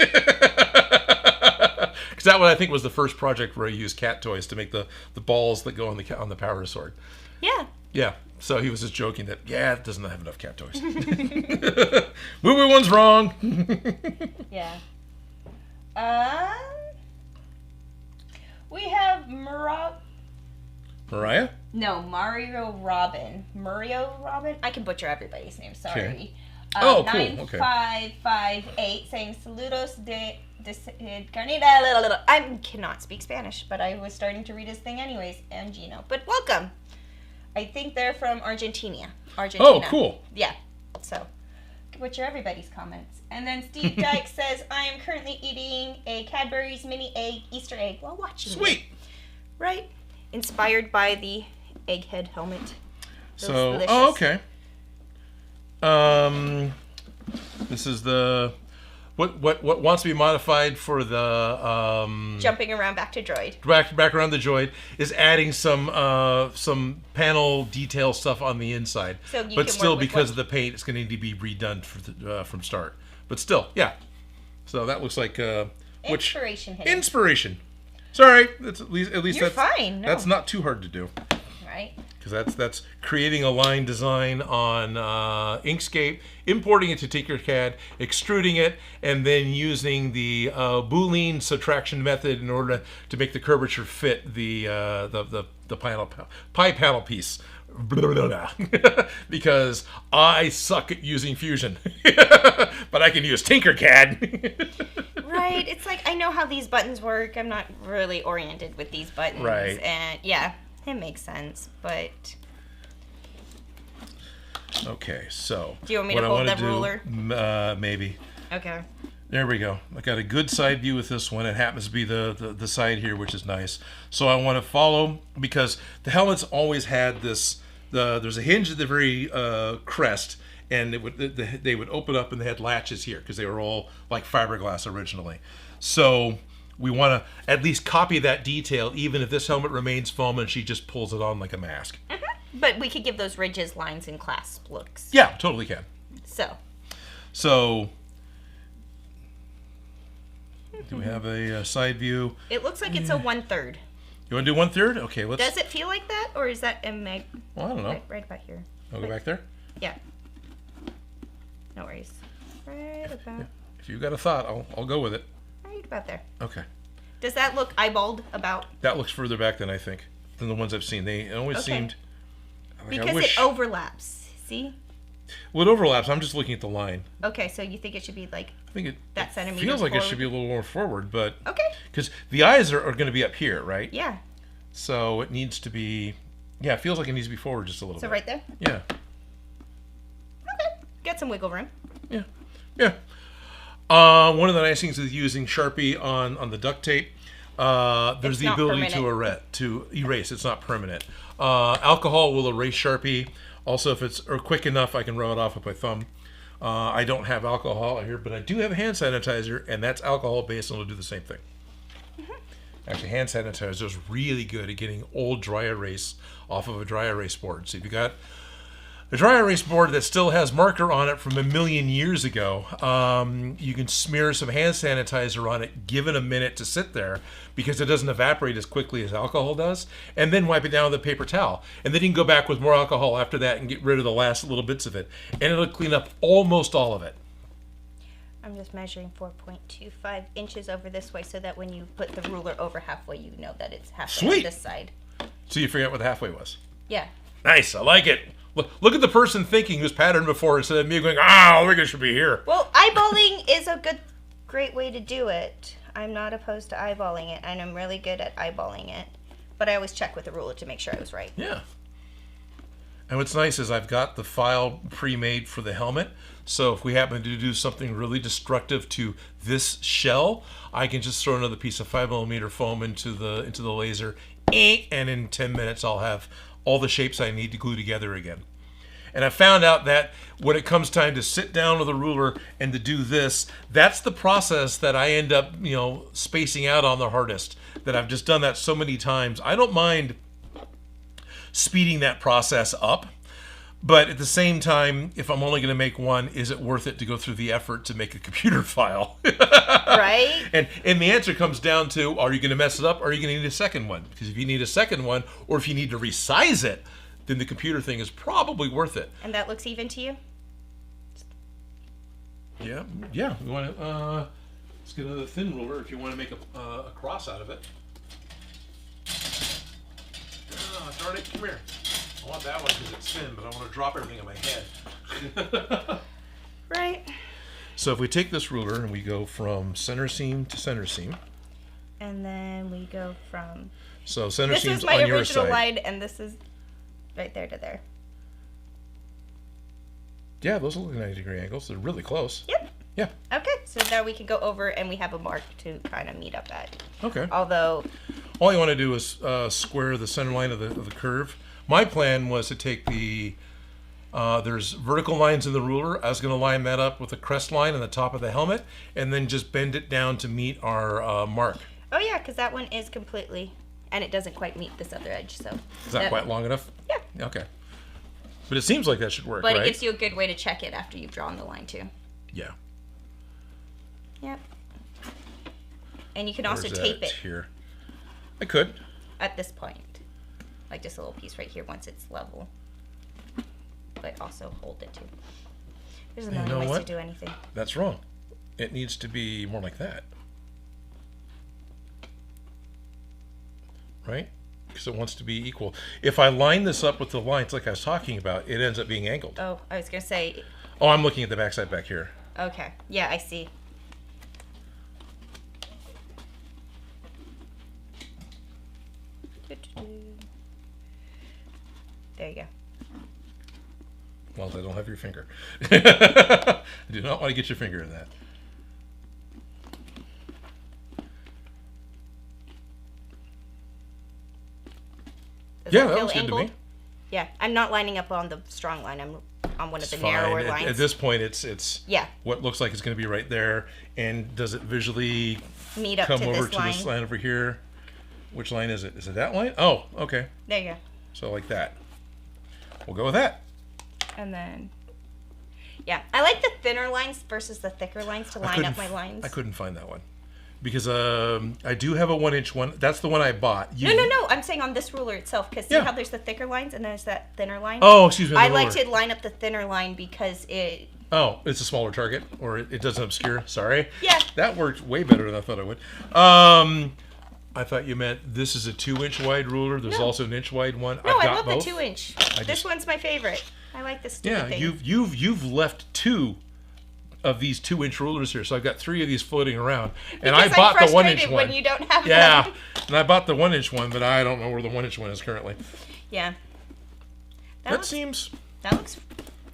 [SPEAKER 2] that one, I think, was the first project where I used cat toys to make the balls that go on the Power Sword.
[SPEAKER 1] Yeah.
[SPEAKER 2] Yeah. So he was just joking that, it doesn't have enough cat toys. Woo-woo one's wrong.
[SPEAKER 1] Yeah. We have
[SPEAKER 2] Mariah?
[SPEAKER 1] No, Mario Robin. I can butcher everybody's name, sorry.
[SPEAKER 2] Okay. Cool.
[SPEAKER 1] 9558 saying saludos de carnita. I cannot speak Spanish, but I was starting to read his thing anyways, and Gino. But welcome. I think they're from Argentina.
[SPEAKER 2] Oh, cool.
[SPEAKER 1] Yeah. So, butcher everybody's comments. And then Steve Dyke says, I am currently eating a Cadbury's mini egg Easter egg while watching.
[SPEAKER 2] Sweet.
[SPEAKER 1] Right? Inspired by the egghead helmet.
[SPEAKER 2] Okay. This is the what wants to be modified for the
[SPEAKER 1] jumping around back to Droid.
[SPEAKER 2] Back around the Droid is adding some panel detail stuff on the inside. But still, because of the paint, it's going to need to be redone from start. But still, yeah. So that looks like inspiration. Sorry, at least
[SPEAKER 1] You're fine. No.
[SPEAKER 2] That's not too hard to do.
[SPEAKER 1] Right.
[SPEAKER 2] Because that's creating a line design on Inkscape, importing it to Tinkercad, extruding it, and then using the Boolean subtraction method in order to make the curvature fit the pie panel piece. Because I suck at using Fusion, but I can use Tinkercad.
[SPEAKER 1] Right. It's like, I know how these buttons work. I'm not really oriented with these buttons.
[SPEAKER 2] Right.
[SPEAKER 1] And yeah, it makes sense, but...
[SPEAKER 2] Okay, so...
[SPEAKER 1] Do you want me to hold that ruler?
[SPEAKER 2] Maybe.
[SPEAKER 1] Okay.
[SPEAKER 2] There we go. I got a good side view with this one. It happens to be the side here, which is nice. So I want to follow, because the helmet's always had this... there's a hinge at the very crest, and they would open up and they had latches here because they were all like fiberglass originally. So we want to at least copy that detail, even if this helmet remains foam and she just pulls it on like a mask.
[SPEAKER 1] Mm-hmm. But we could give those ridges, lines, and clasp looks.
[SPEAKER 2] Yeah, totally can.
[SPEAKER 1] So
[SPEAKER 2] do we have a side view?
[SPEAKER 1] It looks like it's a 1/3.
[SPEAKER 2] You want to do 1/3? Okay, let's...
[SPEAKER 1] Does it feel like that, or is that a meg?
[SPEAKER 2] Well, I don't know.
[SPEAKER 1] Right about here.
[SPEAKER 2] I'll go back there?
[SPEAKER 1] Yeah. No worries. Right about...
[SPEAKER 2] If you've got a thought, I'll go with it.
[SPEAKER 1] Right about there.
[SPEAKER 2] Okay.
[SPEAKER 1] Does that look eyeballed about?
[SPEAKER 2] That looks further back than the ones I've seen. They always seemed... Like,
[SPEAKER 1] because it overlaps. See?
[SPEAKER 2] Well, it overlaps. I'm just looking at the line.
[SPEAKER 1] Okay, so you think it should be like...
[SPEAKER 2] I think
[SPEAKER 1] that centimeter
[SPEAKER 2] feels like
[SPEAKER 1] forward?
[SPEAKER 2] it should be a little more forward, but...
[SPEAKER 1] Okay.
[SPEAKER 2] Because the eyes are going to be up here, right?
[SPEAKER 1] Yeah.
[SPEAKER 2] So it needs to be... Yeah, it feels like it needs to be forward just a little bit.
[SPEAKER 1] So right there?
[SPEAKER 2] Yeah.
[SPEAKER 1] Okay. Got some wiggle room.
[SPEAKER 2] Yeah. Yeah. One of the nice things with using Sharpie on the duct tape, there's the ability to erase. It's not permanent. Alcohol will erase Sharpie. Also, if it's quick enough, I can rub it off with my thumb. I don't have alcohol here, but I do have a hand sanitizer, and that's alcohol-based, and it'll do the same thing. Mm-hmm. Actually, hand sanitizer is really good at getting old dry erase off of a dry erase board. So if you got a dry erase board that still has marker on it from a million years ago, you can smear some hand sanitizer on it, give it a minute to sit there, because it doesn't evaporate as quickly as alcohol does, and then wipe it down with a paper towel. And then you can go back with more alcohol after that and get rid of the last little bits of it. And it'll clean up almost all of it.
[SPEAKER 1] I'm just measuring 4.25 inches over this way so that when you put the ruler over halfway, you know that it's halfway on this side.
[SPEAKER 2] So you figured out what the halfway was?
[SPEAKER 1] Yeah.
[SPEAKER 2] Nice, I like it. Look at the person thinking who's patterned before instead of me going, I think it should be here.
[SPEAKER 1] Well, eyeballing is a good great way to do it. I'm not opposed to eyeballing it, and I'm really good at eyeballing it. But I always check with the ruler to make sure I was right.
[SPEAKER 2] Yeah. And what's nice is I've got the file pre-made for the helmet. So if we happen to do something really destructive to this shell, I can just throw another piece of 5mm foam into the laser, and in 10 minutes I'll have all the shapes I need to glue together again. And I found out that when it comes time to sit down with a ruler and to do this, that's the process that I end up, spacing out on the hardest. That I've just done that so many times. I don't mind speeding that process up, but at the same time, if I'm only going to make one, is it worth it to go through the effort to make a computer file?
[SPEAKER 1] Right?
[SPEAKER 2] And the answer comes down to, are you going to mess it up, or are you going to need a second one? Because if you need a second one, or if you need to resize it, then the computer thing is probably worth it.
[SPEAKER 1] And that looks even to you?
[SPEAKER 2] Yeah. We want to, let's get another thin ruler if you want to make a cross out of it. Oh, darn it, come here. I want that one because it's thin, but I want to drop everything on my head.
[SPEAKER 1] Right.
[SPEAKER 2] So if we take this ruler and we go from center seam to center seam.
[SPEAKER 1] And then we go from...
[SPEAKER 2] So center seam's
[SPEAKER 1] on your side. This is my original line, and this is right there to there.
[SPEAKER 2] Yeah, those look 90-degree angles. They're really close.
[SPEAKER 1] Yep.
[SPEAKER 2] Yeah.
[SPEAKER 1] Okay, so now we can go over and we have a mark to kind of meet up at.
[SPEAKER 2] Okay.
[SPEAKER 1] Although...
[SPEAKER 2] all you want to do is square the center line of the curve. My plan was to take there's vertical lines in the ruler. I was going to line that up with the crest line on the top of the helmet, and then just bend it down to meet our mark.
[SPEAKER 1] Oh yeah, because that one is completely, and it doesn't quite meet this other edge, so.
[SPEAKER 2] Is that quite long enough?
[SPEAKER 1] Yeah.
[SPEAKER 2] Okay. But it seems like that should work,
[SPEAKER 1] but
[SPEAKER 2] right?
[SPEAKER 1] It gives you a good way to check it after you've drawn the line too.
[SPEAKER 2] Yeah.
[SPEAKER 1] Yep. And you can also tape it.
[SPEAKER 2] Here. I could.
[SPEAKER 1] At this point. Like just a little piece right here once it's level. But also hold it too. There's a million ways to do anything.
[SPEAKER 2] That's wrong. It needs to be more like that. Right? Because it wants to be equal. If I line this up with the lines like I was talking about, it ends up being angled.
[SPEAKER 1] Oh, I was going to say...
[SPEAKER 2] Oh, I'm looking at the backside back here.
[SPEAKER 1] Okay. Yeah, I see. There you go.
[SPEAKER 2] Well, I don't have your finger. I do not want to get your finger in that. Yeah, that looks good to me.
[SPEAKER 1] Yeah, I'm not lining up on the strong line. I'm on one of the narrower lines.
[SPEAKER 2] At this point, it's
[SPEAKER 1] yeah.
[SPEAKER 2] What looks like it's going to be right there. And does it visually
[SPEAKER 1] meet up
[SPEAKER 2] come
[SPEAKER 1] to
[SPEAKER 2] over
[SPEAKER 1] this
[SPEAKER 2] to
[SPEAKER 1] line?
[SPEAKER 2] this line over here? Which line is it? Is it that line? Oh, okay.
[SPEAKER 1] There you go.
[SPEAKER 2] So like that. We'll go with that.
[SPEAKER 1] And then, yeah, I like the thinner lines versus the thicker lines to line up my lines.
[SPEAKER 2] I couldn't find that one. Because I do have a 1-inch one. That's the one I bought.
[SPEAKER 1] No. I'm saying on this ruler itself. Because see how there's the thicker lines and there's that thinner line?
[SPEAKER 2] Oh, excuse me.
[SPEAKER 1] I like to line up the thinner line because it...
[SPEAKER 2] Oh, it's a smaller target? Or it doesn't obscure? Sorry.
[SPEAKER 1] Yeah.
[SPEAKER 2] That worked way better than I thought it would. I thought you meant this is a 2-inch wide ruler. There's also an inch wide one.
[SPEAKER 1] No,
[SPEAKER 2] I've got
[SPEAKER 1] I love
[SPEAKER 2] both.
[SPEAKER 1] the 2-inch. This one's my favorite. I like this stupid thing.
[SPEAKER 2] You've left 2 of these 2-inch rulers here, so I've got 3 of these floating around. And
[SPEAKER 1] because
[SPEAKER 2] I bought
[SPEAKER 1] I'm
[SPEAKER 2] the 1-inch one.
[SPEAKER 1] When you don't have
[SPEAKER 2] one. And I bought the 1-inch one, but I don't know where the 1-inch one is currently.
[SPEAKER 1] Yeah.
[SPEAKER 2] That seems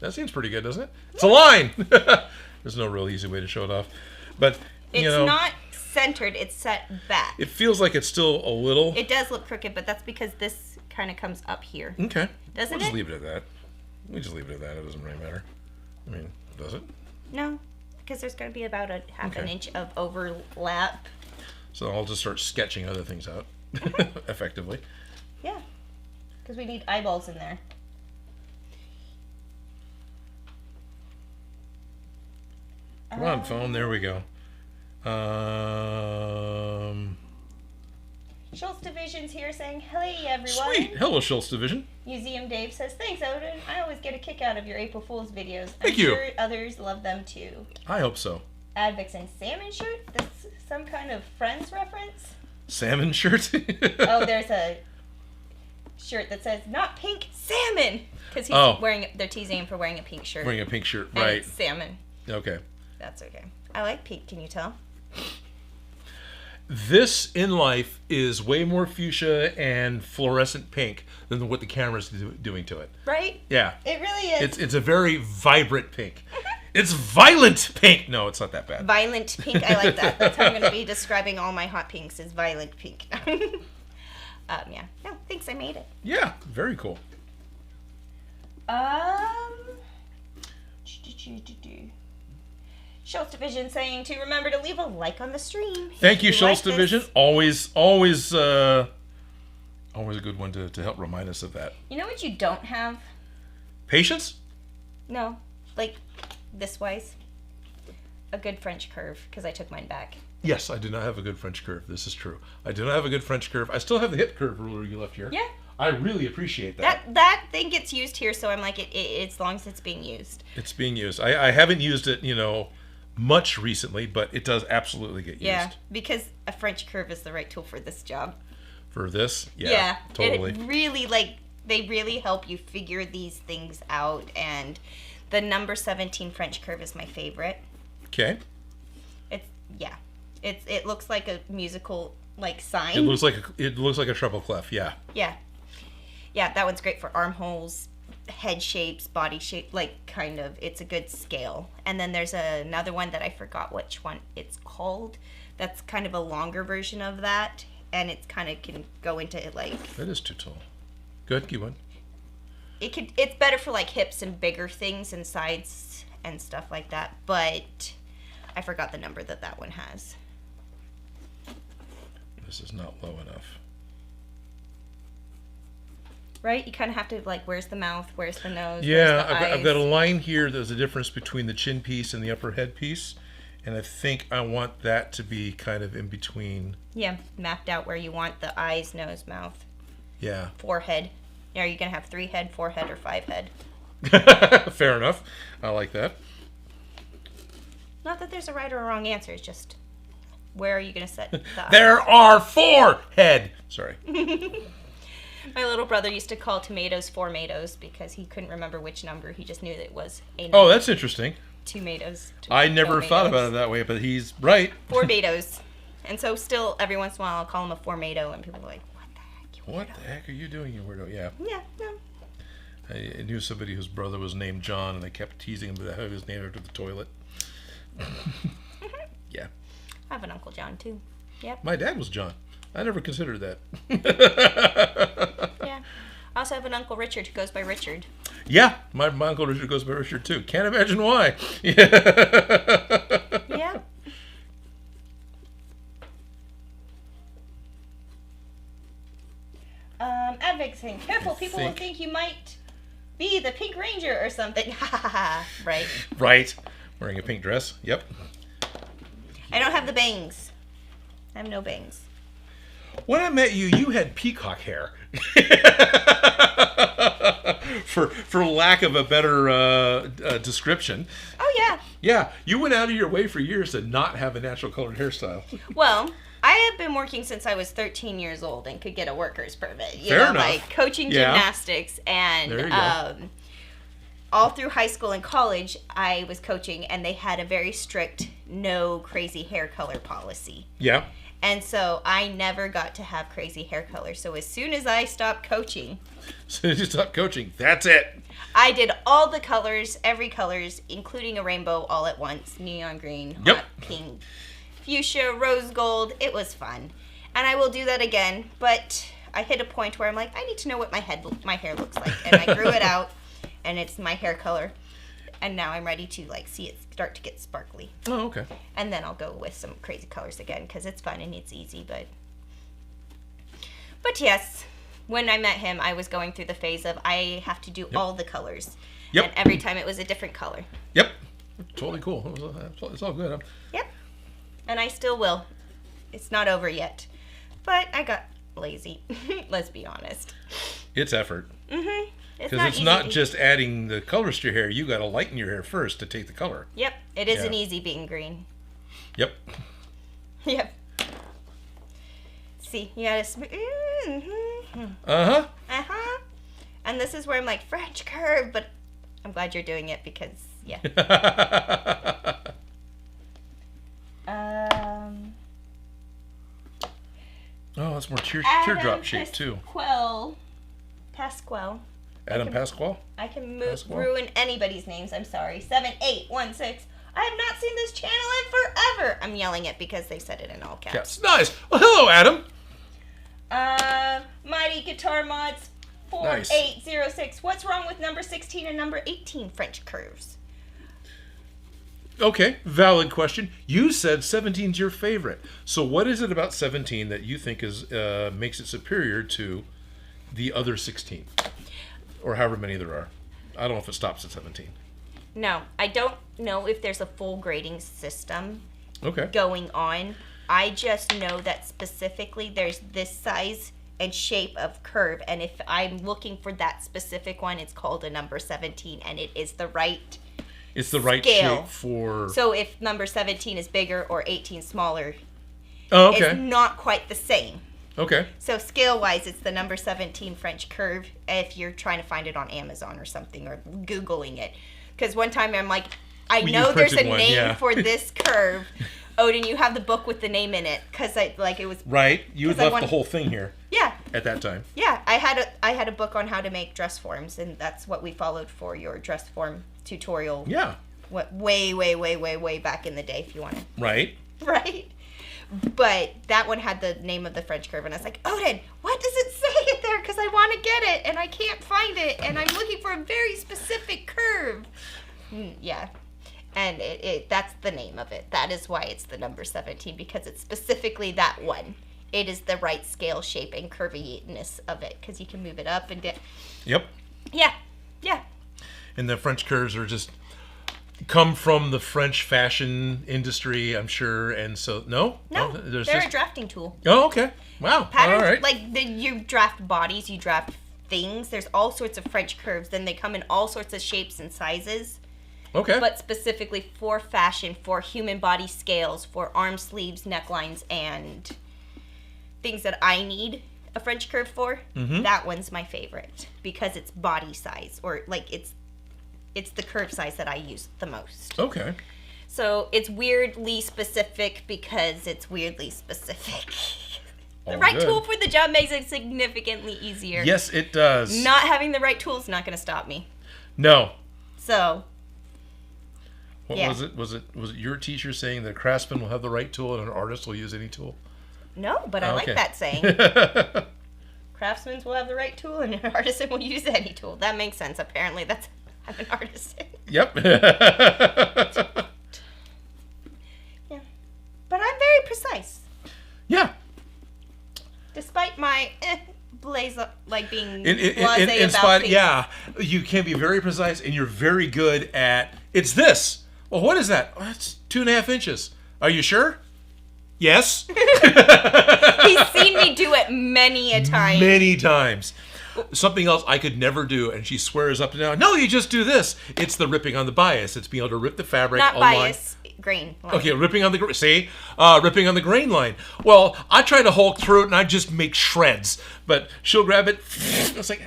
[SPEAKER 2] pretty good, doesn't it? It's a line. There's no real easy way to show it off, but
[SPEAKER 1] it's not centered. It's set back.
[SPEAKER 2] It feels like it's still a little.
[SPEAKER 1] It does look crooked, but that's because this kind of comes up here.
[SPEAKER 2] Okay.
[SPEAKER 1] Doesn't
[SPEAKER 2] We'll just leave it at that. We just leave it at that. It doesn't really matter. I mean, does it?
[SPEAKER 1] No, because there's going to be about a half an inch of overlap.
[SPEAKER 2] So I'll just start sketching other things out effectively.
[SPEAKER 1] Yeah, because we need eyeballs in there.
[SPEAKER 2] Come on, phone. There we go.
[SPEAKER 1] Schultz Division's here saying, "Hey everyone."
[SPEAKER 2] Sweet. Hello, Schultz Division.
[SPEAKER 1] Museum Dave says, "Thanks, Odin. I always get a kick out of your April Fool's videos.
[SPEAKER 2] Thank you.
[SPEAKER 1] I'm sure others love them too."
[SPEAKER 2] I hope so.
[SPEAKER 1] Advix and salmon shirt. This some kind of Friends reference?
[SPEAKER 2] Salmon shirt?
[SPEAKER 1] Oh, there's a shirt that says "not pink, salmon," because he's wearing. They're teasing him for wearing a pink shirt.
[SPEAKER 2] Wearing a pink shirt,
[SPEAKER 1] and
[SPEAKER 2] right?
[SPEAKER 1] It's salmon.
[SPEAKER 2] Okay.
[SPEAKER 1] That's okay. I like pink, can you tell?
[SPEAKER 2] This in life is way more fuchsia and fluorescent pink than what the camera's doing to it.
[SPEAKER 1] Right?
[SPEAKER 2] Yeah.
[SPEAKER 1] It really is.
[SPEAKER 2] It's a very vibrant pink. It's violent pink. No, it's not that bad.
[SPEAKER 1] Violent pink. I like that. That's how I'm going to be describing all my hot pinks is violent pink. Yeah. No, thanks. I made it.
[SPEAKER 2] Yeah. Very cool.
[SPEAKER 1] Schultz Division saying to remember to leave a like on the stream.
[SPEAKER 2] Thank you, Schultz Division. Always a good one to help remind us of that.
[SPEAKER 1] You know what you don't have?
[SPEAKER 2] Patience?
[SPEAKER 1] No. Like, this wise. A good French curve, because I took mine back.
[SPEAKER 2] Yes, I do not have a good French curve. This is true. I do not have a good French curve. I still have the hip curve ruler you left here.
[SPEAKER 1] Yeah.
[SPEAKER 2] I really appreciate that.
[SPEAKER 1] That thing gets used here, so I'm like, as long as it's being used.
[SPEAKER 2] It's being used. I haven't used it, much recently, but it does absolutely get used.
[SPEAKER 1] Yeah, because a French curve is the right tool for this job.
[SPEAKER 2] For this? Yeah, totally.
[SPEAKER 1] It really, they really help you figure these things out, and the number 17 French curve is my favorite.
[SPEAKER 2] Okay.
[SPEAKER 1] It looks like a musical, sign.
[SPEAKER 2] It looks like a treble clef, yeah.
[SPEAKER 1] Yeah. Yeah, that one's great for armholes, head shapes, body shape, it's a good scale. And then there's another one that I forgot which one it's called. That's kind of a longer version of that, and it's kind of can go into
[SPEAKER 2] That is too tall. Good, keep on.
[SPEAKER 1] It's better for hips and bigger things and sides and stuff like that, but I forgot the number that one has.
[SPEAKER 2] This is not low enough.
[SPEAKER 1] Right? You kind of have to, where's the mouth, where's the nose,
[SPEAKER 2] yeah,
[SPEAKER 1] where's the eyes?
[SPEAKER 2] I've got a line here. There's a difference between the chin piece and the upper head piece, and I think I want that to be kind of in between.
[SPEAKER 1] Yeah, mapped out where you want the eyes, nose, mouth.
[SPEAKER 2] Yeah.
[SPEAKER 1] Forehead. Are you going to have 3 head, 4 head, or 5 head?
[SPEAKER 2] Fair enough. I like that.
[SPEAKER 1] Not that there's a right or a wrong answer. It's just where are you going to set the eyes?
[SPEAKER 2] There are 4 head. Sorry.
[SPEAKER 1] My little brother used to call tomatoes formatoes because he couldn't remember which number. He just knew that it was a number.
[SPEAKER 2] Oh, that's interesting.
[SPEAKER 1] Tomatoes.
[SPEAKER 2] I never thought about it that way, but he's right.
[SPEAKER 1] Formatoes. And so still, every once in a while, I'll call him a formato, and people are like, what the heck, you weirdo?
[SPEAKER 2] What the heck are you doing, you weirdo? Yeah.
[SPEAKER 1] Yeah, no.
[SPEAKER 2] I knew somebody whose brother was named John, and I kept teasing him that his name after the toilet. Yeah.
[SPEAKER 1] I have an Uncle John, too. Yep.
[SPEAKER 2] My dad was John. I never considered that.
[SPEAKER 1] Yeah. I also have an Uncle Richard who goes by Richard.
[SPEAKER 2] Yeah, my Uncle Richard goes by Richard, too. Can't imagine why. Yeah.
[SPEAKER 1] Yeah. Advig saying, careful, people will think you might be the Pink Ranger or something. Ha ha ha. Right.
[SPEAKER 2] Right. Wearing a pink dress. Yep.
[SPEAKER 1] I don't have the bangs. I have no bangs.
[SPEAKER 2] When I met you, you had peacock hair. for lack of a better description.
[SPEAKER 1] Oh, yeah.
[SPEAKER 2] Yeah, you went out of your way for years to not have a natural colored hairstyle.
[SPEAKER 1] Well, I have been working since I was 13 years old and could get a worker's permit.
[SPEAKER 2] Fair enough.
[SPEAKER 1] Coaching gymnastics and all through high school and college, I was coaching, and they had a very strict no crazy hair color policy.
[SPEAKER 2] Yeah.
[SPEAKER 1] And so I never got to have crazy hair color. So as soon as I stopped coaching...
[SPEAKER 2] As soon as you stopped coaching, that's it.
[SPEAKER 1] I did all the colors, every colors, including a rainbow all at once. Neon green, hot pink, fuchsia, rose gold. It was fun. And I will do that again. But I hit a point where I'm like, I need to know what my hair looks like. And I grew it out, and it's my hair color. And now I'm ready to see it start to get sparkly.
[SPEAKER 2] Oh, okay.
[SPEAKER 1] And then I'll go with some crazy colors again because it's fun and it's easy. But yes, when I met him, I was going through the phase of I have to do all the colors.
[SPEAKER 2] Yep.
[SPEAKER 1] And every time it was a different color.
[SPEAKER 2] Yep. Totally cool. It's all good.
[SPEAKER 1] Yep. And I still will. It's not over yet. But I got lazy. Let's be honest.
[SPEAKER 2] It's effort.
[SPEAKER 1] Mm-hmm.
[SPEAKER 2] Because it's not just adding the colors to your hair. You got to lighten your hair first to take the color.
[SPEAKER 1] Yep. It isn't easy being green.
[SPEAKER 2] Yep.
[SPEAKER 1] Yep. See, you got to...
[SPEAKER 2] Uh-huh.
[SPEAKER 1] Uh-huh. And this is where I'm like, French curve, but I'm glad you're doing it because, yeah.
[SPEAKER 2] Oh, that's more teardrop shape too.
[SPEAKER 1] Pasquale.
[SPEAKER 2] Adam Pasquale?
[SPEAKER 1] I can ruin anybody's names. I'm sorry. 7816. I have not seen this channel in forever. I'm yelling it because they said it in all caps.
[SPEAKER 2] Nice. Well, hello, Adam.
[SPEAKER 1] Mighty Guitar Mods 4806. Nice. What's wrong with number 16 and number 18 French curves?
[SPEAKER 2] Okay, valid question. You said 17's your favorite. So what is it about 17 that you think is makes it superior to the other 16? Or however many there are. I don't know if it stops at 17.
[SPEAKER 1] No, I don't know if there's a full grading system
[SPEAKER 2] Okay.
[SPEAKER 1] going on. I just know that specifically there's this size and shape of curve, and if I'm looking for that specific one, it's called a number 17, and it is the right
[SPEAKER 2] It's the right
[SPEAKER 1] scale.
[SPEAKER 2] shape for...
[SPEAKER 1] So if number 17 is bigger or 18 smaller,
[SPEAKER 2] it's
[SPEAKER 1] not quite the same.
[SPEAKER 2] Okay.
[SPEAKER 1] So scale-wise, it's the number 17 French curve if you're trying to find it on Amazon or something, or Googling it. Because one time I'm like, I know there's a name for this curve. Odin, you have the book with the name in it, because it was...
[SPEAKER 2] Right. You had left the whole thing here.
[SPEAKER 1] Yeah.
[SPEAKER 2] At that time.
[SPEAKER 1] Yeah. I had a book on how to make dress forms, and that's what we followed for your dress form tutorial.
[SPEAKER 2] Yeah.
[SPEAKER 1] Way back in the day, if you want to.
[SPEAKER 2] Right.
[SPEAKER 1] Right. But that one had the name of the French curve, and I was like, Odin, what does it say there? Because I want to get it, and I can't find it, and I'm looking for a very specific curve. Yeah. And that's the name of it. That is why it's the number 17, because it's specifically that one. It is the right scale, shape, and curviness of it, because you can move it up and down.
[SPEAKER 2] Yep.
[SPEAKER 1] Yeah.
[SPEAKER 2] And the French curves are just... come from the French fashion industry, I'm sure, and so
[SPEAKER 1] no, they're a drafting tool.
[SPEAKER 2] Oh, okay, wow,
[SPEAKER 1] patterns,
[SPEAKER 2] all right.
[SPEAKER 1] Like you draft bodies, you draft things. There's all sorts of French curves. Then they come in all sorts of shapes and sizes.
[SPEAKER 2] Okay.
[SPEAKER 1] But specifically for fashion, for human body scales, for arm sleeves, necklines, and things that I need a French curve for. Mm-hmm. That one's my favorite because it's body size, or like it's the curve size that I use the most.
[SPEAKER 2] Okay.
[SPEAKER 1] So it's weirdly specific because it's weirdly specific. The
[SPEAKER 2] All
[SPEAKER 1] right
[SPEAKER 2] good.
[SPEAKER 1] tool for the job makes it significantly easier.
[SPEAKER 2] Yes, it does.
[SPEAKER 1] Not having the right tool is not going to stop me.
[SPEAKER 2] No.
[SPEAKER 1] So.
[SPEAKER 2] What was it? Was it your teacher saying that a craftsman will have the right tool and an artist will use any tool?
[SPEAKER 1] No, but I like that saying. Craftsmen will have the right tool and an artisan will use any tool. That makes sense. Apparently, I'm an artisan.
[SPEAKER 2] Yep.
[SPEAKER 1] Yeah. But I'm very precise.
[SPEAKER 2] Yeah.
[SPEAKER 1] Despite my being blasé about things.
[SPEAKER 2] Yeah. You can be very precise and you're very good at, it's this. Well, what is that? Oh, that's 2.5 inches. Are you sure? Yes.
[SPEAKER 1] He's seen me do it many a time.
[SPEAKER 2] Many times. Something else I could never do, and she swears up and down, no, you just do this. It's the ripping on the bias. It's being able to rip the fabric.
[SPEAKER 1] Not bias, grain line.
[SPEAKER 2] Okay, ripping on the ripping on the grain line. Well, I try to hulk through it, and I just make shreds. But she'll grab it. It's like...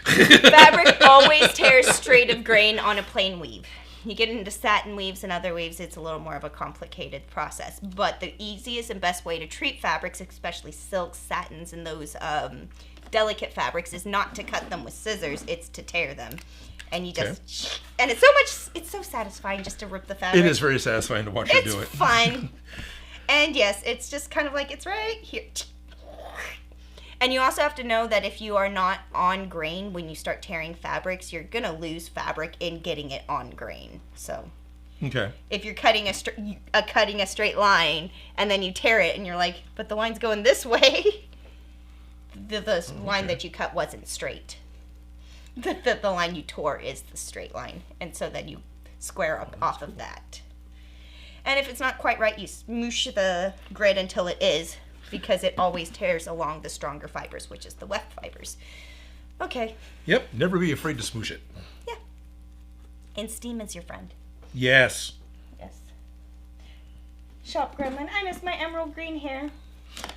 [SPEAKER 1] Fabric always tears straight of grain on a plain weave. You get into satin weaves and other weaves, it's a little more of a complicated process. But the easiest and best way to treat fabrics, especially silks, satins, and those delicate fabrics, is not to cut them with scissors, it's to tear them. And you just... And it's so satisfying just to rip the fabric.
[SPEAKER 2] It is very satisfying to watch her do it.
[SPEAKER 1] It's fun. And yes, it's just kind of like, it's right here. And you also have to know that if you are not on grain when you start tearing fabrics, you're going to lose fabric in getting it on grain. So
[SPEAKER 2] okay.
[SPEAKER 1] If you're cutting a straight line and then you tear it and you're like, but the line's going this way, the line that you cut wasn't straight. The line you tore is the straight line. And so then you square up off of that. And if it's not quite right, you smoosh the grid until it is, because it always tears along the stronger fibers, which is the weft fibers. Okay.
[SPEAKER 2] Yep. Never be afraid to smoosh it.
[SPEAKER 1] Yeah. And steam is your friend.
[SPEAKER 2] Yes.
[SPEAKER 1] Yes. Shop Gremlin, I miss my emerald green hair.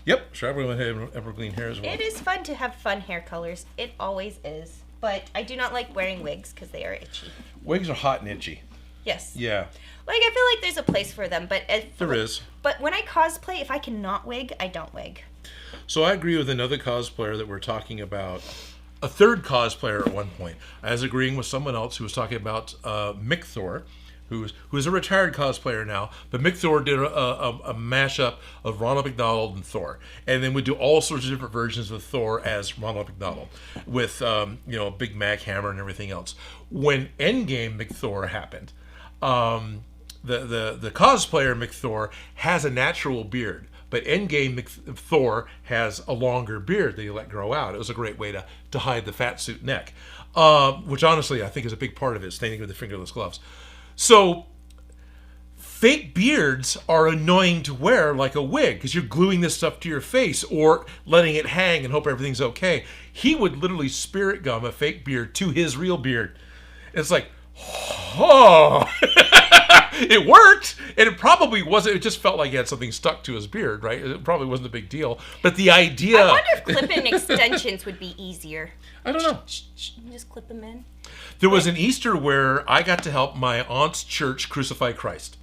[SPEAKER 2] Yep. Shop Gremlin emerald green hair as well.
[SPEAKER 1] It is fun to have fun hair colors. It always is. But I do not like wearing wigs because they are itchy.
[SPEAKER 2] Wigs are hot and itchy.
[SPEAKER 1] Yes.
[SPEAKER 2] Yeah.
[SPEAKER 1] Like, I feel like there's a place for them, but...
[SPEAKER 2] There is.
[SPEAKER 1] But when I cosplay, if I cannot wig, I don't wig.
[SPEAKER 2] So I agree with another cosplayer that we're talking about. A third cosplayer at one point. I was agreeing with someone else who was talking about Mick Thor, who's a retired cosplayer now, but Mick Thor did a mashup of Ronald McDonald and Thor, and then would do all sorts of different versions of Thor as Ronald McDonald, with a big mag hammer and everything else. When Endgame Mick Thor happened, the cosplayer Mick Thor has a natural beard, but Endgame Thor has a longer beard that he let grow out. It was a great way to hide the fat suit neck, which honestly I think is a big part of it, staining with the fingerless gloves. So, fake beards are annoying to wear like a wig because you're gluing this stuff to your face or letting it hang and hope everything's okay. He would literally spirit gum a fake beard to his real beard. It's like, oh, it worked. And it probably wasn't, it just felt like he had something stuck to his beard, right? It probably wasn't a big deal. But the idea...
[SPEAKER 1] I wonder if clip-in extensions would be easier.
[SPEAKER 2] I don't know.
[SPEAKER 1] Just clip them in.
[SPEAKER 2] There was an Easter where I got to help my aunt's church crucify Christ.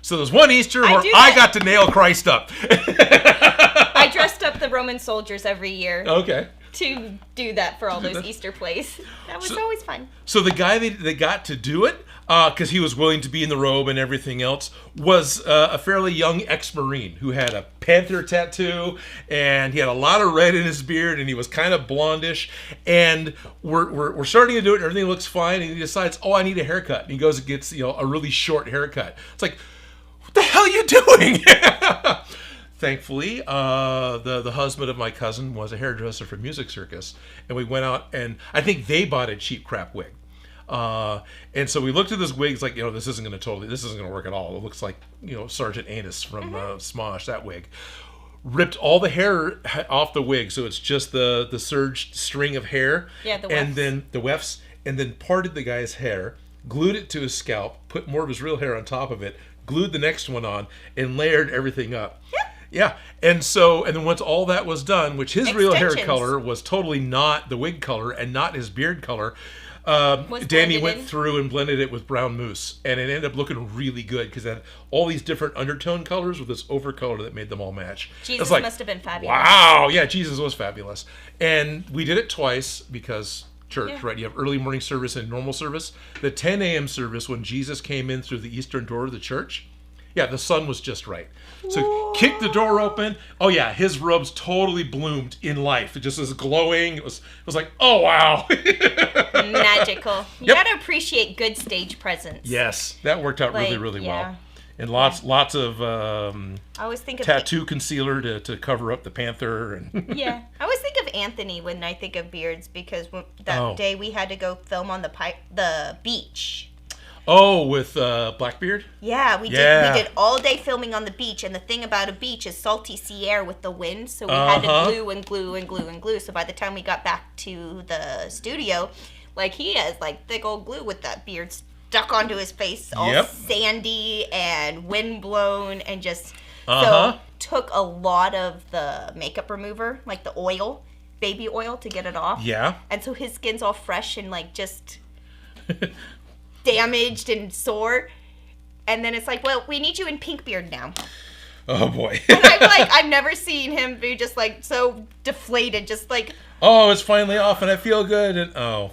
[SPEAKER 2] So there's one Easter where I got to nail Christ up.
[SPEAKER 1] I dressed up the Roman soldiers every year.
[SPEAKER 2] Okay.
[SPEAKER 1] To do that for all those Easter plays. That was always fun.
[SPEAKER 2] So the guy that got to do it, because he was willing to be in the robe and everything else, was a fairly young ex-Marine who had a panther tattoo, and he had a lot of red in his beard, and he was kind of blondish. And we're starting to do it, and everything looks fine, and he decides, I need a haircut. And he goes and gets a really short haircut. It's like, what the hell are you doing? Thankfully, the husband of my cousin was a hairdresser for Music Circus, and we went out, and I think they bought a cheap crap wig. And so we looked at this wig, it's like, this isn't going to work at all. It looks like, Sergeant Anus from Smosh, that wig. Ripped all the hair off the wig, so it's just the surged string of hair.
[SPEAKER 1] Yeah, the wefts.
[SPEAKER 2] And then the wefts, and then parted the guy's hair, glued it to his scalp, put more of his real hair on top of it, glued the next one on, and layered everything up. Yeah, and then once all that was done, which his real hair color was totally not the wig color and not his beard color, Danny went through and blended it with brown mousse, and it ended up looking really good because it had all these different undertone colors with this over color that made them all match.
[SPEAKER 1] Jesus must have been fabulous.
[SPEAKER 2] Wow, yeah, Jesus was fabulous. And we did it twice because church, right? You have early morning service and normal service. The 10 a.m. service, when Jesus came in through the eastern door of the church, the sun was just right. So kicked the door open. Oh yeah, his robes totally bloomed in life. It just was glowing. It was like, oh wow.
[SPEAKER 1] Magical. You gotta appreciate good stage presence.
[SPEAKER 2] Yes, that worked out really, really well. And lots of
[SPEAKER 1] I always think of
[SPEAKER 2] tattoo concealer to cover up the panther. And
[SPEAKER 1] I always think of Anthony when I think of beards because that day we had to go film on the beach.
[SPEAKER 2] Oh, with Blackbeard?
[SPEAKER 1] Yeah, we did all day filming on the beach, and the thing about a beach is salty sea air with the wind, so we had to glue and glue and glue and glue. So by the time we got back to the studio, he has thick old glue with that beard stuck onto his face, all sandy and wind blown, and just so took a lot of the makeup remover, like the oil, baby oil, to get it off.
[SPEAKER 2] Yeah.
[SPEAKER 1] And so his skin's all fresh and just damaged and sore, and then it's like, well, we need you in pink beard now.
[SPEAKER 2] Oh boy.
[SPEAKER 1] And I'm I've never seen him be just so deflated,
[SPEAKER 2] oh, it's finally off and I feel good, and
[SPEAKER 1] and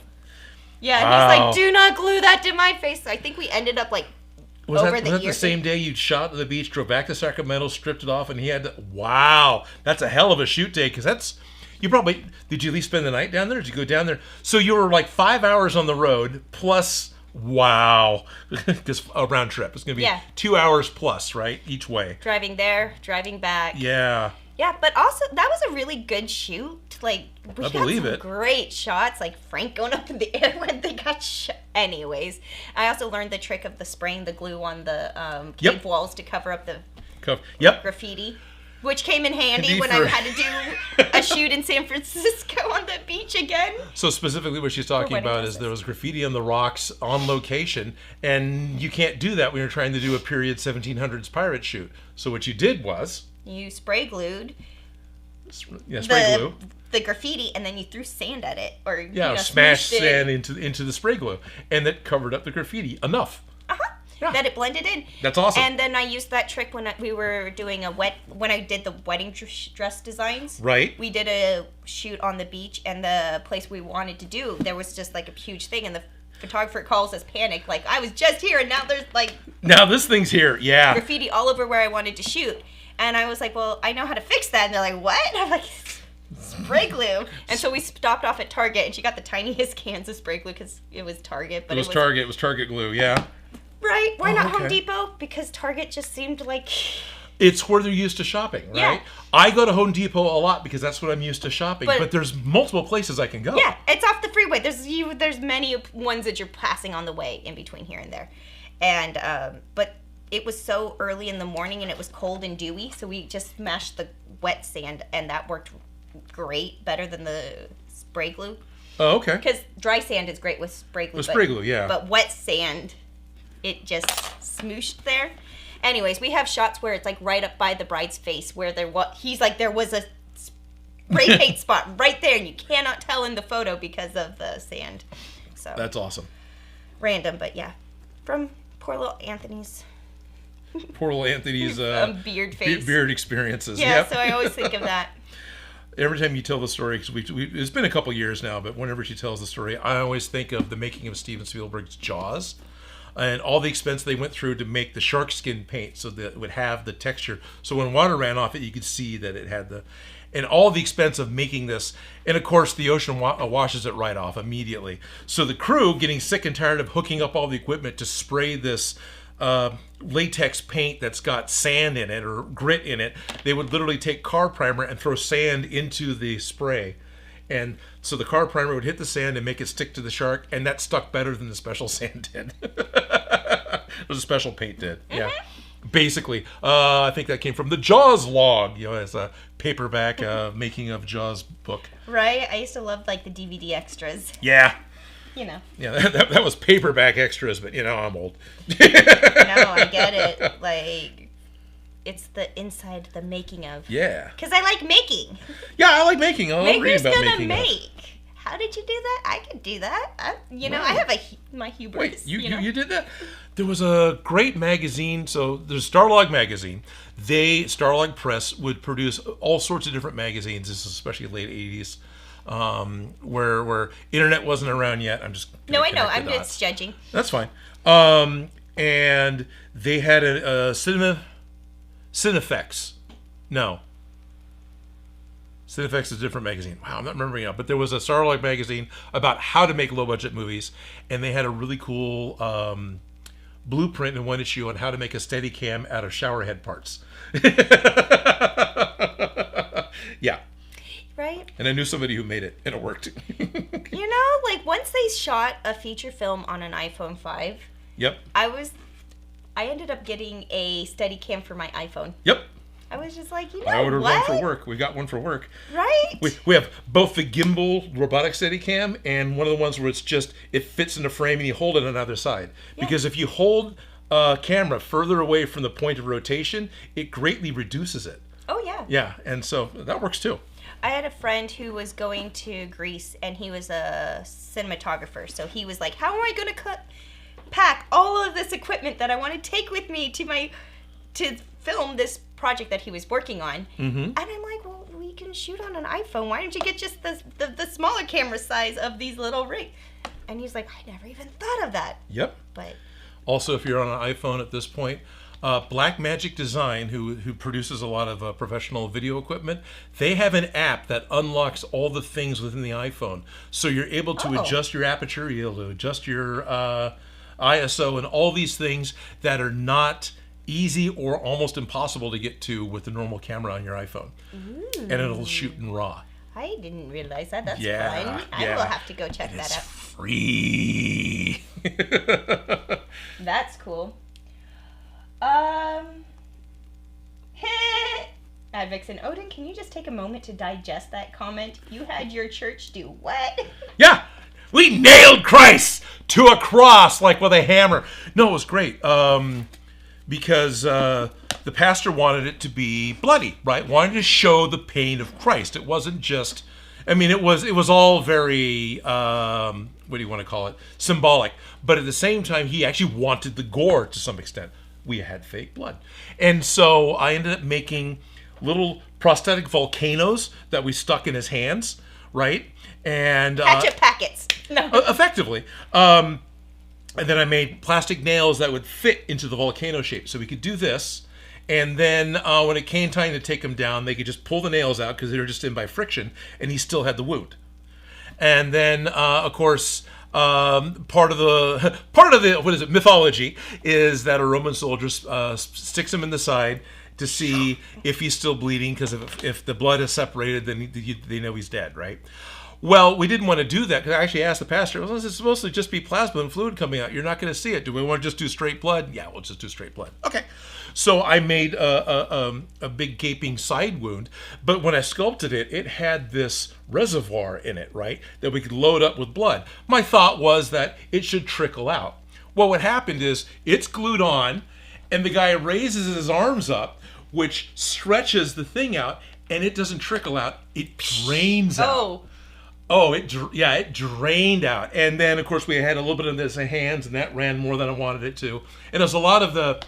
[SPEAKER 1] he's like, do not glue that to my face. So I think we ended up
[SPEAKER 2] was that the same day you shot at the beach, drove back to Sacramento, stripped it off, and he had to, wow, that's a hell of a shoot day, because did you at least spend the night down there, or did you go down there? So you were 5 hours on the road, plus wow, because a round trip. It's going to be 2 hours plus, right, each way.
[SPEAKER 1] Driving there, driving back.
[SPEAKER 2] Yeah.
[SPEAKER 1] Yeah, but also that was a really good shoot. We
[SPEAKER 2] I believe
[SPEAKER 1] had some
[SPEAKER 2] it.
[SPEAKER 1] Great shots, Frank going up in the air when they got shot. Anyways, I also learned the trick of spraying the glue on the cave walls to cover up the graffiti. Which came in handy when I had to do a shoot in San Francisco on the beach again.
[SPEAKER 2] So specifically what she's talking about is there was graffiti on the rocks on location, and you can't do that when you're trying to do a period 1700s pirate shoot. So what you did was...
[SPEAKER 1] You spray glued
[SPEAKER 2] glue.
[SPEAKER 1] The graffiti, and then you threw sand at it.
[SPEAKER 2] Or smashed sand into the spray glue. And that covered up the graffiti enough.
[SPEAKER 1] that it blended in.
[SPEAKER 2] That's awesome.
[SPEAKER 1] And then I used that trick when we were doing when I did the wedding dress designs.
[SPEAKER 2] Right.
[SPEAKER 1] We did a shoot on the beach, and the place we wanted to do, there was just like a huge thing, and the photographer calls us panicked, like, I was just here, and now there's like...
[SPEAKER 2] Now this thing's here, yeah.
[SPEAKER 1] Graffiti all over where I wanted to shoot. And I was like, well, I know how to fix that. And they're like, what? And I'm like... spray glue. And so we stopped off at Target, and she got the tiniest cans of spray glue because it was Target. But
[SPEAKER 2] it was Target glue, yeah.
[SPEAKER 1] Right. Why not Home Depot? Because Target just seemed like...
[SPEAKER 2] It's where they're used to shopping, right?
[SPEAKER 1] Yeah.
[SPEAKER 2] I go to Home Depot a lot because that's what I'm used to shopping. But there's multiple places I can go.
[SPEAKER 1] Yeah, it's off the freeway. There's many ones that you're passing on the way in between here and there. And but it was so early in the morning, and it was cold and dewy, so we just smashed the wet sand, and that worked great, better than the spray glue.
[SPEAKER 2] Oh, okay.
[SPEAKER 1] Because dry sand is great with spray glue.
[SPEAKER 2] With spray glue, yeah.
[SPEAKER 1] But wet sand, it just smooshed there. Anyways, we have shots where it's like right up by the bride's face, where there was a spray paint spot right there, and you cannot tell in the photo because of the sand. So
[SPEAKER 2] that's awesome.
[SPEAKER 1] Random, but yeah, from poor little Anthony's.
[SPEAKER 2] Poor little Anthony's
[SPEAKER 1] beard face.
[SPEAKER 2] Beard experiences.
[SPEAKER 1] Yeah,
[SPEAKER 2] yep.
[SPEAKER 1] So I always think of that.
[SPEAKER 2] Every time you tell the story, because it's been a couple years now, but whenever she tells the story, I always think of the making of Steven Spielberg's Jaws, and all the expense they went through to make the shark skin paint so that it would have the texture. So when water ran off it, you could see that it had and all the expense of making this. And of course, the ocean washes it right off immediately. So the crew, getting sick and tired of hooking up all the equipment to spray this latex paint that's got sand in it or grit in it, they would literally take car primer and throw sand into the spray, and so the car primer would hit the sand and make it stick to the shark, and that stuck better than the special sand did. The special paint did. Yeah, basically. I think that came from the Jaws log, as a paperback making of Jaws book.
[SPEAKER 1] Right. I used to love like the DVD extras.
[SPEAKER 2] Yeah.
[SPEAKER 1] Yeah,
[SPEAKER 2] that was paperback extras, but I'm old.
[SPEAKER 1] No, I get it. Like, it's the inside, the making of.
[SPEAKER 2] Yeah.
[SPEAKER 1] Because I like making.
[SPEAKER 2] Yeah, I like making. I love reading about
[SPEAKER 1] making.
[SPEAKER 2] Make.
[SPEAKER 1] How did you do that? I could do that. I have my hubris.
[SPEAKER 2] Wait, you did that? There was a great magazine. So there's Starlog magazine. Starlog Press would produce all sorts of different magazines. This is especially late 80s. Where internet wasn't around yet. I'm just
[SPEAKER 1] I know. I'm just judging.
[SPEAKER 2] That's fine. And they had a Cinefex. No. Cinefex is a different magazine. Wow, I'm not remembering now. But there was a Starlog magazine about how to make low-budget movies, and they had a really cool blueprint in one issue on how to make a Steadicam out of showerhead parts. Yeah.
[SPEAKER 1] Right?
[SPEAKER 2] And I knew somebody who made it, and it worked.
[SPEAKER 1] Like once they shot a feature film on an iPhone 5.
[SPEAKER 2] Yep.
[SPEAKER 1] I ended up getting a Steadicam for my iPhone.
[SPEAKER 2] Yep.
[SPEAKER 1] I was just like,
[SPEAKER 2] I ordered one for work. We got one for work.
[SPEAKER 1] Right?
[SPEAKER 2] We have both the gimbal robotic Steadicam and one of the ones where it fits in the frame and you hold it on either side. Yeah. Because if you hold a camera further away from the point of rotation, it greatly reduces it.
[SPEAKER 1] Oh, yeah.
[SPEAKER 2] Yeah, and so that works too.
[SPEAKER 1] I had a friend who was going to Greece, and he was a cinematographer. So he was like, how am I going to pack all of this equipment that I want to take with me to film this project that he was working on? Mm-hmm. And I'm like, well, we can shoot on an iPhone. Why don't you get just the smaller camera size of these little rigs? And he's like, I never even thought of that.
[SPEAKER 2] Yep.
[SPEAKER 1] But
[SPEAKER 2] also, if you're on an iPhone at this point, Blackmagic Design, who produces a lot of professional video equipment, they have an app that unlocks all the things within the iPhone. So you're able to adjust your aperture, you're able to adjust your ISO, and all these things that are not easy or almost impossible to get to with the normal camera on your iPhone. Ooh. And it'll shoot in RAW.
[SPEAKER 1] I didn't realize that. That's fun.
[SPEAKER 2] Yeah.
[SPEAKER 1] I will have to go check that out.
[SPEAKER 2] Free.
[SPEAKER 1] That's cool. Vixen, Odin, can you just take a moment to digest that comment? You had your church do what?
[SPEAKER 2] Yeah, we nailed Christ to a cross like with a hammer. No, it was great because the pastor wanted it to be bloody, right? Wanted to show the pain of Christ. It wasn't just I mean, it was all very, what do you want to call it? Symbolic. But at the same time, he actually wanted the gore to some extent. We had fake blood. And so I ended up making little prosthetic volcanoes that we stuck in his hands, right? And
[SPEAKER 1] hatchet packets. No.
[SPEAKER 2] Effectively. And then I made plastic nails that would fit into the volcano shape. So we could do this. And then when it came time to take him down, they could just pull the nails out because they were just in by friction, and he still had the wound. And then, of course, part of the mythology is that a Roman soldier sticks him in the side to see if he's still bleeding, because if the blood is separated, then they know he's dead, right? Well, we didn't want to do that, because I actually asked the pastor, well, it's supposed to just be plasma and fluid coming out. You're not going to see it. Do we want to just do straight blood? Yeah, we'll just do straight blood. Okay. So I made a big gaping side wound, but when I sculpted it, it had this reservoir in it, right, that we could load up with blood. My thought was that it should trickle out. Well, what happened is it's glued on, and the guy raises his arms up, which stretches the thing out, and it doesn't trickle out. It drains out. Oh, it drained out. And then, of course, we had a little bit of this in hands, and that ran more than I wanted it to. And there's a lot of the,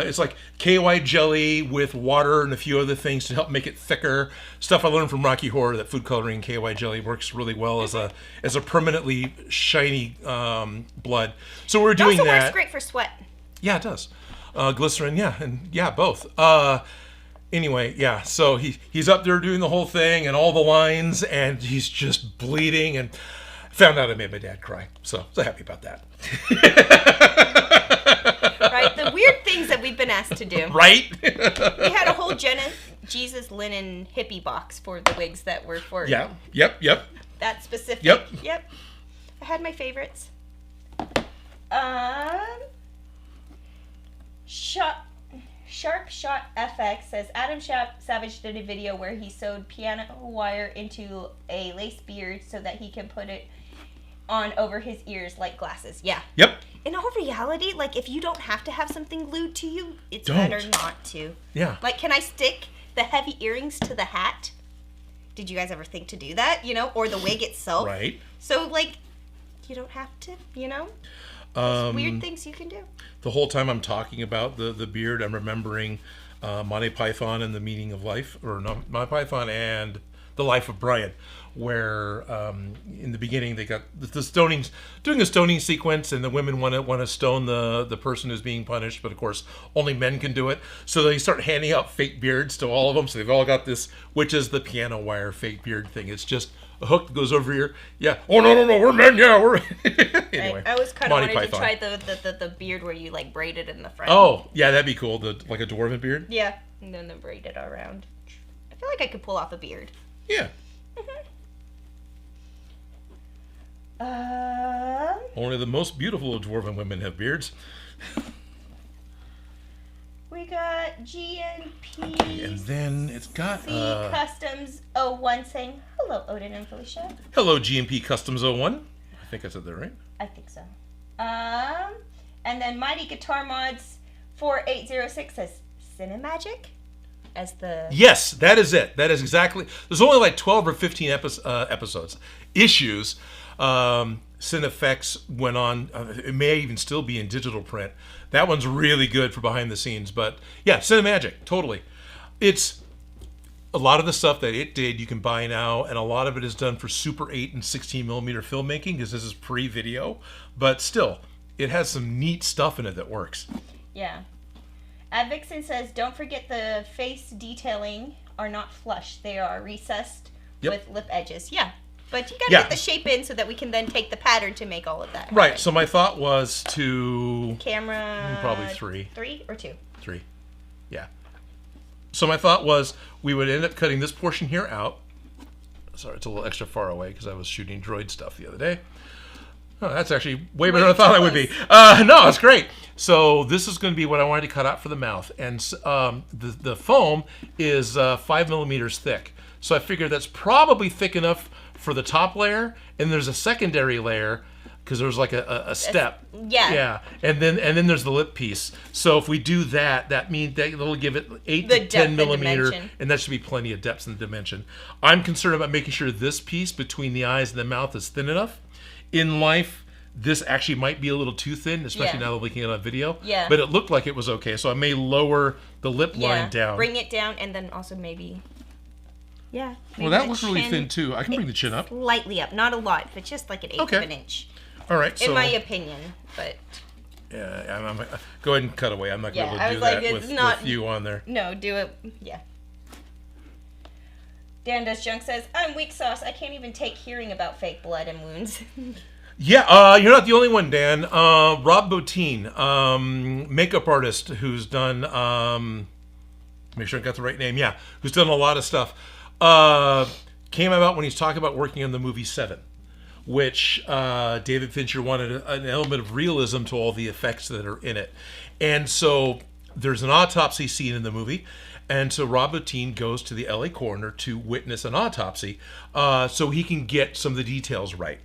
[SPEAKER 2] it's like KY jelly with water and a few other things to help make it thicker. Stuff I learned from Rocky Horror, that food coloring KY jelly works really well as a permanently shiny blood. So we're doing that.
[SPEAKER 1] It also works great for sweat.
[SPEAKER 2] Yeah, it does. Glycerin, yeah, and yeah, both. Anyway, yeah, so he's up there doing the whole thing and all the lines, and he's just bleeding, and found out I made my dad cry. So happy about that.
[SPEAKER 1] Right, the weird things that we've been asked to do.
[SPEAKER 2] Right?
[SPEAKER 1] We had a whole Jesus linen hippie box for the wigs that were for...
[SPEAKER 2] Yeah, yep.
[SPEAKER 1] That specific.
[SPEAKER 2] Yep.
[SPEAKER 1] I had my favorites. Sharp Shot FX says Adam Savage did a video where he sewed piano wire into a lace beard so that he can put it on over his ears like glasses. Yeah.
[SPEAKER 2] Yep.
[SPEAKER 1] In all reality, like, if you don't have to have something glued to you, it's better not to.
[SPEAKER 2] Yeah.
[SPEAKER 1] Like, can I stick the heavy earrings to the hat? Did you guys ever think to do that? Or the wig itself?
[SPEAKER 2] Right.
[SPEAKER 1] So, like, you don't have to, weird things you can do.
[SPEAKER 2] The whole time I'm talking about the beard, I'm remembering Monty Python and the Meaning of Life, or not Monty Python and The Life of Brian, where in the beginning they got the stoning, doing a stoning sequence, and the women want to stone the person who's being punished, but of course only men can do it. So they start handing out fake beards to all of them. So they've all got this, which is the piano wire fake beard thing. It's just a hook that goes over here. Yeah. Oh no, we're men. Yeah, we're. Anyway,
[SPEAKER 1] I always kind of wanted to try the beard where you like braid it in the front.
[SPEAKER 2] Oh yeah, that'd be cool. Like a dwarven beard.
[SPEAKER 1] Yeah, and then the braid it around. I feel like I could pull off a beard.
[SPEAKER 2] Yeah. Only the most beautiful of dwarven women have beards.
[SPEAKER 1] We got GNP.
[SPEAKER 2] And then it's got
[SPEAKER 1] Customs 01 saying hello, Odin and Felicia.
[SPEAKER 2] Hello, GNP Customs 01. I think I said that right.
[SPEAKER 1] I think so. And then Mighty Guitar Mods 4806 says Cinemagic as the...
[SPEAKER 2] Yes, that is it. That is exactly... There's only like 12 or 15 issues. Cinefex went on. It may even still be in digital print. That one's really good for behind the scenes. But yeah, Cinemagic, totally. It's a lot of the stuff that it did you can buy now, and a lot of it is done for Super 8 and 16 millimeter filmmaking, because this is pre-video. But still, it has some neat stuff in it that works.
[SPEAKER 1] Yeah. Vixen says, don't forget the face detailing are not flush. They are recessed with lip edges. Yeah. But you got to get the shape in so that we can then take the pattern to make all of that.
[SPEAKER 2] Right. So my thought was to...
[SPEAKER 1] Camera...
[SPEAKER 2] Probably 3.
[SPEAKER 1] 3 or 2?
[SPEAKER 2] 3. Yeah. So my thought was we would end up cutting this portion here out. Sorry, it's a little extra far away because I was shooting Droid stuff the other day. Oh, that's actually way better than I thought it would be. No, it's great. So this is going to be what I wanted to cut out for the mouth. And the foam is 5 millimeters thick. So I figured that's probably thick enough for the top layer, and there's a secondary layer because there's like a step.
[SPEAKER 1] Yeah.
[SPEAKER 2] Yeah. And then there's the lip piece. So if we do that, that means that it'll give it 8
[SPEAKER 1] The
[SPEAKER 2] to 10
[SPEAKER 1] depth and
[SPEAKER 2] millimeter,
[SPEAKER 1] dimension.
[SPEAKER 2] and that should be plenty of depth and dimension. I'm concerned about making sure this piece between the eyes and the mouth is thin enough. In life, this actually might be a little too thin, especially now that I'm looking at it on video.
[SPEAKER 1] Yeah.
[SPEAKER 2] But it looked like it was okay, so I may lower the lip line down.
[SPEAKER 1] Bring it down, and then also maybe... Yeah.
[SPEAKER 2] Well, that looks really thin, too. I can bring the chin up.
[SPEAKER 1] Slightly up. Not a lot, but just like an eighth of an inch.
[SPEAKER 2] All right, so...
[SPEAKER 1] In my opinion, but...
[SPEAKER 2] Yeah, go ahead and cut away. I'm not going to be able to do that with you on there.
[SPEAKER 1] No, do it. Yeah. Dan Does Junk says, I'm weak sauce. I can't even take hearing about fake blood and wounds.
[SPEAKER 2] Yeah, you're not the only one, Dan. Rob Bottin, makeup artist who's done... make sure I got the right name. Yeah, who's done a lot of stuff. Came about when he's talking about working on the movie Seven, which David Fincher wanted an element of realism to all the effects that are in it. And so there's an autopsy scene in the movie. And so Rob Bottin goes to the LA coroner to witness an autopsy so he can get some of the details right.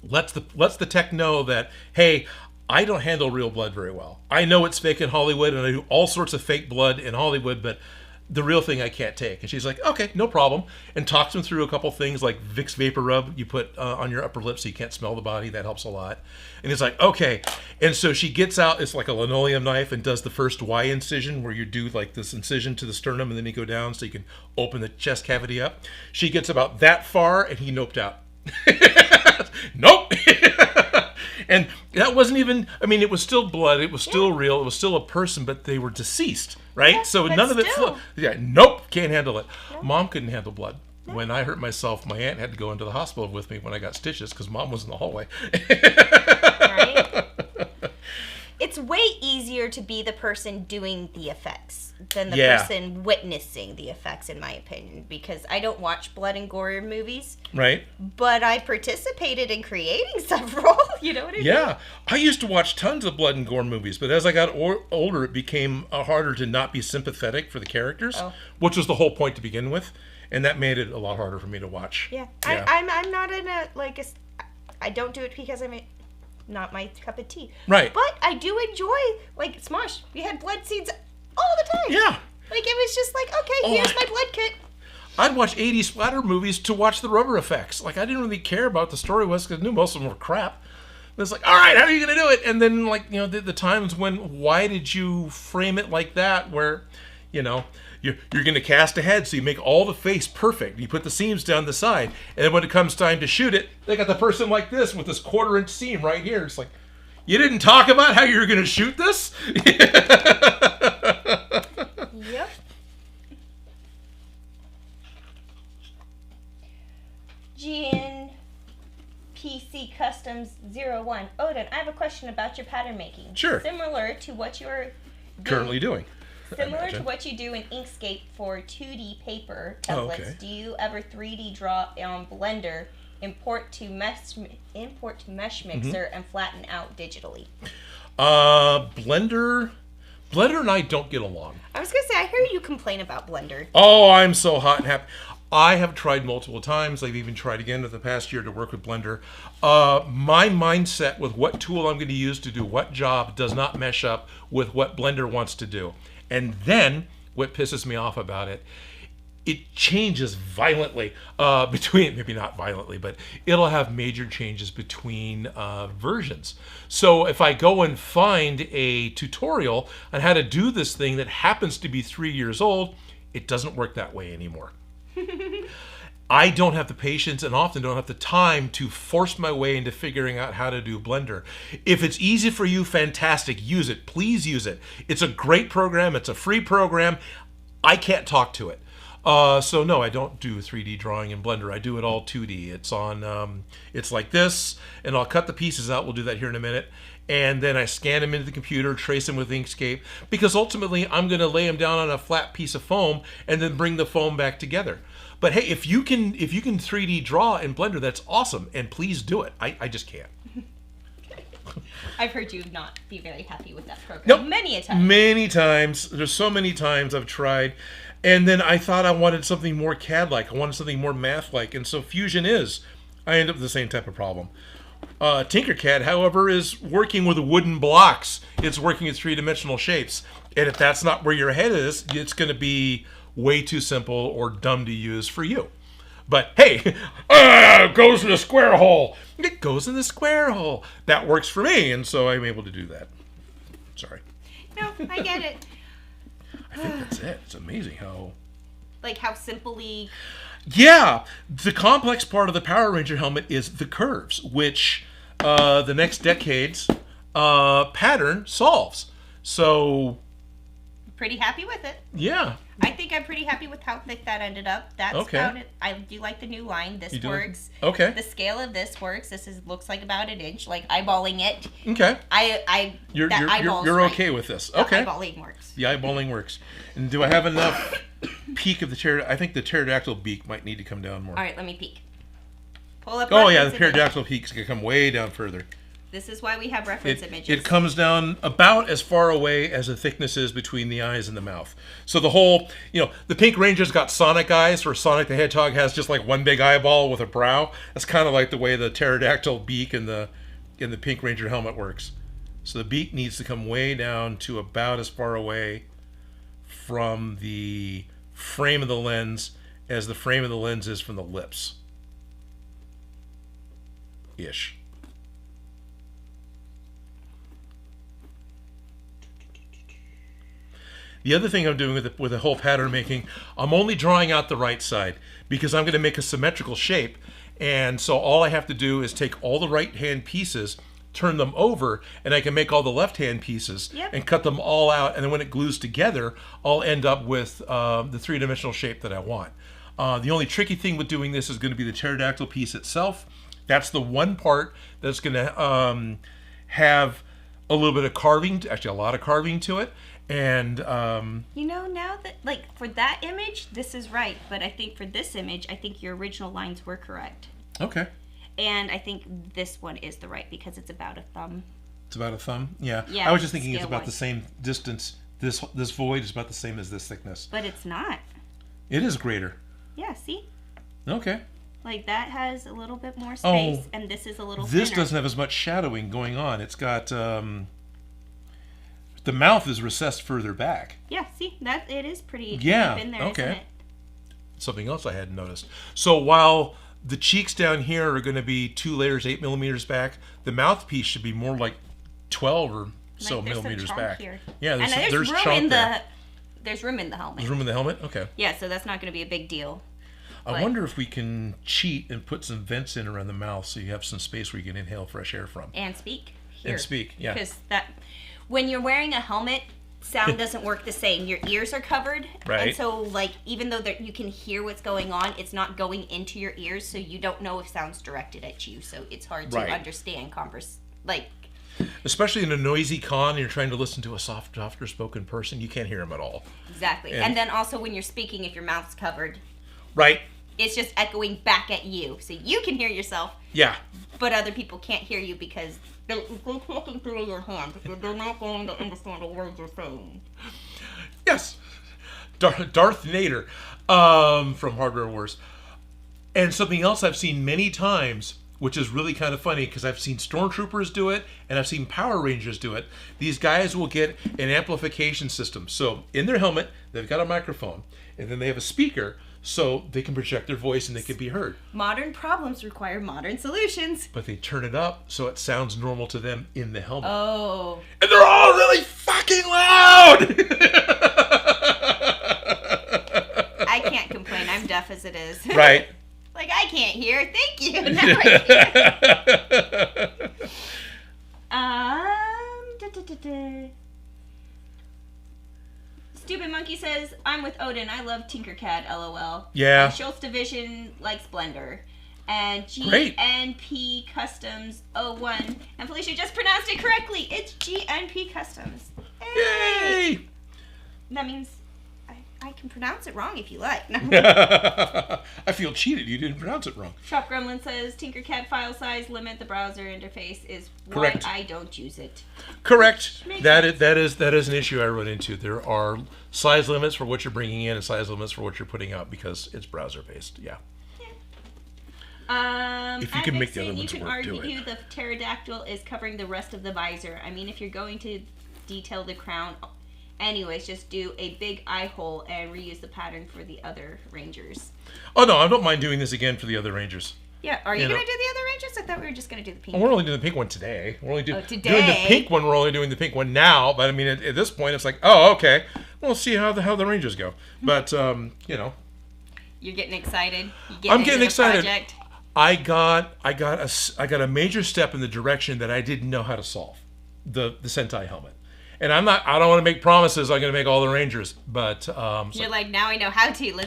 [SPEAKER 2] Lets the tech know that, hey, I don't handle real blood very well. I know it's fake in Hollywood, and I do all sorts of fake blood in Hollywood, but the real thing I can't take. And she's like, okay, no problem. And talks him through a couple things like Vicks Vapor Rub you put on your upper lip so you can't smell the body. That helps a lot. And he's like, okay. And so she gets out, it's like a linoleum knife, and does the first Y incision where you do like this incision to the sternum and then you go down so you can open the chest cavity up. She gets about that far and he noped out. Nope. And that wasn't even, I mean, it was still blood, it was still real, it was still a person, but they were deceased, right?
[SPEAKER 1] Yeah,
[SPEAKER 2] so none of it nope, can't handle it. No. Mom couldn't handle blood. No. When I hurt myself, my aunt had to go into the hospital with me when I got stitches because Mom was in the hallway.
[SPEAKER 1] Right? It's way easier to be the person doing the effects than the person witnessing the effects, in my opinion, because I don't watch blood and gore movies.
[SPEAKER 2] Right.
[SPEAKER 1] But I participated in creating several, you know what I mean?
[SPEAKER 2] Yeah. I used to watch tons of blood and gore movies, but as I got older, it became harder to not be sympathetic for the characters, which was the whole point to begin with, and that made it a lot harder for me to watch.
[SPEAKER 1] Yeah. I'm not in I don't do it because I'm not my cup of tea.
[SPEAKER 2] Right.
[SPEAKER 1] But I do enjoy, like, Smosh. We had blood scenes all the time.
[SPEAKER 2] Yeah.
[SPEAKER 1] Like, it was just like, okay, here's my blood kit.
[SPEAKER 2] I'd watch 80 splatter movies to watch the rubber effects. Like, I didn't really care about the story was because I knew most of them were crap. But it's like, all right, how are you going to do it? And then, like, you know, the times when, why did you frame it like that where, you know, you're going to cast a head, so you make all the face perfect. You put the seams down the side. And then when it comes time to shoot it, they got the person like this with this 1/4-inch seam right here. It's like, you didn't talk about how you were going to shoot this?
[SPEAKER 1] Yep. GNPC Customs 01. Odin, I have a question about your pattern making.
[SPEAKER 2] Sure.
[SPEAKER 1] Similar to what you're
[SPEAKER 2] currently doing.
[SPEAKER 1] Similar to what you do in Inkscape for 2D paper templates, do you ever 3D draw on Blender, import to mesh mixer, and flatten out digitally?
[SPEAKER 2] Blender and I don't get along.
[SPEAKER 1] I was going to say, I hear you complain about Blender.
[SPEAKER 2] Oh, I'm so hot and happy. I have tried multiple times. I've even tried again in the past year to work with Blender. My mindset with what tool I'm going to use to do what job does not mesh up with what Blender wants to do. And then, what pisses me off about it, it changes violently between, maybe not violently, but it'll have major changes between versions. So if I go and find a tutorial on how to do this thing that happens to be 3 years old, it doesn't work that way anymore. I don't have the patience and often don't have the time to force my way into figuring out how to do Blender. If it's easy for you, fantastic. Use it. Please use it. It's a great program. It's a free program. I can't talk to it. So no, I don't do 3D drawing in Blender. I do it all 2D. It's on, it's like this, and I'll cut the pieces out. We'll do that here in a minute. And then I scan them into the computer, trace them with Inkscape, because ultimately I'm going to lay them down on a flat piece of foam and then bring the foam back together. But hey, if you can 3D draw in Blender, that's awesome, and please do it. I just can't.
[SPEAKER 1] I've heard you not be very happy with that program.
[SPEAKER 2] Nope.
[SPEAKER 1] Many a time.
[SPEAKER 2] Many times. There's so many times I've tried. And then I thought I wanted something more CAD-like. I wanted something more math-like. And so Fusion is. I end up with the same type of problem. Tinkercad, however, is working with wooden blocks. It's working with three-dimensional shapes. And if that's not where your head is, it's going to be way too simple or dumb to use for you. But hey, it goes in the square hole. It goes in the square hole. That works for me, and so I'm able to do that. Sorry.
[SPEAKER 1] No, I get it.
[SPEAKER 2] I think that's it. It's amazing how...
[SPEAKER 1] Like how simply...
[SPEAKER 2] Yeah, the complex part of the Power Ranger helmet is the curves, which the next decade's pattern solves. So...
[SPEAKER 1] Pretty happy with it.
[SPEAKER 2] Yeah.
[SPEAKER 1] I think I'm pretty happy with how thick that ended up. That's
[SPEAKER 2] okay.
[SPEAKER 1] about it. I do like the new line. This works.
[SPEAKER 2] Okay.
[SPEAKER 1] The scale of this works. This looks like about an inch. Like eyeballing it.
[SPEAKER 2] Okay.
[SPEAKER 1] You're
[SPEAKER 2] okay with this. Okay.
[SPEAKER 1] The eyeballing works.
[SPEAKER 2] The eyeballing works. And do I have enough peak of the pterodactyl? I think the pterodactyl beak might need to come down more.
[SPEAKER 1] All right, let me peek. Pull up.
[SPEAKER 2] Oh yeah, the pterodactyl peak's gonna come way down further.
[SPEAKER 1] This is why we have reference images.
[SPEAKER 2] It comes down about as far away as the thickness is between the eyes and the mouth. So the whole, the Pink Ranger's got Sonic eyes, where Sonic the Hedgehog has just like one big eyeball with a brow. That's kind of like the way the pterodactyl beak in the Pink Ranger helmet works. So the beak needs to come way down to about as far away from the frame of the lens as the frame of the lens is from the lips. Ish. The other thing I'm doing with the whole pattern making, I'm only drawing out the right side because I'm going to make a symmetrical shape. And so all I have to do is take all the right-hand pieces, turn them over, and I can make all the left-hand pieces and cut them all out. And then when it glues together, I'll end up with the three-dimensional shape that I want. The only tricky thing with doing this is going to be the pterodactyl piece itself. That's the one part that's going to have a little bit of carving, actually a lot of carving to it. And
[SPEAKER 1] now that for that image, this is right, but I think for this image, I think your original lines were correct.
[SPEAKER 2] Okay.
[SPEAKER 1] And I think this one is the right because it's about a thumb.
[SPEAKER 2] It's about a thumb? Yeah.
[SPEAKER 1] Yeah.
[SPEAKER 2] I was just thinking it's about the same distance. This void is about the same as this thickness.
[SPEAKER 1] But it's not.
[SPEAKER 2] It is greater.
[SPEAKER 1] Yeah, see?
[SPEAKER 2] Okay.
[SPEAKER 1] Like that has a little bit more space and this is a little thinner.
[SPEAKER 2] This doesn't have as much shadowing going on. It's got the mouth is recessed further back.
[SPEAKER 1] Yeah, see, that it is pretty deep in there,
[SPEAKER 2] okay.
[SPEAKER 1] Isn't it?
[SPEAKER 2] Something else I hadn't noticed. So while the cheeks down here are going to be 2 layers 8 millimeters back, the mouthpiece should be more like 12 or so millimeters back.
[SPEAKER 1] Here.
[SPEAKER 2] Yeah, there's
[SPEAKER 1] room
[SPEAKER 2] chunk
[SPEAKER 1] in
[SPEAKER 2] there.
[SPEAKER 1] There's room in the helmet.
[SPEAKER 2] There's room in the helmet? Okay.
[SPEAKER 1] Yeah, so that's not going to be a big deal.
[SPEAKER 2] I wonder if we can cheat and put some vents in around the mouth so you have some space where you can inhale fresh air from.
[SPEAKER 1] And speak. Here.
[SPEAKER 2] And speak, yeah.
[SPEAKER 1] Because when you're wearing a helmet, sound doesn't work the same. Your ears are covered.
[SPEAKER 2] Right.
[SPEAKER 1] And so, even though you can hear what's going on, it's not going into your ears, so you don't know if sound's directed at you. So it's hard to understand
[SPEAKER 2] especially in a noisy con and you're trying to listen to a softer spoken person, you can't hear them at all.
[SPEAKER 1] Exactly. And then also when you're speaking, if your mouth's covered.
[SPEAKER 2] Right.
[SPEAKER 1] It's just echoing back at you. So you can hear yourself.
[SPEAKER 2] Yeah. But
[SPEAKER 1] other people can't hear you because they're talking through your hand. They're not going to understand the words you're saying.
[SPEAKER 2] Yes. Darth Vader from Hardware Wars. And something else I've seen many times, which is really kind of funny because I've seen Stormtroopers do it and I've seen Power Rangers do it. These guys will get an amplification system. So in their helmet, they've got a microphone and then they have a speaker so they can project their voice and they can be heard.
[SPEAKER 1] Modern problems require modern solutions.
[SPEAKER 2] But they turn it up so it sounds normal to them in the helmet.
[SPEAKER 1] Oh.
[SPEAKER 2] And they're all really fucking loud!
[SPEAKER 1] I can't complain. I'm deaf as it is.
[SPEAKER 2] Right.
[SPEAKER 1] I can't hear. Thank you. Stupid Monkey says, I'm with Odin. I love Tinkercad, LOL.
[SPEAKER 2] Yeah.
[SPEAKER 1] Schultz Division likes Blender. And GNP Customs 01. And Felicia just pronounced it correctly. It's GNP Customs.
[SPEAKER 2] Yay!
[SPEAKER 1] That means I can pronounce it wrong if you like.
[SPEAKER 2] I feel cheated. You didn't pronounce it wrong.
[SPEAKER 1] Shop Gremlin says Tinkercad file size limit the browser interface is
[SPEAKER 2] correct.
[SPEAKER 1] Why I don't use it.
[SPEAKER 2] Correct. That is an issue I run into. There are size limits for what you're bringing in and size limits for what you're putting out because it's browser based. Yeah. If you can make the other ones
[SPEAKER 1] you can
[SPEAKER 2] work, do
[SPEAKER 1] argue
[SPEAKER 2] it.
[SPEAKER 1] the pterodactyl is covering the rest of the visor. I mean, if you're going to detail the crown, anyways, just do a big eye hole and reuse the pattern for the other Rangers.
[SPEAKER 2] Oh no, I don't mind doing this again for the other Rangers.
[SPEAKER 1] Yeah, are you going to do the other Rangers? I thought we were just going to do the pink.
[SPEAKER 2] We're only doing the pink one today. We're only doing
[SPEAKER 1] today.
[SPEAKER 2] the pink one. We're only doing the pink one now. But I mean, at this point, it's like, oh, okay. We'll see how the Rangers go. But you know,
[SPEAKER 1] you're getting excited.
[SPEAKER 2] I'm getting excited. Project. I got a major step in the direction that I didn't know how to solve. The Sentai helmet. And I don't want to make promises I'm going to make all the Rangers, but
[SPEAKER 1] you're like, now I know how to.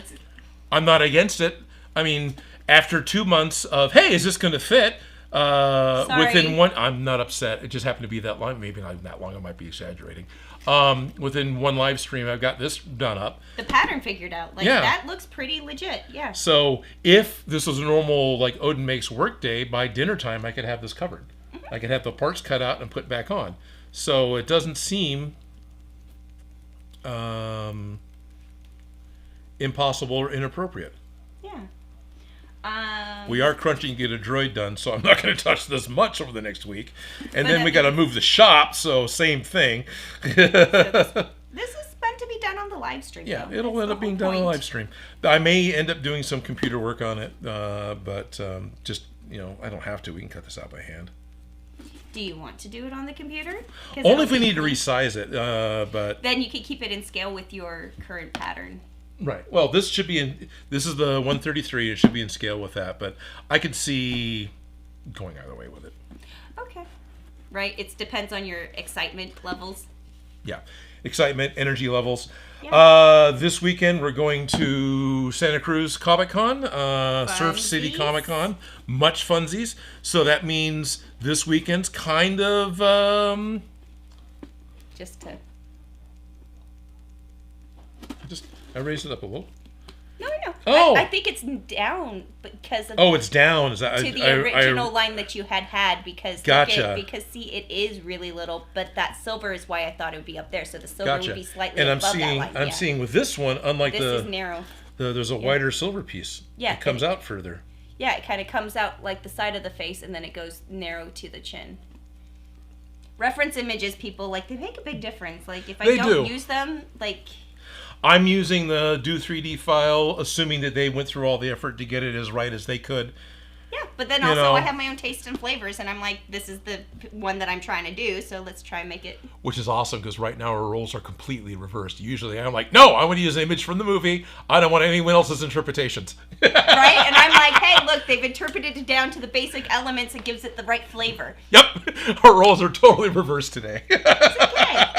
[SPEAKER 2] I'm not against it. I mean, after 2 months of, hey, is this going to fit? Within one, I'm not upset. It just happened to be that long. Maybe not that long. I might be exaggerating. Within one live stream, I've got this done up.
[SPEAKER 1] The pattern figured out. That looks pretty legit. Yeah.
[SPEAKER 2] So if this was a normal Odin Makes work day, by dinner time, I could have this covered. Mm-hmm. I could have the parts cut out and put back on. So it doesn't seem impossible or inappropriate.
[SPEAKER 1] Yeah.
[SPEAKER 2] We are crunching to get a droid done, so I'm not going to touch this much over the next week. And then we got to move the shop, so same thing.
[SPEAKER 1] So this is meant to be done on the live stream.
[SPEAKER 2] Yeah,
[SPEAKER 1] though.
[SPEAKER 2] it'll end up being done on the live stream. I may end up doing some computer work on it, but just, I don't have to. We can cut this out by hand.
[SPEAKER 1] Do you want to do it on the computer?
[SPEAKER 2] Only if we need to resize it, but...
[SPEAKER 1] Then you can keep it in scale with your current pattern.
[SPEAKER 2] Right. Well, this should be in... This is the 133. It should be in scale with that, but I could see going either way with it.
[SPEAKER 1] Okay. Right. It depends on your excitement levels.
[SPEAKER 2] Yeah. Excitement, energy levels.
[SPEAKER 1] Yeah.
[SPEAKER 2] This weekend, we're going to Santa Cruz Comic Con, Surf City Comic Con. Much funsies. So that means this weekend's kind of... I raised it up a little.
[SPEAKER 1] No, I know.
[SPEAKER 2] Oh.
[SPEAKER 1] I think it's down because of...
[SPEAKER 2] Oh, it's down. Is that
[SPEAKER 1] to the original line that you had because...
[SPEAKER 2] Gotcha.
[SPEAKER 1] Because, see, it is really little, but that silver is why I thought it would be up there. So the silver would be slightly
[SPEAKER 2] and
[SPEAKER 1] above that line.
[SPEAKER 2] I'm seeing with this one, unlike
[SPEAKER 1] this is narrow.
[SPEAKER 2] There's a wider silver piece.
[SPEAKER 1] Yeah.
[SPEAKER 2] It comes out further.
[SPEAKER 1] Yeah, it kind of comes out like the side of the face, and then it goes narrow to the chin. Reference images, people, they make a big difference. If I don't use them,
[SPEAKER 2] I'm using the Do 3D file, assuming that they went through all the effort to get it as right as they could.
[SPEAKER 1] Yeah, but then also I have my own taste and flavors, and I'm like, this is the one that I'm trying to do, so let's try and make it. Which
[SPEAKER 2] is awesome, because right now our roles are completely reversed. Usually I'm like, no, I want to use an image from the movie. I don't want anyone else's interpretations.
[SPEAKER 1] Right? And I'm like, hey, look, they've interpreted it down to the basic elements. It gives it the right flavor.
[SPEAKER 2] Yep. Our roles are totally reversed today.
[SPEAKER 1] It's okay.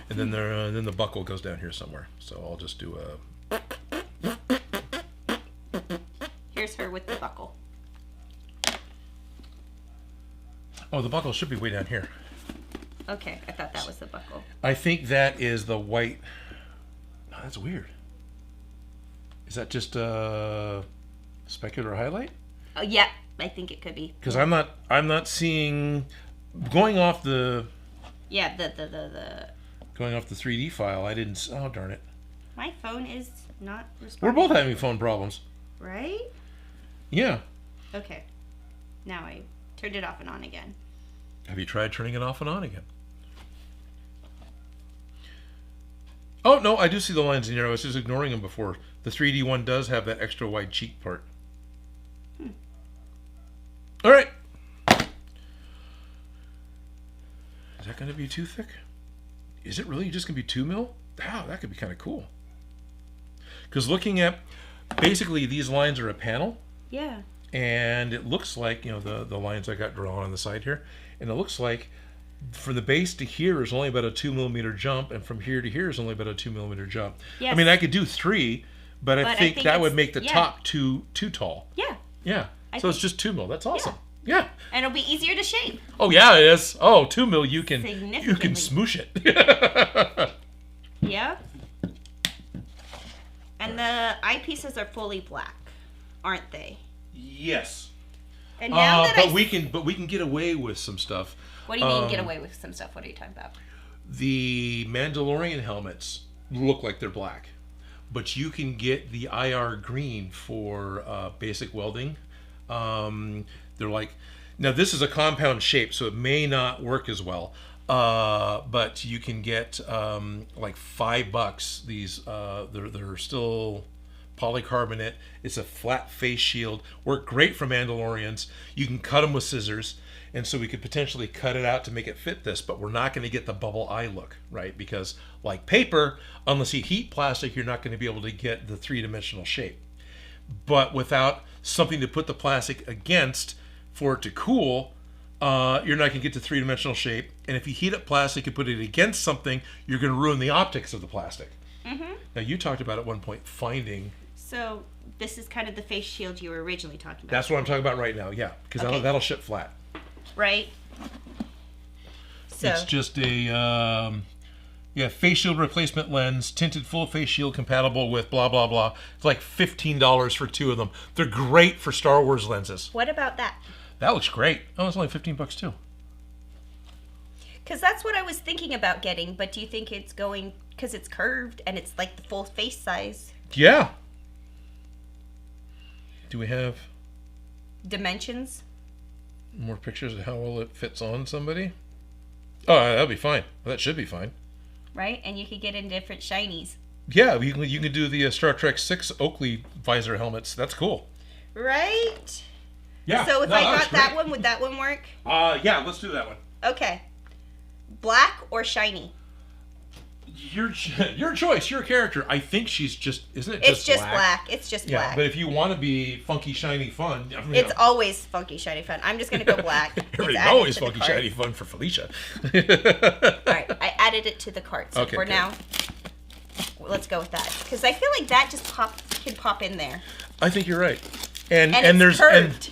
[SPEAKER 2] And then the buckle goes down here somewhere. So I'll just do a...
[SPEAKER 1] Here's her with the buckle.
[SPEAKER 2] Oh, the buckle should be way down here.
[SPEAKER 1] Okay, I thought that was the buckle.
[SPEAKER 2] I think that is the white... Oh, that's weird. Is that just a specular highlight?
[SPEAKER 1] Oh, yeah, I think it could be.
[SPEAKER 2] Because I'm not seeing... Going off the...
[SPEAKER 1] Yeah, the...
[SPEAKER 2] Going off the 3D file, I didn't... Oh, darn it.
[SPEAKER 1] My phone is not responding.
[SPEAKER 2] We're both having phone problems.
[SPEAKER 1] Right?
[SPEAKER 2] Yeah.
[SPEAKER 1] Okay. Now I turned it off and on again.
[SPEAKER 2] Have you tried turning it off and on again? Oh, no, I do see the lines in here. I was just ignoring them before. The 3D one does have that extra wide cheek part. All right. Is that going to be too thick? Is it really just going to be 2 mil? Wow, that could be kind of cool. Because looking at, basically these lines are a panel.
[SPEAKER 1] Yeah.
[SPEAKER 2] And it looks like, the lines I got drawn on the side here. And it looks like from the base to here is only about a 2 millimeter jump. And from here to here is only about a 2 millimeter jump. Yes. I mean, I could do 3, but I think that would make the top too tall.
[SPEAKER 1] Yeah.
[SPEAKER 2] Yeah. So it's just 2 mil. That's awesome. Yeah.
[SPEAKER 1] And it'll be easier to shape.
[SPEAKER 2] Oh yeah, it is. Oh, 2 mil, you can smoosh it.
[SPEAKER 1] Yeah. And the eyepieces are fully black, aren't they?
[SPEAKER 2] Yes.
[SPEAKER 1] And now that
[SPEAKER 2] we can get away with some stuff.
[SPEAKER 1] What do you mean get away with some stuff? What are you talking about?
[SPEAKER 2] The Mandalorian helmets look like they're black, but you can get the IR green for basic welding. They're like, now this is a compound shape, so it may not work as well. But you can get like $5. These they're still polycarbonate. It's a flat face shield. Work great for Mandalorians. You can cut them with scissors, and so we could potentially cut it out to make it fit this, but we're not going to get the bubble eye look, right? Because like paper, unless you heat plastic, you're not going to be able to get the three-dimensional shape. But without something to put the plastic against for it to cool, you're not going to get to three-dimensional shape. And if you heat up plastic and put it against something, you're going to ruin the optics of the plastic. Mm-hmm. Now, you talked about at one point finding...
[SPEAKER 1] So this is kind of the face shield you were originally talking about.
[SPEAKER 2] That's what I'm talking about right now, yeah. Because that'll ship flat.
[SPEAKER 1] Right. So
[SPEAKER 2] it's just a face shield replacement lens, tinted full face shield compatible with blah, blah, blah. It's like $15 for 2 of them. They're great for Star Wars lenses.
[SPEAKER 1] What about that?
[SPEAKER 2] That looks great. Oh, it's only $15 too.
[SPEAKER 1] Because that's what I was thinking about getting, but do you think it's going, because it's curved and it's like the full face size?
[SPEAKER 2] Yeah. Do we have
[SPEAKER 1] dimensions?
[SPEAKER 2] More pictures of how well it fits on somebody? Oh, that'll be fine. That should be fine.
[SPEAKER 1] Right? And you could get in different shinies.
[SPEAKER 2] Yeah, you can do the Star Trek 6 Oakley visor helmets. That's cool.
[SPEAKER 1] Right?
[SPEAKER 2] Yeah.
[SPEAKER 1] So if I got that one, would that one work?
[SPEAKER 2] Yeah, let's do that one.
[SPEAKER 1] Okay. Black or shiny?
[SPEAKER 2] Your choice, your character. I think she's just, isn't it
[SPEAKER 1] just black? It's just black.
[SPEAKER 2] Yeah, but if you want to be funky, shiny, fun. I mean,
[SPEAKER 1] it's always funky, shiny, fun. I'm just going to go black.
[SPEAKER 2] Everything's always funky, shiny, fun for Felicia.
[SPEAKER 1] All right, I added it to the cart. So for now, let's go with that. Because I feel like that just can pop in there.
[SPEAKER 2] I think you're right. And
[SPEAKER 1] it's curved.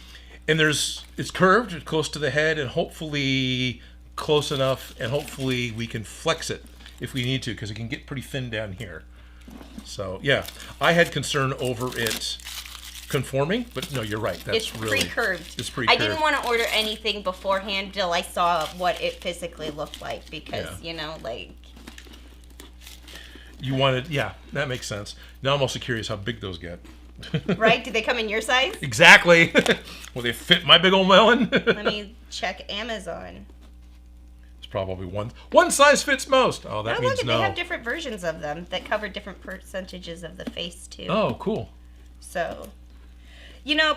[SPEAKER 2] And it's curved, it's close to the head, and hopefully close enough, and hopefully we can flex it if we need to, because it can get pretty thin down here. So yeah, I had concern over it conforming, but no, you're right. That's really
[SPEAKER 1] pre-curved.
[SPEAKER 2] It's pre-curved.
[SPEAKER 1] I didn't want to order anything beforehand till I saw what it physically looked like, because like
[SPEAKER 2] you wanted. Yeah, that makes sense. Now I'm also curious how big those get.
[SPEAKER 1] Right? Do they come in your size?
[SPEAKER 2] Exactly. Will they fit my big old melon?
[SPEAKER 1] Let me check Amazon.
[SPEAKER 2] Probably one size fits most. Oh, that means no.
[SPEAKER 1] They have different versions of them that cover different percentages of the face too.
[SPEAKER 2] Oh, cool.
[SPEAKER 1] So,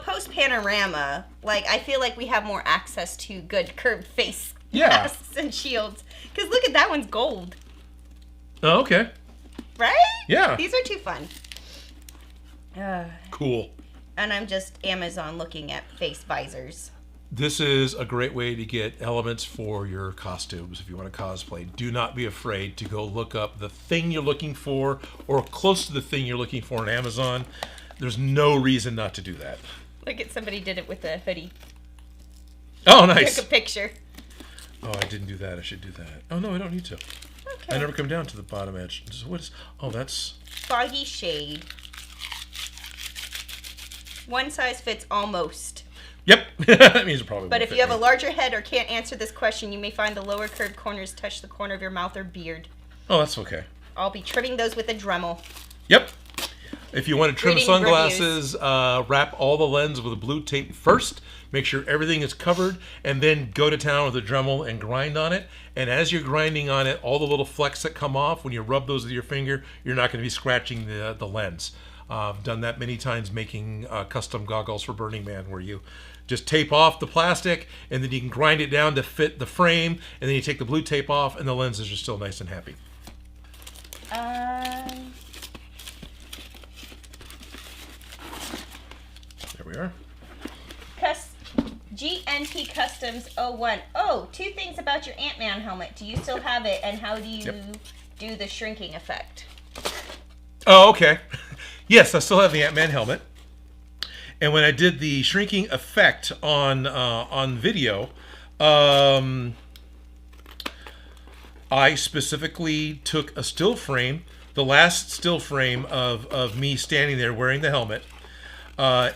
[SPEAKER 1] post panorama, like I feel like we have more access to good curved face masks and shields. Because look at that one's gold.
[SPEAKER 2] Oh, okay.
[SPEAKER 1] Right?
[SPEAKER 2] Yeah.
[SPEAKER 1] These are too fun.
[SPEAKER 2] Cool.
[SPEAKER 1] And I'm just Amazon looking at face visors.
[SPEAKER 2] This is a great way to get elements for your costumes if you want to cosplay. Do not be afraid to go look up the thing you're looking for or close to the thing you're looking for on Amazon. There's no reason not to do that.
[SPEAKER 1] Look at somebody did it with a hoodie.
[SPEAKER 2] Oh, nice.
[SPEAKER 1] Took a picture.
[SPEAKER 2] Oh, I didn't do that. I should do that. Oh, no, I don't need to. Okay. I never come down to the bottom edge. That's...
[SPEAKER 1] Foggy shade. One size fits almost.
[SPEAKER 2] Yep. That means it probably
[SPEAKER 1] But if you have a larger head or can't answer this question, you may find the lower curved corners touch the corner of your mouth or beard.
[SPEAKER 2] Oh, that's okay.
[SPEAKER 1] I'll be trimming those with a Dremel.
[SPEAKER 2] Yep. If you want to trim sunglasses, wrap all the lens with a blue tape first. Make sure everything is covered, and then go to town with a Dremel and grind on it. And as you're grinding on it, all the little flecks that come off, when you rub those with your finger, you're not going to be scratching the lens. I've done that many times making custom goggles for Burning Man, where you just tape off the plastic, and then you can grind it down to fit the frame, and then you take the blue tape off, and the lenses are still nice and happy. There we are.
[SPEAKER 1] GNP Customs 01. Oh, 2 things about your Ant-Man helmet. Do you still have it, and how do you do the shrinking effect?
[SPEAKER 2] Oh, okay. Yes, I still have the Ant-Man helmet. And when I did the shrinking effect on video, I specifically took a still frame, the last still frame of me standing there wearing the helmet,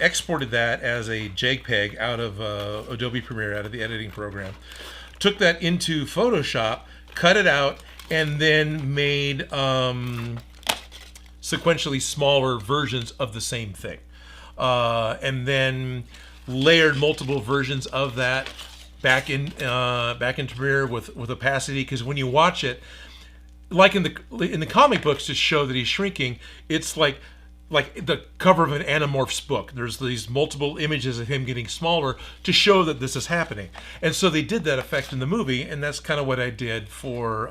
[SPEAKER 2] exported that as a JPEG out of Adobe Premiere, out of the editing program, took that into Photoshop, cut it out, and then made some sequentially smaller versions of the same thing. And then layered multiple versions of that back into Premiere with opacity, because when you watch it, like in the comic books, to show that he's shrinking, it's like the cover of an Animorphs book. There's these multiple images of him getting smaller to show that this is happening. And so they did that effect in the movie, and that's kind of what I did for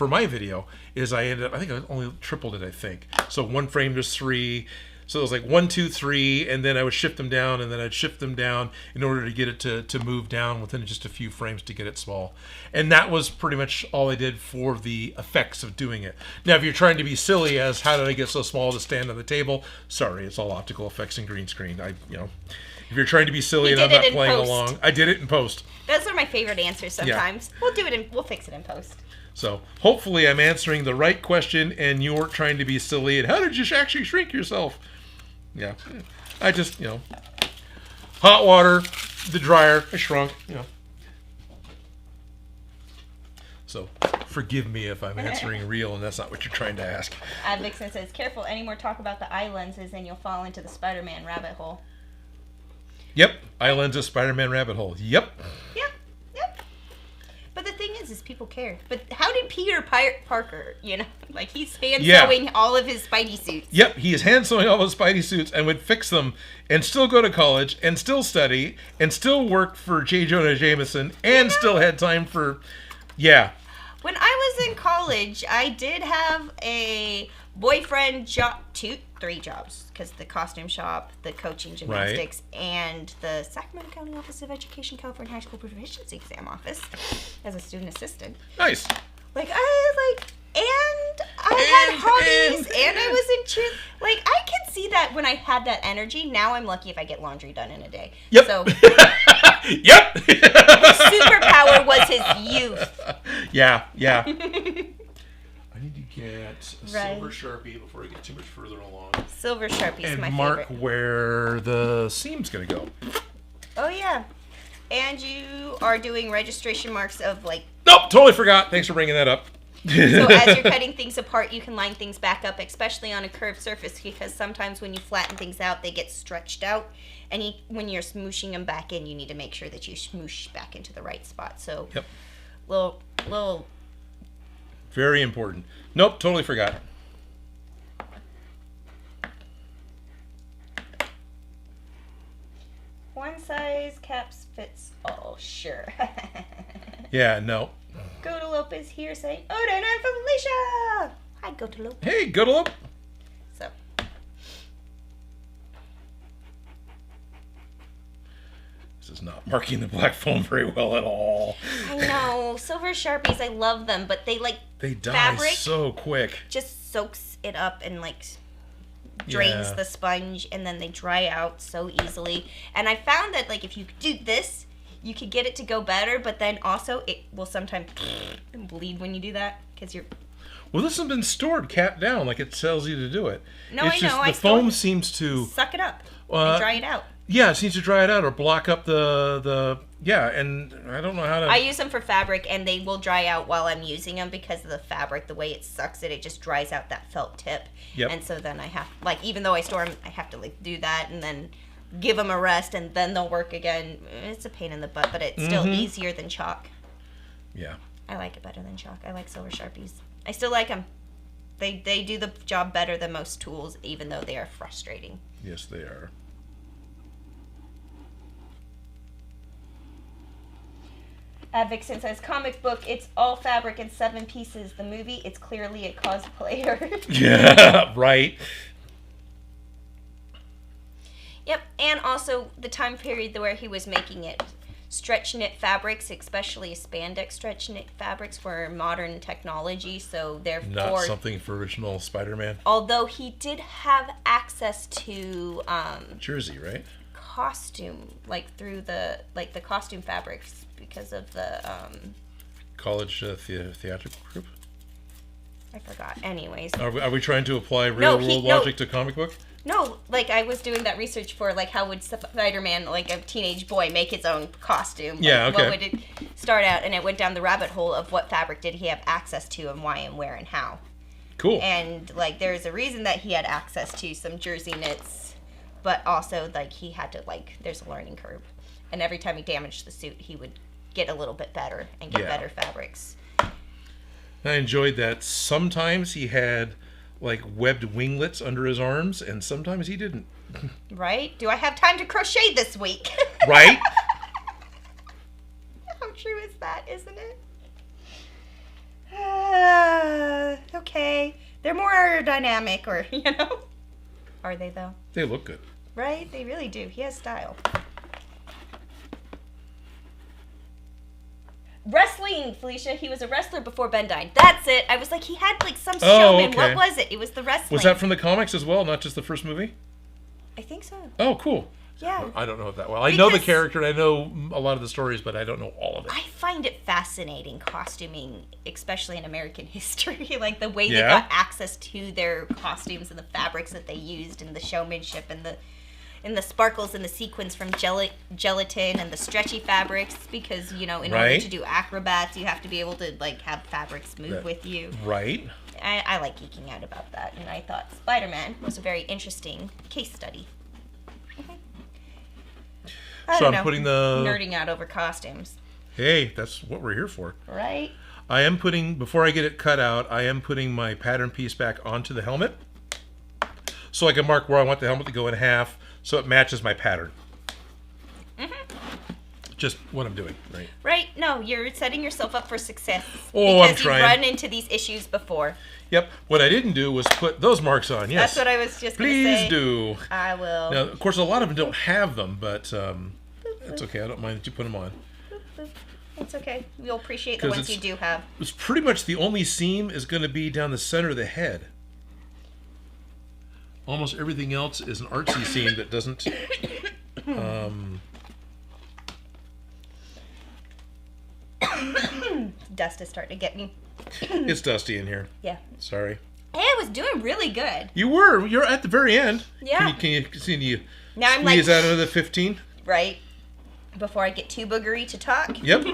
[SPEAKER 2] my video. Is I think I only tripled it, I think. So one frame was 3. So it was like 1, 2, 3, and then I would shift them down, and then I'd shift them down in order to get it to move down within just a few frames to get it small. And that was pretty much all I did for the effects of doing it. Now, if you're trying to be silly as how did I get so small to stand on the table, sorry, it's all optical effects and green screen. If you're trying to be silly and I'm not playing along, I did it in post.
[SPEAKER 1] Those are my favorite answers sometimes. Yeah. We'll fix it in post.
[SPEAKER 2] So hopefully I'm answering the right question and you weren't trying to be silly. And how did you actually shrink yourself? Yeah, I just, hot water, the dryer, I shrunk, So, forgive me if I'm answering real and that's not what you're trying to ask.
[SPEAKER 1] Vixen says, careful, any more talk about the eye lenses and you'll fall into the Spider-Man rabbit hole.
[SPEAKER 2] Yep, eye lenses, Spider-Man rabbit hole. Yep.
[SPEAKER 1] But the thing is people care. But how did Peter Parker, he's hand sewing all of his Spidey suits.
[SPEAKER 2] Yep, he is hand sewing all his Spidey suits and would fix them and still go to college and still study and still work for J. Jonah Jameson and still had time for,
[SPEAKER 1] When I was in college, I did have a boyfriend job, 3 jobs, because the costume shop, the coaching gymnastics, and the Sacramento County Office of Education, California High School Proficiency Exam Office as a student assistant.
[SPEAKER 2] Nice.
[SPEAKER 1] And I had hobbies, and I was in cheer. I can see that when I had that energy. Now I'm lucky if I get laundry done in a day.
[SPEAKER 2] Yep.
[SPEAKER 1] So.
[SPEAKER 2] Yep.
[SPEAKER 1] His superpower was his youth.
[SPEAKER 2] Yeah. I need to get a silver Sharpie before I get too much further along.
[SPEAKER 1] Silver Sharpie is my favorite.
[SPEAKER 2] And mark where the seam's going to go.
[SPEAKER 1] Oh, yeah. And you are doing registration marks of
[SPEAKER 2] Nope, totally forgot. Thanks for bringing that up.
[SPEAKER 1] So as you're cutting things apart, you can line things back up, especially on a curved surface, because sometimes when you flatten things out, they get stretched out. And when you're smooshing them back in, you need to make sure that you smoosh back into the right spot. So,
[SPEAKER 2] yep.
[SPEAKER 1] Little.
[SPEAKER 2] Very important. Nope, totally forgot.
[SPEAKER 1] One size caps fits all, sure.
[SPEAKER 2] Yeah, no.
[SPEAKER 1] Godalope is here saying, Odin and Felicia! Hi, Godalope.
[SPEAKER 2] Hey, Godalope.
[SPEAKER 1] So.
[SPEAKER 2] This is not marking the black foam very well at all.
[SPEAKER 1] I know. Silver Sharpies, I love them, but they
[SPEAKER 2] die
[SPEAKER 1] fabric
[SPEAKER 2] so quick.
[SPEAKER 1] Just soaks it up and drains the sponge, and then they dry out so easily. And I found that if you do this, you could get it to go better, but then also it will sometimes bleed when you do that because you're.
[SPEAKER 2] Well, this has been stored capped down like it tells you to do it.
[SPEAKER 1] No,
[SPEAKER 2] it's
[SPEAKER 1] I know.
[SPEAKER 2] The foam seems to
[SPEAKER 1] suck it up and dry it out.
[SPEAKER 2] Yeah, it seems to dry it out or block up the and I don't know how to.
[SPEAKER 1] I use them for fabric, and they will dry out while I'm using them because of the fabric, the way it sucks it just dries out that felt tip.
[SPEAKER 2] Yep.
[SPEAKER 1] And so then I have even though I store them, I have to do that and then give them a rest, and then they'll work again. It's a pain in the butt, but it's still easier than chalk.
[SPEAKER 2] Yeah.
[SPEAKER 1] I like it better than chalk. I like Silver Sharpies. I still like them. They do the job better than most tools, even though they are frustrating.
[SPEAKER 2] Yes, they are.
[SPEAKER 1] Vixen says, comic book, it's all fabric and 7 pieces. The movie, it's clearly a cosplayer.
[SPEAKER 2] Yeah, right.
[SPEAKER 1] Yep, and also the time period where he was making it. Stretch knit fabrics, especially spandex stretch knit fabrics, were modern technology, so therefore...
[SPEAKER 2] Not something for original Spider-Man.
[SPEAKER 1] Although he did have access to...
[SPEAKER 2] Jersey, right?
[SPEAKER 1] Costume, through the costume fabrics because of the...
[SPEAKER 2] College theatrical group?
[SPEAKER 1] I forgot. Anyways.
[SPEAKER 2] Are we trying to apply real-world logic to comic book?
[SPEAKER 1] No, I was doing that research for, how would Spider-Man, a teenage boy, make his own costume?
[SPEAKER 2] Yeah, okay.
[SPEAKER 1] What would it start out? And it went down the rabbit hole of what fabric did he have access to and why and where and how.
[SPEAKER 2] Cool.
[SPEAKER 1] And like there's a reason that he had access to some jersey knits, but also like he had to like there's a learning curve. And every time he damaged the suit, he would get a little bit better and get better fabrics.
[SPEAKER 2] I enjoyed that. Sometimes he had like webbed winglets under his arms, and sometimes he didn't.
[SPEAKER 1] Right? Do I have time to crochet this week?
[SPEAKER 2] Right?
[SPEAKER 1] How true is that, isn't it? Okay. They're more aerodynamic, or, you know. Are they, though?
[SPEAKER 2] They look good.
[SPEAKER 1] Right? They really do. He has style. Wrestling, Felicia. He was a wrestler before Ben died. That's it. I was like, he had like some showman.
[SPEAKER 2] Okay.
[SPEAKER 1] What was it? It was the wrestling.
[SPEAKER 2] Was that from the comics as well, not just the first movie?
[SPEAKER 1] I think so.
[SPEAKER 2] Oh, cool.
[SPEAKER 1] Yeah.
[SPEAKER 2] I don't know it that well. I know the character, and I know a lot of the stories, but I don't know all of it.
[SPEAKER 1] I find it fascinating, costuming, especially in American history, like the way they got access to their costumes and the fabrics that they used and the showmanship and the sparkles and the sequins from gelatin and the stretchy fabrics, because, you know, in order to do acrobats, you have to be able to, like, have fabrics move with you.
[SPEAKER 2] Right.
[SPEAKER 1] I like geeking out about that, and I thought Spider-Man was a very interesting case study.
[SPEAKER 2] I'm putting the...
[SPEAKER 1] Nerding out over costumes.
[SPEAKER 2] Hey, that's what we're here for.
[SPEAKER 1] Right?
[SPEAKER 2] I am putting, before I get it cut out, I am putting my pattern piece back onto the helmet, so I can mark where I want the helmet to go in half, so it matches my pattern. Just what I'm doing, right? Right.
[SPEAKER 1] No, you're setting yourself up for success.
[SPEAKER 2] Oh, I'm trying.
[SPEAKER 1] Because you've run into these issues before.
[SPEAKER 2] Yep. What I didn't do was put those marks on. Yes.
[SPEAKER 1] That's what I was just going to say.
[SPEAKER 2] Please do.
[SPEAKER 1] I will.
[SPEAKER 2] Now, of course, a lot of them don't have them, but that's okay. I don't mind that you put them on.
[SPEAKER 1] It's okay. We'll appreciate the ones you do have.
[SPEAKER 2] It's pretty much the only seam is going to be down the center of the head. Almost everything else is an artsy seam that doesn't...
[SPEAKER 1] Dust is starting to get me.
[SPEAKER 2] It's dusty in here.
[SPEAKER 1] Yeah.
[SPEAKER 2] Sorry.
[SPEAKER 1] Hey, I was doing really good.
[SPEAKER 2] You were. You're at the very end.
[SPEAKER 1] Yeah.
[SPEAKER 2] Can you
[SPEAKER 1] now I'm
[SPEAKER 2] squeeze out another 15?
[SPEAKER 1] Right. Before I get too boogery to talk.
[SPEAKER 2] Yep.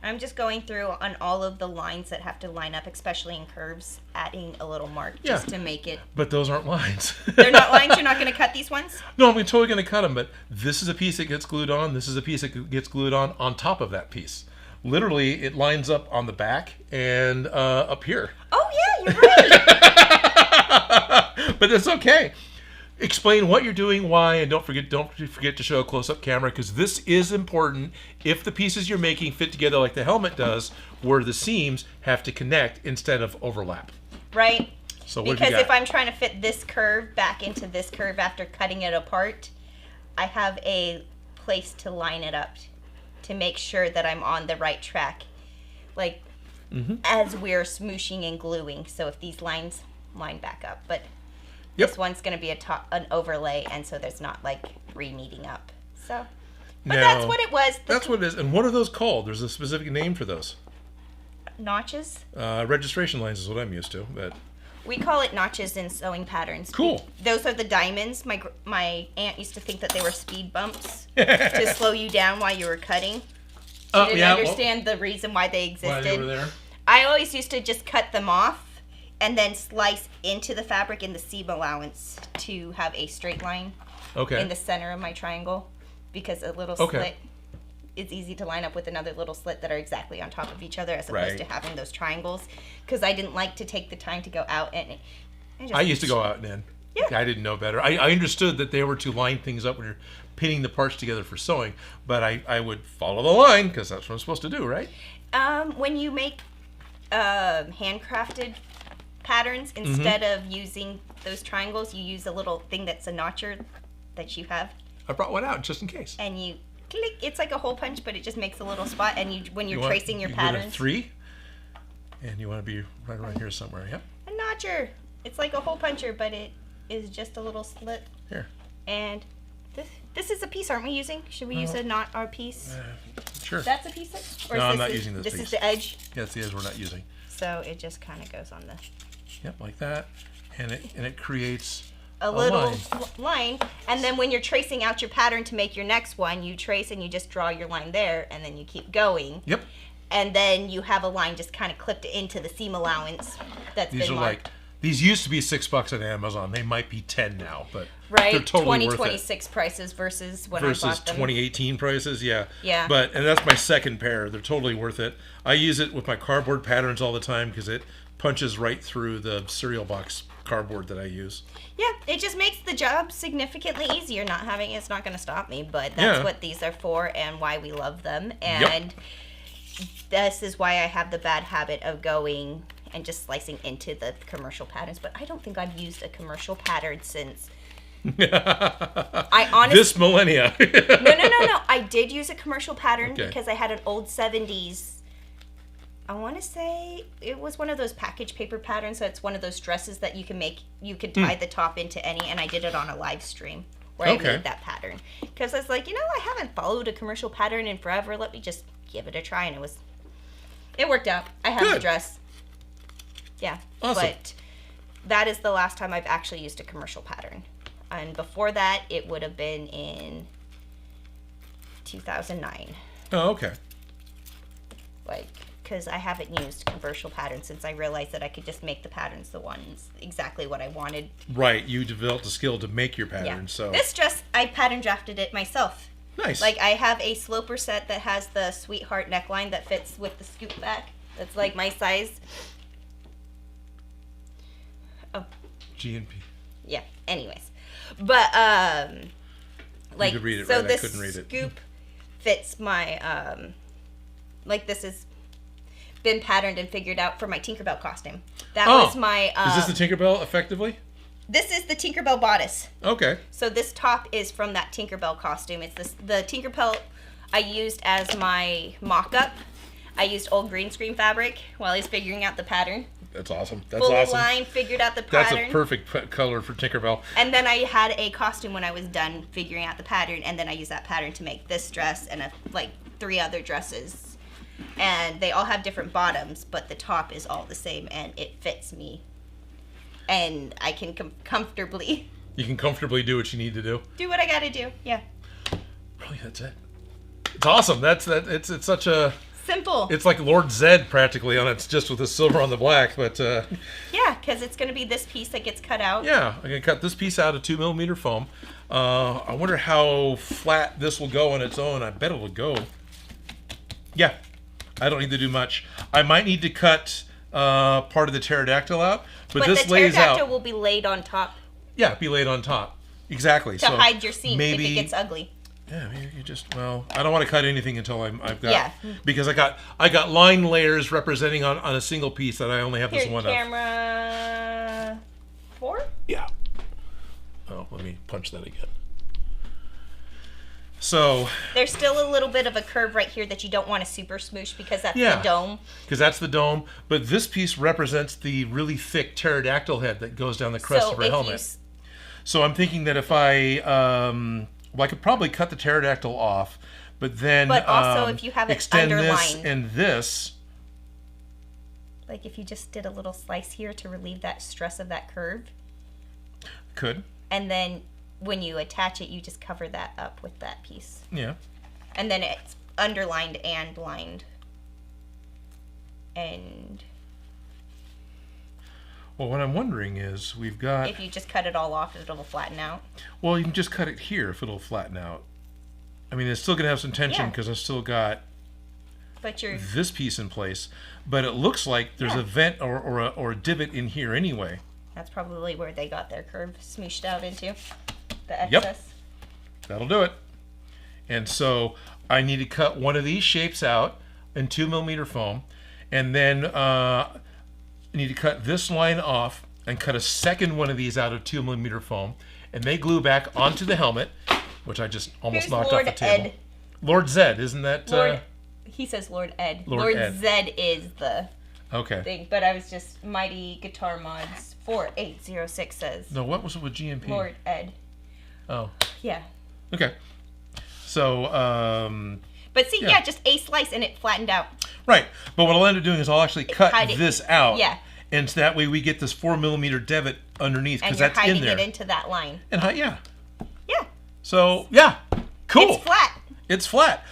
[SPEAKER 1] I'm just going through on all of the lines that have to line up, especially in curves, adding a little mark just to make it.
[SPEAKER 2] But those aren't lines.
[SPEAKER 1] They're not lines? You're not going to cut these ones?
[SPEAKER 2] No, I'm totally going to cut them, but this is a piece that gets glued on. This is a piece that gets glued on top of that piece. Literally, it lines up on the back and up here.
[SPEAKER 1] Oh, yeah, you're right.
[SPEAKER 2] But it's okay. Explain what you're doing, why, and don't forget to show a close-up camera, because this is important if the pieces you're making fit together like the helmet does, where the seams have to connect instead of overlap.
[SPEAKER 1] Right.
[SPEAKER 2] So what
[SPEAKER 1] because if I'm trying to fit this curve back into this curve after cutting it apart, I have a place to line it up to make sure that I'm on the right track, like as we're smooshing and gluing. So if these lines line back up, but this one's going to be an overlay, and so there's not like re-meeting up. So, but now, that's what it was.
[SPEAKER 2] That's what it is. And what are those called? There's a specific name for those.
[SPEAKER 1] Notches?
[SPEAKER 2] Registration lines is what I'm used to, but
[SPEAKER 1] we call it notches in sewing patterns.
[SPEAKER 2] Cool.
[SPEAKER 1] Those are the diamonds. My aunt used to think that they were speed bumps to slow you down while you were cutting. She didn't understand the reason why they existed.
[SPEAKER 2] Why they were there.
[SPEAKER 1] I always used to just cut them off and then slice into the fabric in the seam allowance to have a straight line in the center of my triangle, because a little slit is easy to line up with another little slit that are exactly on top of each other, as opposed to having those triangles, because I didn't like to take the time to go out and
[SPEAKER 2] I used to go out and in. Yeah. I didn't know better. I understood that they were to line things up when you're pinning the parts together for sewing, but I would follow the line because that's what I'm supposed to do, right?
[SPEAKER 1] When you make handcrafted patterns, instead of using those triangles, you use a little thing that's a notcher that you have.
[SPEAKER 2] I brought one out just in case.
[SPEAKER 1] And you click. It's like a hole punch, but it just makes a little spot. And when you're tracing your patterns,
[SPEAKER 2] go to 3, and you want to be right around here somewhere. Yep.
[SPEAKER 1] A notcher. It's like a hole puncher, but it is just a little slit.
[SPEAKER 2] Here.
[SPEAKER 1] And this is a piece, aren't we using? Should we use our piece?
[SPEAKER 2] Sure.
[SPEAKER 1] That's a piece.
[SPEAKER 2] No, I'm not using this piece.
[SPEAKER 1] This is the edge.
[SPEAKER 2] Yeah, it's the edge we're not using.
[SPEAKER 1] So it just kind of goes on the.
[SPEAKER 2] Yep, like that, and it creates
[SPEAKER 1] a little line. And then when you're tracing out your pattern to make your next one, you trace and you just draw your line there, and then you keep going.
[SPEAKER 2] Yep.
[SPEAKER 1] And then you have a line just kind of clipped into the seam allowance that's
[SPEAKER 2] These
[SPEAKER 1] been
[SPEAKER 2] are
[SPEAKER 1] marked.
[SPEAKER 2] these used to be $6 on Amazon. They might be 10 now, but
[SPEAKER 1] right,
[SPEAKER 2] they're totally
[SPEAKER 1] 2026 prices versus when I bought them.
[SPEAKER 2] 2018 prices, yeah.
[SPEAKER 1] Yeah.
[SPEAKER 2] And that's my second pair. They're totally worth it. I use it with my cardboard patterns all the time because it punches right through the cereal box cardboard that I use.
[SPEAKER 1] Yeah, it just makes the job significantly easier. Not having it's not going to stop me, but that's what these are for and why we love them. And this is why I have the bad habit of going and just slicing into the commercial patterns. But I don't think I've used a commercial pattern since I honestly
[SPEAKER 2] this millennia.
[SPEAKER 1] No. I did use a commercial pattern because I had an old 70s. I want to say it was one of those package paper patterns. So it's one of those dresses that you can make. You could tie the top into any, and I did it on a live stream where I made that pattern because I was like, I haven't followed a commercial pattern in forever. Let me just give it a try, and it worked out. I have the dress. Yeah,
[SPEAKER 2] awesome.
[SPEAKER 1] But that is the last time I've actually used a commercial pattern, and before that, it would have been in 2009.
[SPEAKER 2] Oh, okay.
[SPEAKER 1] Because I haven't used commercial patterns since I realized that I could just make the patterns the ones exactly what I wanted.
[SPEAKER 2] Right, you developed a skill to make your patterns. So
[SPEAKER 1] this dress, I pattern drafted it myself.
[SPEAKER 2] Nice.
[SPEAKER 1] I have a sloper set that has the sweetheart neckline that fits with the scoop back. That's my size. Oh.
[SPEAKER 2] GNP.
[SPEAKER 1] Yeah. Anyways, but
[SPEAKER 2] you could read it,
[SPEAKER 1] so
[SPEAKER 2] right?
[SPEAKER 1] this
[SPEAKER 2] I couldn't read it.
[SPEAKER 1] scoop fits my this has been patterned and figured out for my Tinkerbell costume. That was my.
[SPEAKER 2] Is this the Tinkerbell effectively?
[SPEAKER 1] This is the Tinkerbell bodice.
[SPEAKER 2] Okay.
[SPEAKER 1] So this top is from that Tinkerbell costume. It's the Tinkerbell I used as my mock-up. I used old green screen fabric while I was figuring out the pattern.
[SPEAKER 2] That's awesome. That's
[SPEAKER 1] Full
[SPEAKER 2] awesome.
[SPEAKER 1] line, figured out the pattern.
[SPEAKER 2] That's a perfect color for Tinkerbell.
[SPEAKER 1] And then I had a costume when I was done figuring out the pattern, and then I used that pattern to make this dress and 3 other dresses. And they all have different bottoms, but the top is all the same, and it fits me. And I can comfortably...
[SPEAKER 2] You can comfortably do what you need to do.
[SPEAKER 1] Do what I gotta do, yeah.
[SPEAKER 2] Really, that's it. It's awesome. It's such a...
[SPEAKER 1] Simple.
[SPEAKER 2] It's like Lord Zed practically on it, just with the silver on the black, but...
[SPEAKER 1] Yeah, because it's going to be this piece that gets cut out.
[SPEAKER 2] Yeah, I'm going to cut this piece out of 2mm foam. I wonder how flat this will go on its own. I bet it'll go. Yeah, I don't need to do much. I might need to cut part of the pterodactyl out, but this lays out...
[SPEAKER 1] the pterodactyl will be laid on top.
[SPEAKER 2] Yeah, be laid on top. Exactly.
[SPEAKER 1] To hide your seam if it gets ugly.
[SPEAKER 2] Yeah, you just I don't want to cut anything until I've got because I got line layers representing on a single piece that I only have this one
[SPEAKER 1] camera 4?
[SPEAKER 2] Yeah. Oh, let me punch that again. So
[SPEAKER 1] there's still a little bit of a curve right here that you don't want to super smoosh because that's the dome.
[SPEAKER 2] Because that's the dome, but this piece represents the really thick pterodactyl head that goes down the crest of her helmet. So I'm thinking that if I could probably cut the pterodactyl off, but then
[SPEAKER 1] but also if you have it
[SPEAKER 2] extend
[SPEAKER 1] underlined,
[SPEAKER 2] this and this.
[SPEAKER 1] Like if you just did a little slice here to relieve that stress of that curve.
[SPEAKER 2] Could.
[SPEAKER 1] And then when you attach it, you just cover that up with that piece.
[SPEAKER 2] Yeah.
[SPEAKER 1] And then it's underlined and lined. And...
[SPEAKER 2] Well, what I'm wondering is we've got...
[SPEAKER 1] If you just cut it all off, it'll flatten out.
[SPEAKER 2] Well, you can just cut it here if it'll flatten out. I mean, it's still going to have some tension because I've still got this piece in place. But it looks like there's a vent or a divot in here anyway.
[SPEAKER 1] That's probably where they got their curve smooshed out into. The excess.
[SPEAKER 2] Yep. That'll do it. And so I need to cut one of these shapes out in 2mm foam. And then... I need to cut this line off and cut a second one of these out of 2mm foam, and they glue back onto the helmet, which I just almost knocked off the table. Ed. Lord Zed, isn't that?
[SPEAKER 1] He says Lord Ed.
[SPEAKER 2] Lord Ed.
[SPEAKER 1] Zed is the
[SPEAKER 2] thing,
[SPEAKER 1] but I was just Mighty Guitar Mods 4806 says.
[SPEAKER 2] No, what was it with GMP?
[SPEAKER 1] Lord Ed.
[SPEAKER 2] Oh.
[SPEAKER 1] Yeah.
[SPEAKER 2] Okay. So.
[SPEAKER 1] But see, just a slice and it flattened out.
[SPEAKER 2] Right, but what I'll end up doing is I'll actually cut this out.
[SPEAKER 1] Yeah.
[SPEAKER 2] And so that way we get this 4mm divot underneath because that's in there.
[SPEAKER 1] And you're hiding it into that line.
[SPEAKER 2] And
[SPEAKER 1] Yeah.
[SPEAKER 2] So, cool.
[SPEAKER 1] It's flat.
[SPEAKER 2] It's flat.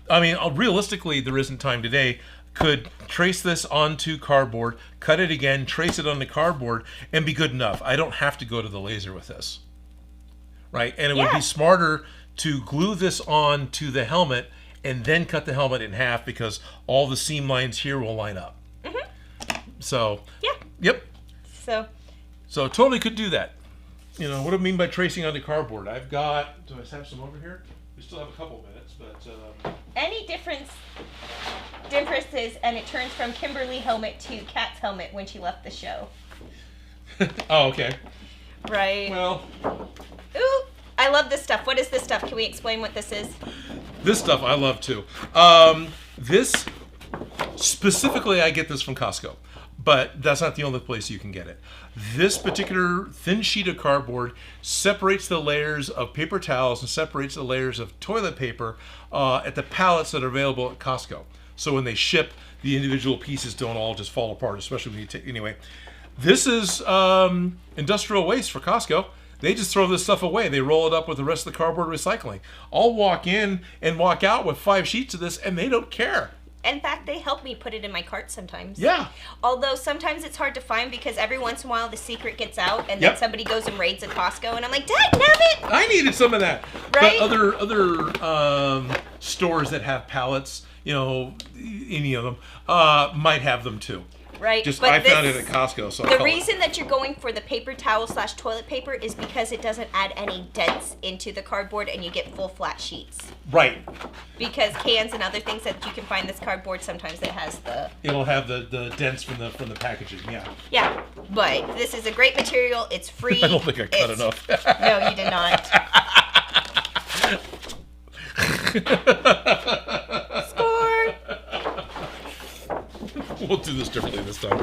[SPEAKER 2] I mean, realistically, there isn't time today. Could trace this onto cardboard, cut it again, trace it onto cardboard, and be good enough. I don't have to go to the laser with this. Right? And it would be smarter to glue this on to the helmet and then cut the helmet in half because all the seam lines here will line up. So, yep.
[SPEAKER 1] So
[SPEAKER 2] totally could do that. You know, what do I mean by tracing onto cardboard? I've got, do I have some over here? We still have a couple minutes, but...
[SPEAKER 1] Any differences, and it turns from Kimberly helmet to Kat's helmet when she left the show.
[SPEAKER 2] Oh, okay.
[SPEAKER 1] Right.
[SPEAKER 2] Well...
[SPEAKER 1] Ooh, I love this stuff. What is this stuff? Can we explain what this is?
[SPEAKER 2] This stuff I love, too. This, specifically, I get this from Costco. But that's not the only place you can get it. This particular thin sheet of cardboard separates the layers of paper towels and separates the layers of toilet paper at the pallets that are available at Costco. So when they ship, the individual pieces don't all just fall apart, especially when you take... Anyway, this is industrial waste for Costco. They just throw this stuff away. They roll it up with the rest of the cardboard recycling. I'll walk in and walk out with 5 sheets of this, and they don't care.
[SPEAKER 1] In fact, they help me put it in my cart sometimes.
[SPEAKER 2] Yeah.
[SPEAKER 1] Although sometimes it's hard to find because every once in a while the secret gets out and then somebody goes and raids a Costco and I'm like, dadnabbit!
[SPEAKER 2] I needed some of that.
[SPEAKER 1] Right?
[SPEAKER 2] But other stores that have pallets, you know, any of them, might have them too.
[SPEAKER 1] Right.
[SPEAKER 2] Just
[SPEAKER 1] but
[SPEAKER 2] I found it at Costco. So
[SPEAKER 1] the reason that you're going for the paper towel / toilet paper is because it doesn't add any dents into the cardboard and you get full flat sheets.
[SPEAKER 2] Right.
[SPEAKER 1] Because cans and other things that you can find this cardboard, sometimes it has the...
[SPEAKER 2] It'll have the dents from the packaging, yeah.
[SPEAKER 1] Yeah, but this is a great material. It's free.
[SPEAKER 2] I don't think I cut enough.
[SPEAKER 1] No, you did not. Score!
[SPEAKER 2] We'll do this differently this time.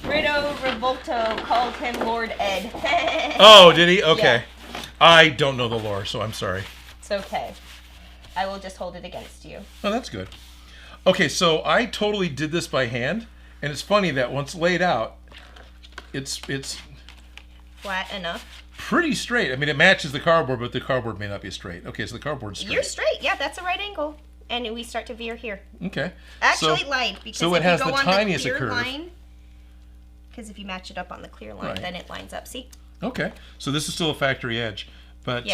[SPEAKER 1] Rito Revolto called him Lord Ed.
[SPEAKER 2] Oh, did he? Okay.
[SPEAKER 1] Yeah.
[SPEAKER 2] I don't know the lore, so I'm sorry.
[SPEAKER 1] It's okay. I will just hold it against you.
[SPEAKER 2] Oh, that's good. Okay, so I totally did this by hand, and it's funny that once laid out, it's
[SPEAKER 1] flat enough.
[SPEAKER 2] Pretty straight. I mean, it matches the cardboard, but the cardboard may not be straight. Okay, so the cardboard's straight.
[SPEAKER 1] You're straight. Yeah, that's a right angle. And we start to veer here.
[SPEAKER 2] Okay.
[SPEAKER 1] Actually, lied. Because
[SPEAKER 2] so
[SPEAKER 1] if
[SPEAKER 2] it has
[SPEAKER 1] you go
[SPEAKER 2] the
[SPEAKER 1] on
[SPEAKER 2] tiniest
[SPEAKER 1] the clear
[SPEAKER 2] curve.
[SPEAKER 1] line, because if you match it up on the clear line, then it lines up. See?
[SPEAKER 2] Okay. So this is still a factory edge. But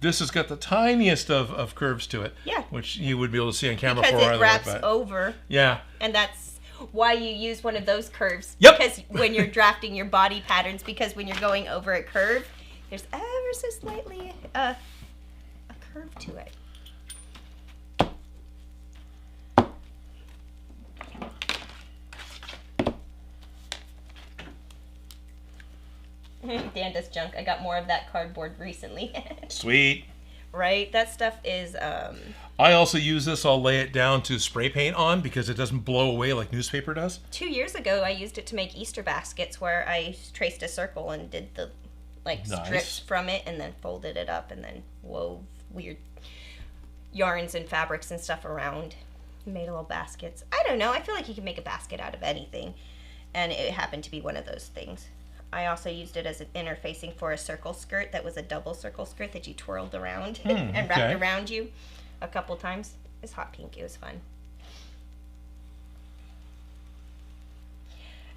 [SPEAKER 2] this has got the tiniest of curves to it.
[SPEAKER 1] Yeah.
[SPEAKER 2] Which you would be able to see on camera.
[SPEAKER 1] Because it wraps over.
[SPEAKER 2] Yeah.
[SPEAKER 1] And that's why you use one of those curves.
[SPEAKER 2] Yep.
[SPEAKER 1] Because when you're drafting your body patterns, because when you're going over a curve, there's ever so slightly a curve to it. Dan does junk. I got more of that cardboard recently.
[SPEAKER 2] Sweet.
[SPEAKER 1] Right? That stuff is...
[SPEAKER 2] I also use this. I'll lay it down to spray paint on because it doesn't blow away like newspaper does. 2
[SPEAKER 1] years ago, I used it to make Easter baskets where I traced a circle and did the strips from it and then folded it up and then wove weird yarns and fabrics and stuff around. Made little baskets. I don't know. I feel like you can make a basket out of anything. And it happened to be one of those things. I also used it as an interfacing for a circle skirt that was a double circle skirt that you twirled around and wrapped around you a couple times. It was hot pink. It was fun.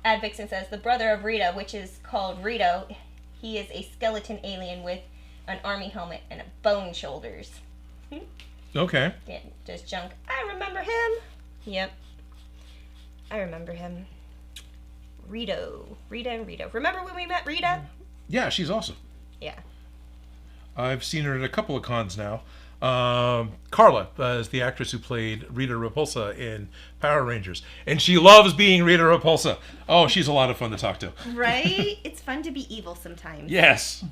[SPEAKER 1] Ad Vixen says, the brother of Rita, which is called Rito, he is a skeleton alien with an army helmet and bone shoulders.
[SPEAKER 2] Okay.
[SPEAKER 1] Yeah, just junk. I remember him. Yep. I remember him. Rita and Rito. Remember when we met Rita?
[SPEAKER 2] Yeah, she's awesome.
[SPEAKER 1] Yeah.
[SPEAKER 2] I've seen her at a couple of cons now. Carla is the actress who played Rita Repulsa in Power Rangers. And she loves being Rita Repulsa. Oh, she's a lot of fun to talk to.
[SPEAKER 1] Right? It's fun to be evil sometimes.
[SPEAKER 2] Yes.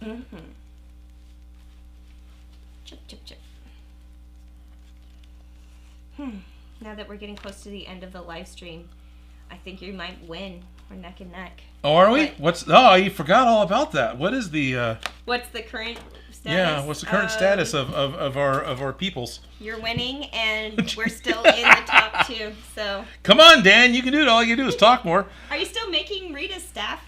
[SPEAKER 1] Mm-hmm. Chip, chip, chip. Now that we're getting close to the end of the live stream, I think you might win. We're neck and neck.
[SPEAKER 2] Oh, are we? Oh, you forgot all about that. What is the...
[SPEAKER 1] What's the current status?
[SPEAKER 2] Yeah, what's the current status of our peoples?
[SPEAKER 1] You're winning, and we're still in the top 2, so...
[SPEAKER 2] Come on, Dan. You can do it. All you do is talk more.
[SPEAKER 1] Are you still making Rita's staff?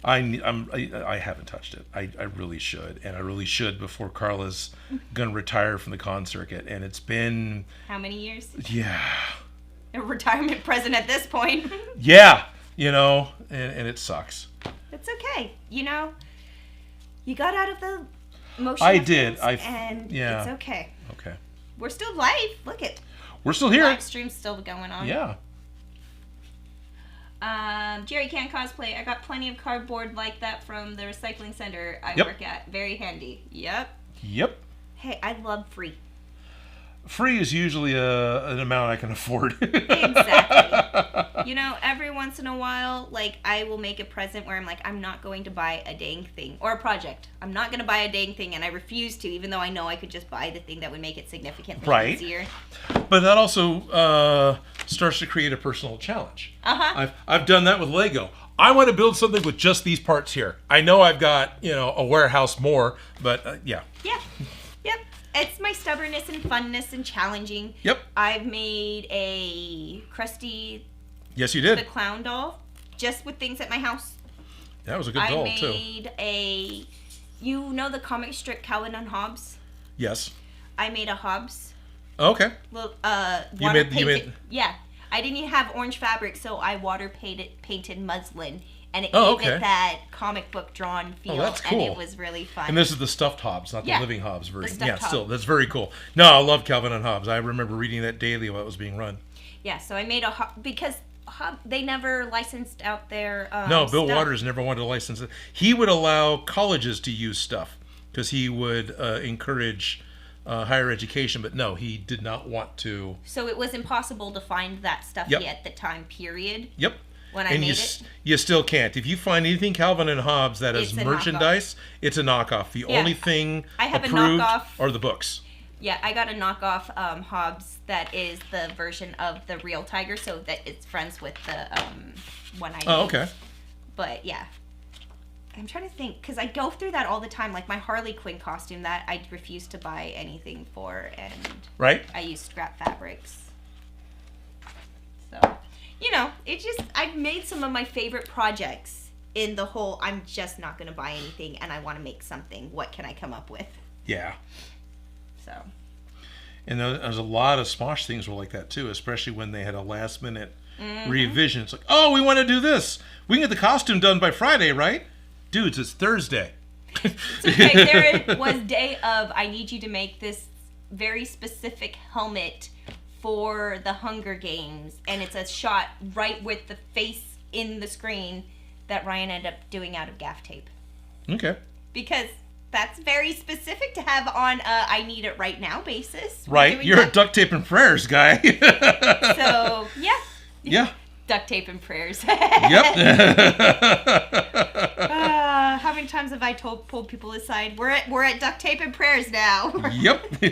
[SPEAKER 2] I haven't touched it. I really should, and I really should before Carla's gonna retire from the con circuit. And it's been
[SPEAKER 1] how many years?
[SPEAKER 2] Yeah,
[SPEAKER 1] a retirement present at this point.
[SPEAKER 2] Yeah, and it sucks.
[SPEAKER 1] It's okay, you got out of the motion.
[SPEAKER 2] I did.
[SPEAKER 1] And
[SPEAKER 2] yeah.
[SPEAKER 1] It's okay.
[SPEAKER 2] Okay.
[SPEAKER 1] We're still live. Look it.
[SPEAKER 2] We're still here.
[SPEAKER 1] Live stream's still going on.
[SPEAKER 2] Yeah.
[SPEAKER 1] Jerry Can Cosplay. I got plenty of cardboard like that from the recycling center I work at. Very handy. Yep. Hey, I love free.
[SPEAKER 2] Free is usually an amount I can afford.
[SPEAKER 1] Exactly. Every once in a while, like, I will make a present where I'm like, I'm not going to buy a dang thing. Or a project. I'm not going to buy a dang thing, and I refuse to, even though I know I could just buy the thing that would make it significantly easier.
[SPEAKER 2] But that also starts to create a personal challenge. I've done that with Lego. I want to build something with just these parts here. I know I've got, a warehouse more, but yeah.
[SPEAKER 1] Yeah. Yep. It's my stubbornness and funness and challenging.
[SPEAKER 2] Yep.
[SPEAKER 1] I've made a Krusty...
[SPEAKER 2] Yes, you did.
[SPEAKER 1] The clown doll, just with things at my house.
[SPEAKER 2] That was a good doll, too.
[SPEAKER 1] I made the comic strip Calvin and Hobbes?
[SPEAKER 2] Yes.
[SPEAKER 1] I made a Hobbes.
[SPEAKER 2] Okay.
[SPEAKER 1] Water painted. Yeah. I didn't even have orange fabric, so I water painted muslin. And it gave it that comic book drawn feel.
[SPEAKER 2] Oh, that's cool.
[SPEAKER 1] And it was really fun.
[SPEAKER 2] And this is the stuffed Hobbes, not the living Hobbes version.
[SPEAKER 1] Yeah,
[SPEAKER 2] still, that's very cool. No, I love Calvin and Hobbes. I remember reading that daily while it was being run.
[SPEAKER 1] Yeah, so I made because they never licensed out their
[SPEAKER 2] No, Bill
[SPEAKER 1] stuff.
[SPEAKER 2] Waters never wanted to license it. He would allow colleges to use stuff because he would encourage higher education, but no, he did not want to.
[SPEAKER 1] So it was impossible to find that stuff at the time period.
[SPEAKER 2] Yep.
[SPEAKER 1] When I made it.
[SPEAKER 2] You still can't. If you find anything Calvin and Hobbes that is merchandise, it's a knockoff. The only thing
[SPEAKER 1] I have
[SPEAKER 2] approved
[SPEAKER 1] a knockoff
[SPEAKER 2] are the books.
[SPEAKER 1] Yeah, I got a knockoff Hobbes that is the version of the real tiger, so that it's friends with the one I made.
[SPEAKER 2] Oh, okay.
[SPEAKER 1] But yeah, I'm trying to think because I go through that all the time. Like my Harley Quinn costume that I refuse to buy anything for, and I use scrap fabrics. So, I've made some of my favorite projects in the whole. I'm just not going to buy anything, and I want to make something. What can I come up with?
[SPEAKER 2] Yeah.
[SPEAKER 1] So.
[SPEAKER 2] And there's a lot of Smosh things were like that too, especially when they had a last minute revision. It's like, oh, we want to do this. We can get the costume done by Friday, right? Dudes, it's Thursday.
[SPEAKER 1] It's okay. There was day of, I need you to make this very specific helmet for the Hunger Games. And it's a shot right with the face in the screen that Ryan ended up doing out of gaff tape.
[SPEAKER 2] Okay.
[SPEAKER 1] Because that's very specific to have on a I need it right now basis.
[SPEAKER 2] Right. You're a duct tape and prayers guy.
[SPEAKER 1] So, yeah.
[SPEAKER 2] Yeah.
[SPEAKER 1] Duct tape and prayers.
[SPEAKER 2] Yep.
[SPEAKER 1] How many times have I pulled people aside? We're at duct tape and prayers now.
[SPEAKER 2] Yep.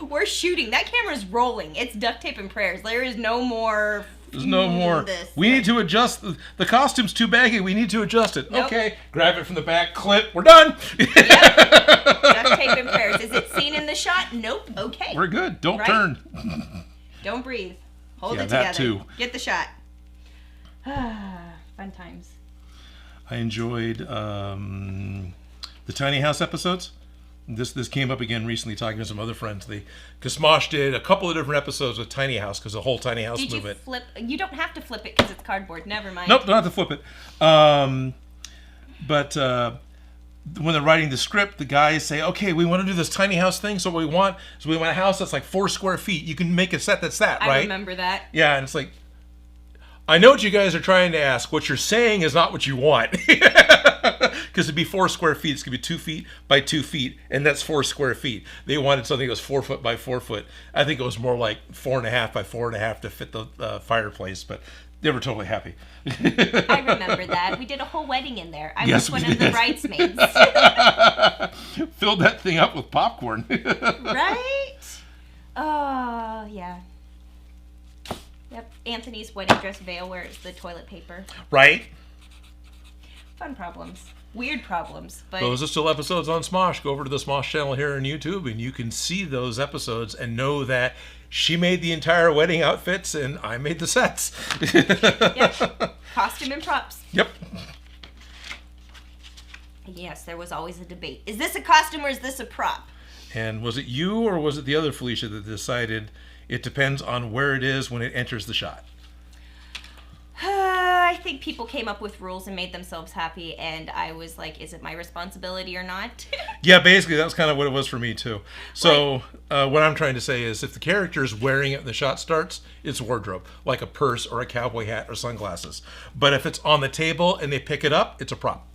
[SPEAKER 1] We're shooting. That camera's rolling. It's duct tape and prayers. There is no more.
[SPEAKER 2] There's no more. We need to adjust. The costume's too baggy. We need to adjust it. Nope. Okay. Grab it from the back. Clip. We're done.
[SPEAKER 1] Yep. Duct tape and prayers. Is it seen in the shot? Nope. Okay.
[SPEAKER 2] We're good. Don't turn.
[SPEAKER 1] Don't breathe. Hold it
[SPEAKER 2] that
[SPEAKER 1] together.
[SPEAKER 2] Too.
[SPEAKER 1] Get the shot. Fun times.
[SPEAKER 2] I enjoyed the Tiny House episodes. This came up again recently, talking to some other friends. Because Smosh did a couple of different episodes with Tiny House, because the whole Tiny House movement.
[SPEAKER 1] Did you flip? You don't have to flip it because it's cardboard. Never mind.
[SPEAKER 2] Nope, don't have to flip it. But when they're writing the script, the guys say, "Okay, we want to do this tiny house thing. So what we want is we want a house that's like 4 square feet. You can make a set that's that, right?"
[SPEAKER 1] I remember that.
[SPEAKER 2] Yeah, and it's like, I know what you guys are trying to ask. What you're saying is not what you want. Because it'd be 4 square feet. It's going to be 2 feet by 2 feet, and that's 4 square feet. They wanted something that was 4 foot by 4 foot. I think it was more like 4.5 by 4.5 to fit the fireplace, but they were totally happy.
[SPEAKER 1] I remember that. We did a whole wedding in there. I was one of the bridesmaids.
[SPEAKER 2] Filled that thing up with popcorn.
[SPEAKER 1] Right? Oh, yeah. Yep. Anthony's wedding dress veil where it's the toilet paper.
[SPEAKER 2] Right?
[SPEAKER 1] Fun problems. Weird problems. But
[SPEAKER 2] those are still episodes on Smosh. Go over to the Smosh channel here on YouTube and you can see those episodes and know that she made the entire wedding outfits and I made the sets.
[SPEAKER 1] Yep. Costume and props.
[SPEAKER 2] Yep.
[SPEAKER 1] Yes, there was always a debate. Is this a costume or is this a prop?
[SPEAKER 2] And was it you or was it the other Felicia that decided it depends on where it is when it enters the shot?
[SPEAKER 1] I think people came up with rules and made themselves happy, and I was like, is it my responsibility or not?
[SPEAKER 2] Yeah, basically, that was kind of what it was for me, too. So, what I'm trying to say is, if the character is wearing it when the shot starts, it's wardrobe, like a purse or a cowboy hat or sunglasses. But if it's on the table and they pick it up, it's a prop.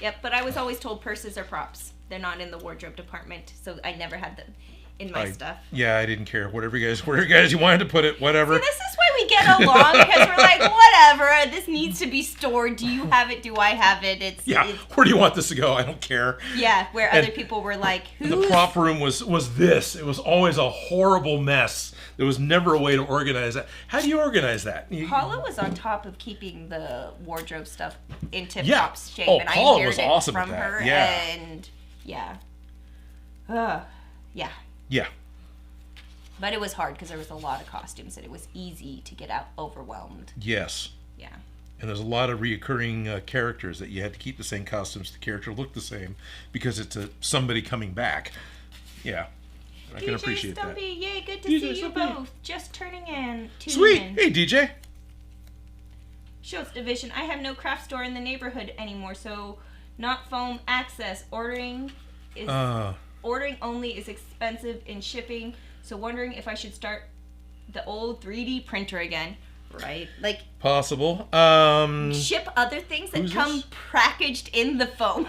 [SPEAKER 1] Yep, but I was always told purses are props. They're not in the wardrobe department, so I never had them in my stuff.
[SPEAKER 2] Yeah, I didn't care. Whatever you guys you wanted to put it, whatever.
[SPEAKER 1] See, this is why we get along, because we're like, whatever, this needs to be stored. Do you have it? Do I have it? It's
[SPEAKER 2] where do you want this to go? I don't care.
[SPEAKER 1] Yeah, where other people were like,
[SPEAKER 2] the prop room was this. It was always a horrible mess. There was never a way to organize that. How do you organize that?
[SPEAKER 1] Paula was on top of keeping the wardrobe stuff in tip-top shape,
[SPEAKER 2] and
[SPEAKER 1] Paula
[SPEAKER 2] I inherited it from her.
[SPEAKER 1] And yeah.
[SPEAKER 2] Yeah.
[SPEAKER 1] But it was hard because there was a lot of costumes and it was easy to get overwhelmed.
[SPEAKER 2] Yes.
[SPEAKER 1] Yeah.
[SPEAKER 2] And there's a lot of reoccurring characters that you had to keep the same costumes. The character looked the same because it's somebody coming back. Yeah. I can appreciate
[SPEAKER 1] Stumpy,
[SPEAKER 2] that.
[SPEAKER 1] Yay, good to see you both. Just turning in.
[SPEAKER 2] Sweet. Hey, DJ.
[SPEAKER 1] Schultz Division. I have no craft store in the neighborhood anymore, so not foam access. Ordering only is expensive in shipping, so wondering if I should start the old 3D printer again. Right? Like
[SPEAKER 2] possible.
[SPEAKER 1] Ship other things that come packaged in the foam.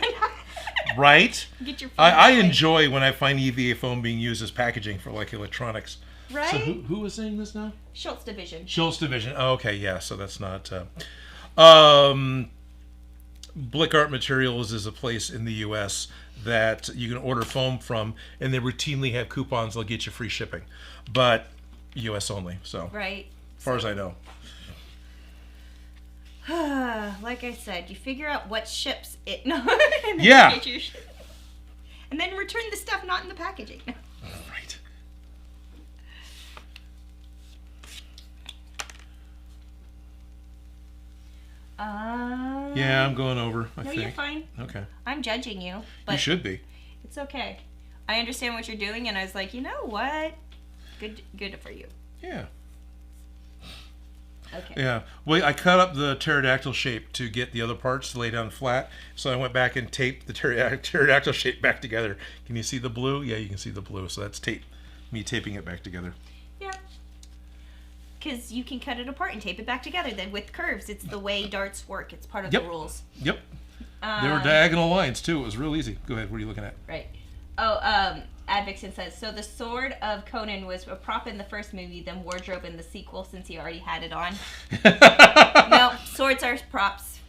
[SPEAKER 2] Right.
[SPEAKER 1] Get your
[SPEAKER 2] I enjoy when I find EVA foam being used as packaging for like electronics.
[SPEAKER 1] Right.
[SPEAKER 2] So who was saying this now?
[SPEAKER 1] Schultz Division.
[SPEAKER 2] Schultz Division. Oh, okay, yeah. So that's not. Blick Art Materials is a place in the U.S. that you can order foam from, and they routinely have coupons. They'll get you free shipping, but U.S. only. So
[SPEAKER 1] right.
[SPEAKER 2] As far as I know.
[SPEAKER 1] Like I said, you figure out what ships it. No.
[SPEAKER 2] Yeah.
[SPEAKER 1] And then return the stuff not in the packaging.
[SPEAKER 2] Right. Yeah, I'm going over. I think.
[SPEAKER 1] You're fine.
[SPEAKER 2] Okay.
[SPEAKER 1] I'm judging you. But
[SPEAKER 2] you should be.
[SPEAKER 1] It's okay. I understand what you're doing, and I was like, you know what? Good for you.
[SPEAKER 2] Yeah.
[SPEAKER 1] Okay.
[SPEAKER 2] Yeah. Well, I cut up the pterodactyl shape to get the other parts to lay down flat. So I went back and taped the pterodactyl shape back together. Can you see the blue? Yeah, you can see the blue. So that's me taping it back together.
[SPEAKER 1] Yeah. Because you can cut it apart and tape it back together then with curves. It's the way darts work. It's part of the rules.
[SPEAKER 2] Yep. There were diagonal lines, too. It was real easy. Go ahead. What are you looking at?
[SPEAKER 1] Right. Advixen says, so the sword of Conan was a prop in the first movie, then wardrobe in the sequel since he already had it on. No, swords are props.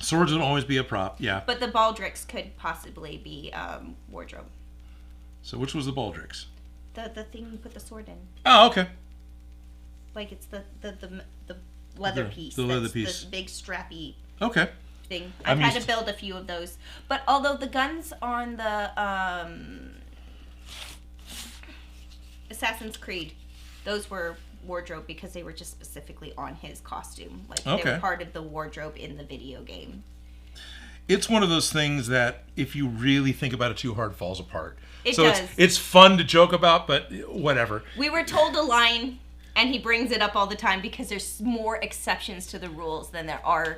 [SPEAKER 2] Swords would always be a prop, yeah.
[SPEAKER 1] But the baldricks could possibly be wardrobe.
[SPEAKER 2] So which was the baldricks?
[SPEAKER 1] The thing you put the sword in.
[SPEAKER 2] Oh, okay.
[SPEAKER 1] Like it's the leather piece.
[SPEAKER 2] The leather piece.
[SPEAKER 1] The big strappy thing. I've had to build a few of those. But although the guns on the Assassin's Creed, those were wardrobe because they were just specifically on his costume. Like they were part of the wardrobe in the video game. It's
[SPEAKER 2] one of those things that if you really think about it too hard, falls apart.
[SPEAKER 1] It does.
[SPEAKER 2] It's fun to joke about, but whatever.
[SPEAKER 1] We were told a line, and he brings it up all the time because there's more exceptions to the rules than there are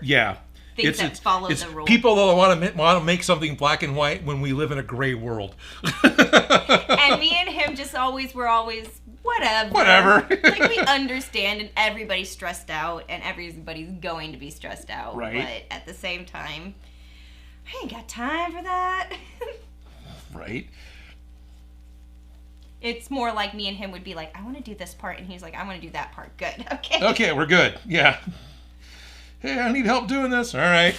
[SPEAKER 1] things that follow the rules.
[SPEAKER 2] People that want to make something black and white when we live in a gray world.
[SPEAKER 1] And me and him were always whatever. Like we understand, and everybody's stressed out, and everybody's going to be stressed out.
[SPEAKER 2] Right.
[SPEAKER 1] But at the same time, I ain't got time for that.
[SPEAKER 2] Right.
[SPEAKER 1] It's more like me and him would be like, I want to do this part, and he's like, I want to do that part. Good. Okay.
[SPEAKER 2] Okay, we're good. Yeah. Hey, I need help doing this. All right.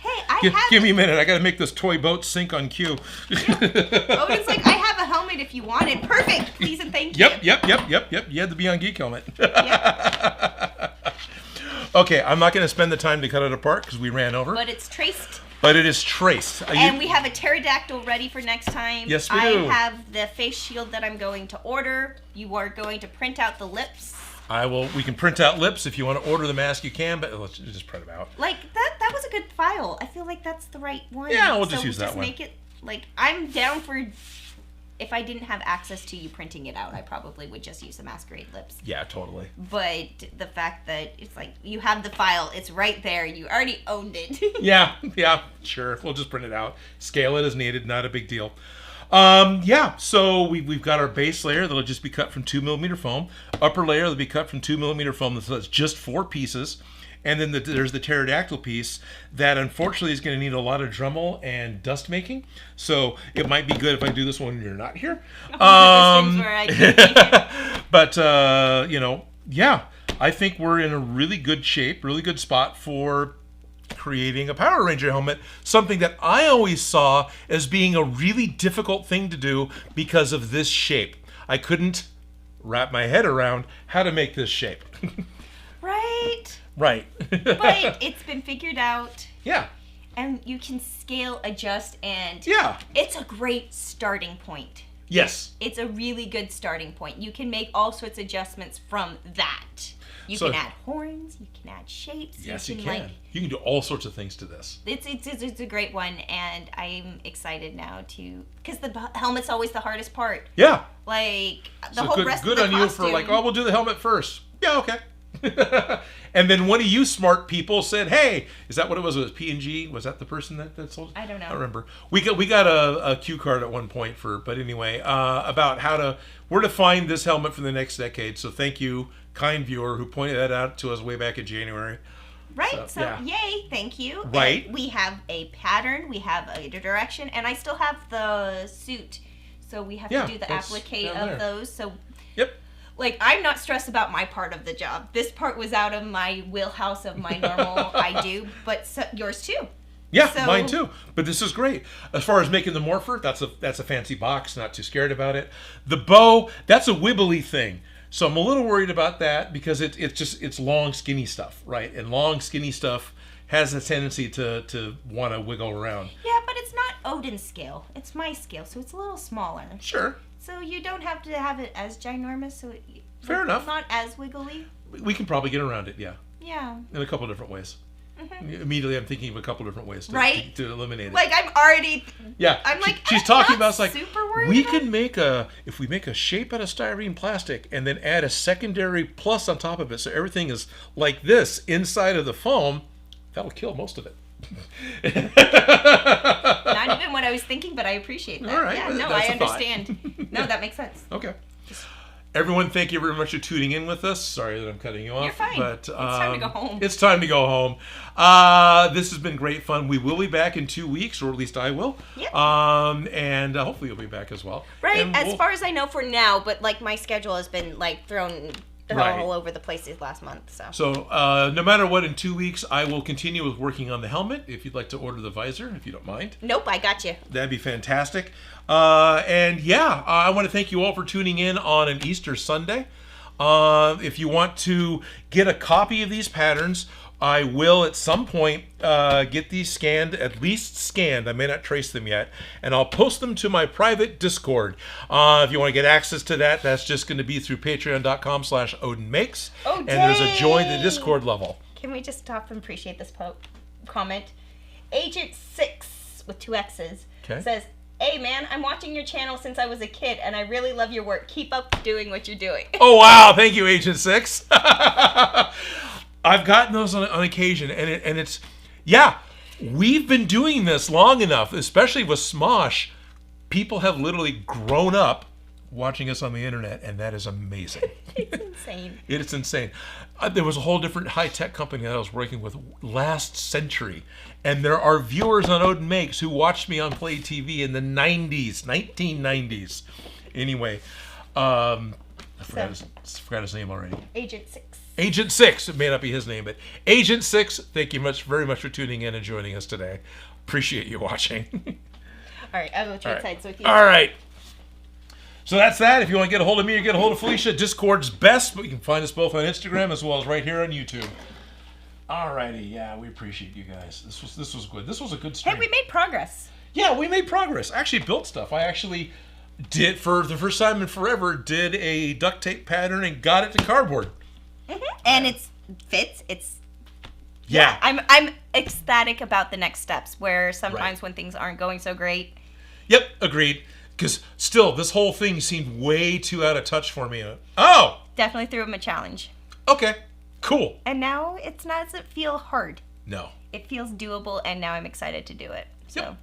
[SPEAKER 1] Hey,
[SPEAKER 2] give me a minute. I got to make this toy boat sink on cue.
[SPEAKER 1] Odin's like, I have a helmet if you want it. Perfect. Please and thank you.
[SPEAKER 2] Yep. You had the Beyond Geek helmet.
[SPEAKER 1] Yep.
[SPEAKER 2] Okay, I'm not going to spend the time to cut it apart because we ran over.
[SPEAKER 1] But it's traced.
[SPEAKER 2] But it is traced.
[SPEAKER 1] And we have a pterodactyl ready for next time.
[SPEAKER 2] Yes, we do.
[SPEAKER 1] I have the face shield that I'm going to order. You are going to print out the lips.
[SPEAKER 2] We can print out lips. If you want to order the mask, you can, but let's just print them out.
[SPEAKER 1] Like, that that was a good file. I feel like that's the right one.
[SPEAKER 2] Yeah, we'll just use that one.
[SPEAKER 1] Make it, like, I'm down for... If I didn't have access to you printing it out, I probably would just use the masquerade lips.
[SPEAKER 2] Yeah, totally.
[SPEAKER 1] But the fact that it's like, you have the file, it's right there, you already owned it.
[SPEAKER 2] Yeah, sure. We'll just print it out. Scale it as needed, not a big deal. So we've got our base layer that'll just be cut from 2mm foam. Upper layer will be cut from 2mm foam, so that's just 4 pieces. And then there's the pterodactyl piece that unfortunately is going to need a lot of Dremel and dust making. So it might be good if I do this when you're not here. But, I think we're in a really good shape, really good spot for creating a Power Ranger helmet. Something that I always saw as being a really difficult thing to do because of this shape. I couldn't wrap my head around how to make this shape. Right.
[SPEAKER 1] But it's been figured out.
[SPEAKER 2] Yeah.
[SPEAKER 1] And you can scale, adjust, and
[SPEAKER 2] yeah,
[SPEAKER 1] it's a great starting point.
[SPEAKER 2] Yes.
[SPEAKER 1] It's a really good starting point. You can make all sorts of adjustments from that. You can add horns, you can add shapes.
[SPEAKER 2] Yes, you can. You can do all sorts of things to this.
[SPEAKER 1] It's a great one, and I'm excited now because the helmet's always the hardest part.
[SPEAKER 2] Yeah.
[SPEAKER 1] Like, the
[SPEAKER 2] so
[SPEAKER 1] whole
[SPEAKER 2] good,
[SPEAKER 1] rest
[SPEAKER 2] good
[SPEAKER 1] of the
[SPEAKER 2] on
[SPEAKER 1] costume.
[SPEAKER 2] You for like, we'll do the helmet first. Yeah, okay. And then one of you smart people said, "Hey, is that what it was? It was P&G? Was that the person that sold it?
[SPEAKER 1] I don't know.
[SPEAKER 2] I don't remember. We got a cue card at one point but anyway, about where to find this helmet for the next decade. So thank you, kind viewer, who pointed that out to us way back in January.
[SPEAKER 1] Right. So yeah. Yay, thank you.
[SPEAKER 2] Right.
[SPEAKER 1] And we have a pattern, we have a direction, and I still have the suit. So we have to do the applique of those. So
[SPEAKER 2] yep.
[SPEAKER 1] Like, I'm not stressed about my part of the job. This part was out of my wheelhouse of my normal I do, but yours too.
[SPEAKER 2] Yeah, mine too. But this is great. As far as making the morpher, that's a fancy box. Not too scared about it. The bow, that's a wibbly thing. So I'm a little worried about that because it's long, skinny stuff, right? And long, skinny stuff has a tendency to want to wiggle around.
[SPEAKER 1] Yeah, but it's not Odin's scale. It's my scale, so it's a little smaller.
[SPEAKER 2] Sure.
[SPEAKER 1] So you don't have to have it as ginormous, so
[SPEAKER 2] fair enough.
[SPEAKER 1] Not as wiggly.
[SPEAKER 2] We can probably get around it, yeah.
[SPEAKER 1] Yeah.
[SPEAKER 2] In a couple of different ways. Mm-hmm. Immediately, I'm thinking of a couple of different ways to eliminate it.
[SPEAKER 1] Like, I'm already.
[SPEAKER 2] Yeah.
[SPEAKER 1] I'm like,
[SPEAKER 2] she's talking about, it's like, we
[SPEAKER 1] can
[SPEAKER 2] if we make a shape out of styrene plastic and then add a secondary plus on top of it, so everything is like this inside of the foam, that'll kill most of it.
[SPEAKER 1] Not even what I was thinking, but I appreciate that.
[SPEAKER 2] All right.
[SPEAKER 1] Yeah, no, I understand. No, that makes sense.
[SPEAKER 2] Okay. Everyone, thank you very much for tuning in with us. Sorry that I'm cutting you off.
[SPEAKER 1] You're fine.
[SPEAKER 2] But,
[SPEAKER 1] it's time to go home.
[SPEAKER 2] It's time to go home. This has been great fun. We will be back in 2 weeks, or at least I will.
[SPEAKER 1] Yep.
[SPEAKER 2] And hopefully you'll be back as well.
[SPEAKER 1] Right, as far as I know for now, but like my schedule has been like thrown all over the place these last month. So
[SPEAKER 2] no matter what, in 2 weeks, I will continue with working on the helmet. If you'd like to order the visor, if you don't mind.
[SPEAKER 1] Nope, I got you.
[SPEAKER 2] That'd be fantastic. I want to thank you all for tuning in on an Easter Sunday. If you want to get a copy of these patterns, I will at some point get these scanned, at least scanned. I may not trace them yet. And I'll post them to my private Discord. If you want to get access to that, that's just going to be through patreon.com/Odin Makes.
[SPEAKER 1] Oh,
[SPEAKER 2] and there's a join the Discord level.
[SPEAKER 1] Can we just stop and appreciate this comment? Agent 6 with 2 X's says, "Hey man, I'm watching your channel since I was a kid and I really love your work. Keep up doing what you're doing."
[SPEAKER 2] Oh wow, thank you, Agent 6. I've gotten those on occasion, and it's we've been doing this long enough, especially with Smosh. People have literally grown up watching us on the internet, and that is amazing.
[SPEAKER 1] It's insane.
[SPEAKER 2] It is insane. There was a whole different high-tech company that I was working with last century, and there are viewers on Odin Makes who watched me on Play TV in the 1990s. Anyway, I forgot his name already.
[SPEAKER 1] Agent 6.
[SPEAKER 2] Agent 6, it may not be his name, but Agent 6, thank you very much for tuning in and joining us today. Appreciate you watching.
[SPEAKER 1] All right, I'll go trade sides with you.
[SPEAKER 2] All right. So that's that. If you want to get a hold of me or get a hold of Felicia, Discord's best, but you can find us both on Instagram as well as right here on YouTube. All righty. Yeah, we appreciate you guys. This was good. This was a good stream.
[SPEAKER 1] Hey, we made progress.
[SPEAKER 2] Yeah, we made progress. I actually built stuff. I actually did, for the first time in forever, did a duct tape pattern and got it to cardboard.
[SPEAKER 1] Mm-hmm. And it fits. It's
[SPEAKER 2] Yeah.
[SPEAKER 1] I'm ecstatic about the next steps, where sometimes when things aren't going so great.
[SPEAKER 2] Yep, agreed. Because still, this whole thing seemed way too out of touch for me. Oh!
[SPEAKER 1] Definitely threw him a challenge.
[SPEAKER 2] Okay, cool.
[SPEAKER 1] And now it doesn't feel hard.
[SPEAKER 2] No.
[SPEAKER 1] It feels doable, and now I'm excited to do it. So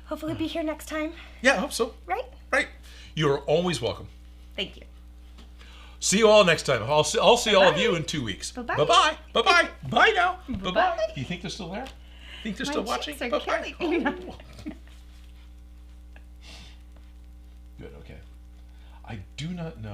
[SPEAKER 1] hopefully be here next time.
[SPEAKER 2] Yeah, I hope so.
[SPEAKER 1] Right?
[SPEAKER 2] Right. You're always welcome.
[SPEAKER 1] Thank you.
[SPEAKER 2] See you all next time. I'll see all of you in 2 weeks.
[SPEAKER 1] Bye-bye.
[SPEAKER 2] Bye-bye. Bye-bye. Bye now.
[SPEAKER 1] Bye-bye.
[SPEAKER 2] Bye-bye. Do you think they're still there? Think they're still watching?
[SPEAKER 1] Cheeks are
[SPEAKER 2] Bye-bye.
[SPEAKER 1] killing me.
[SPEAKER 2] Good, okay. I do not know.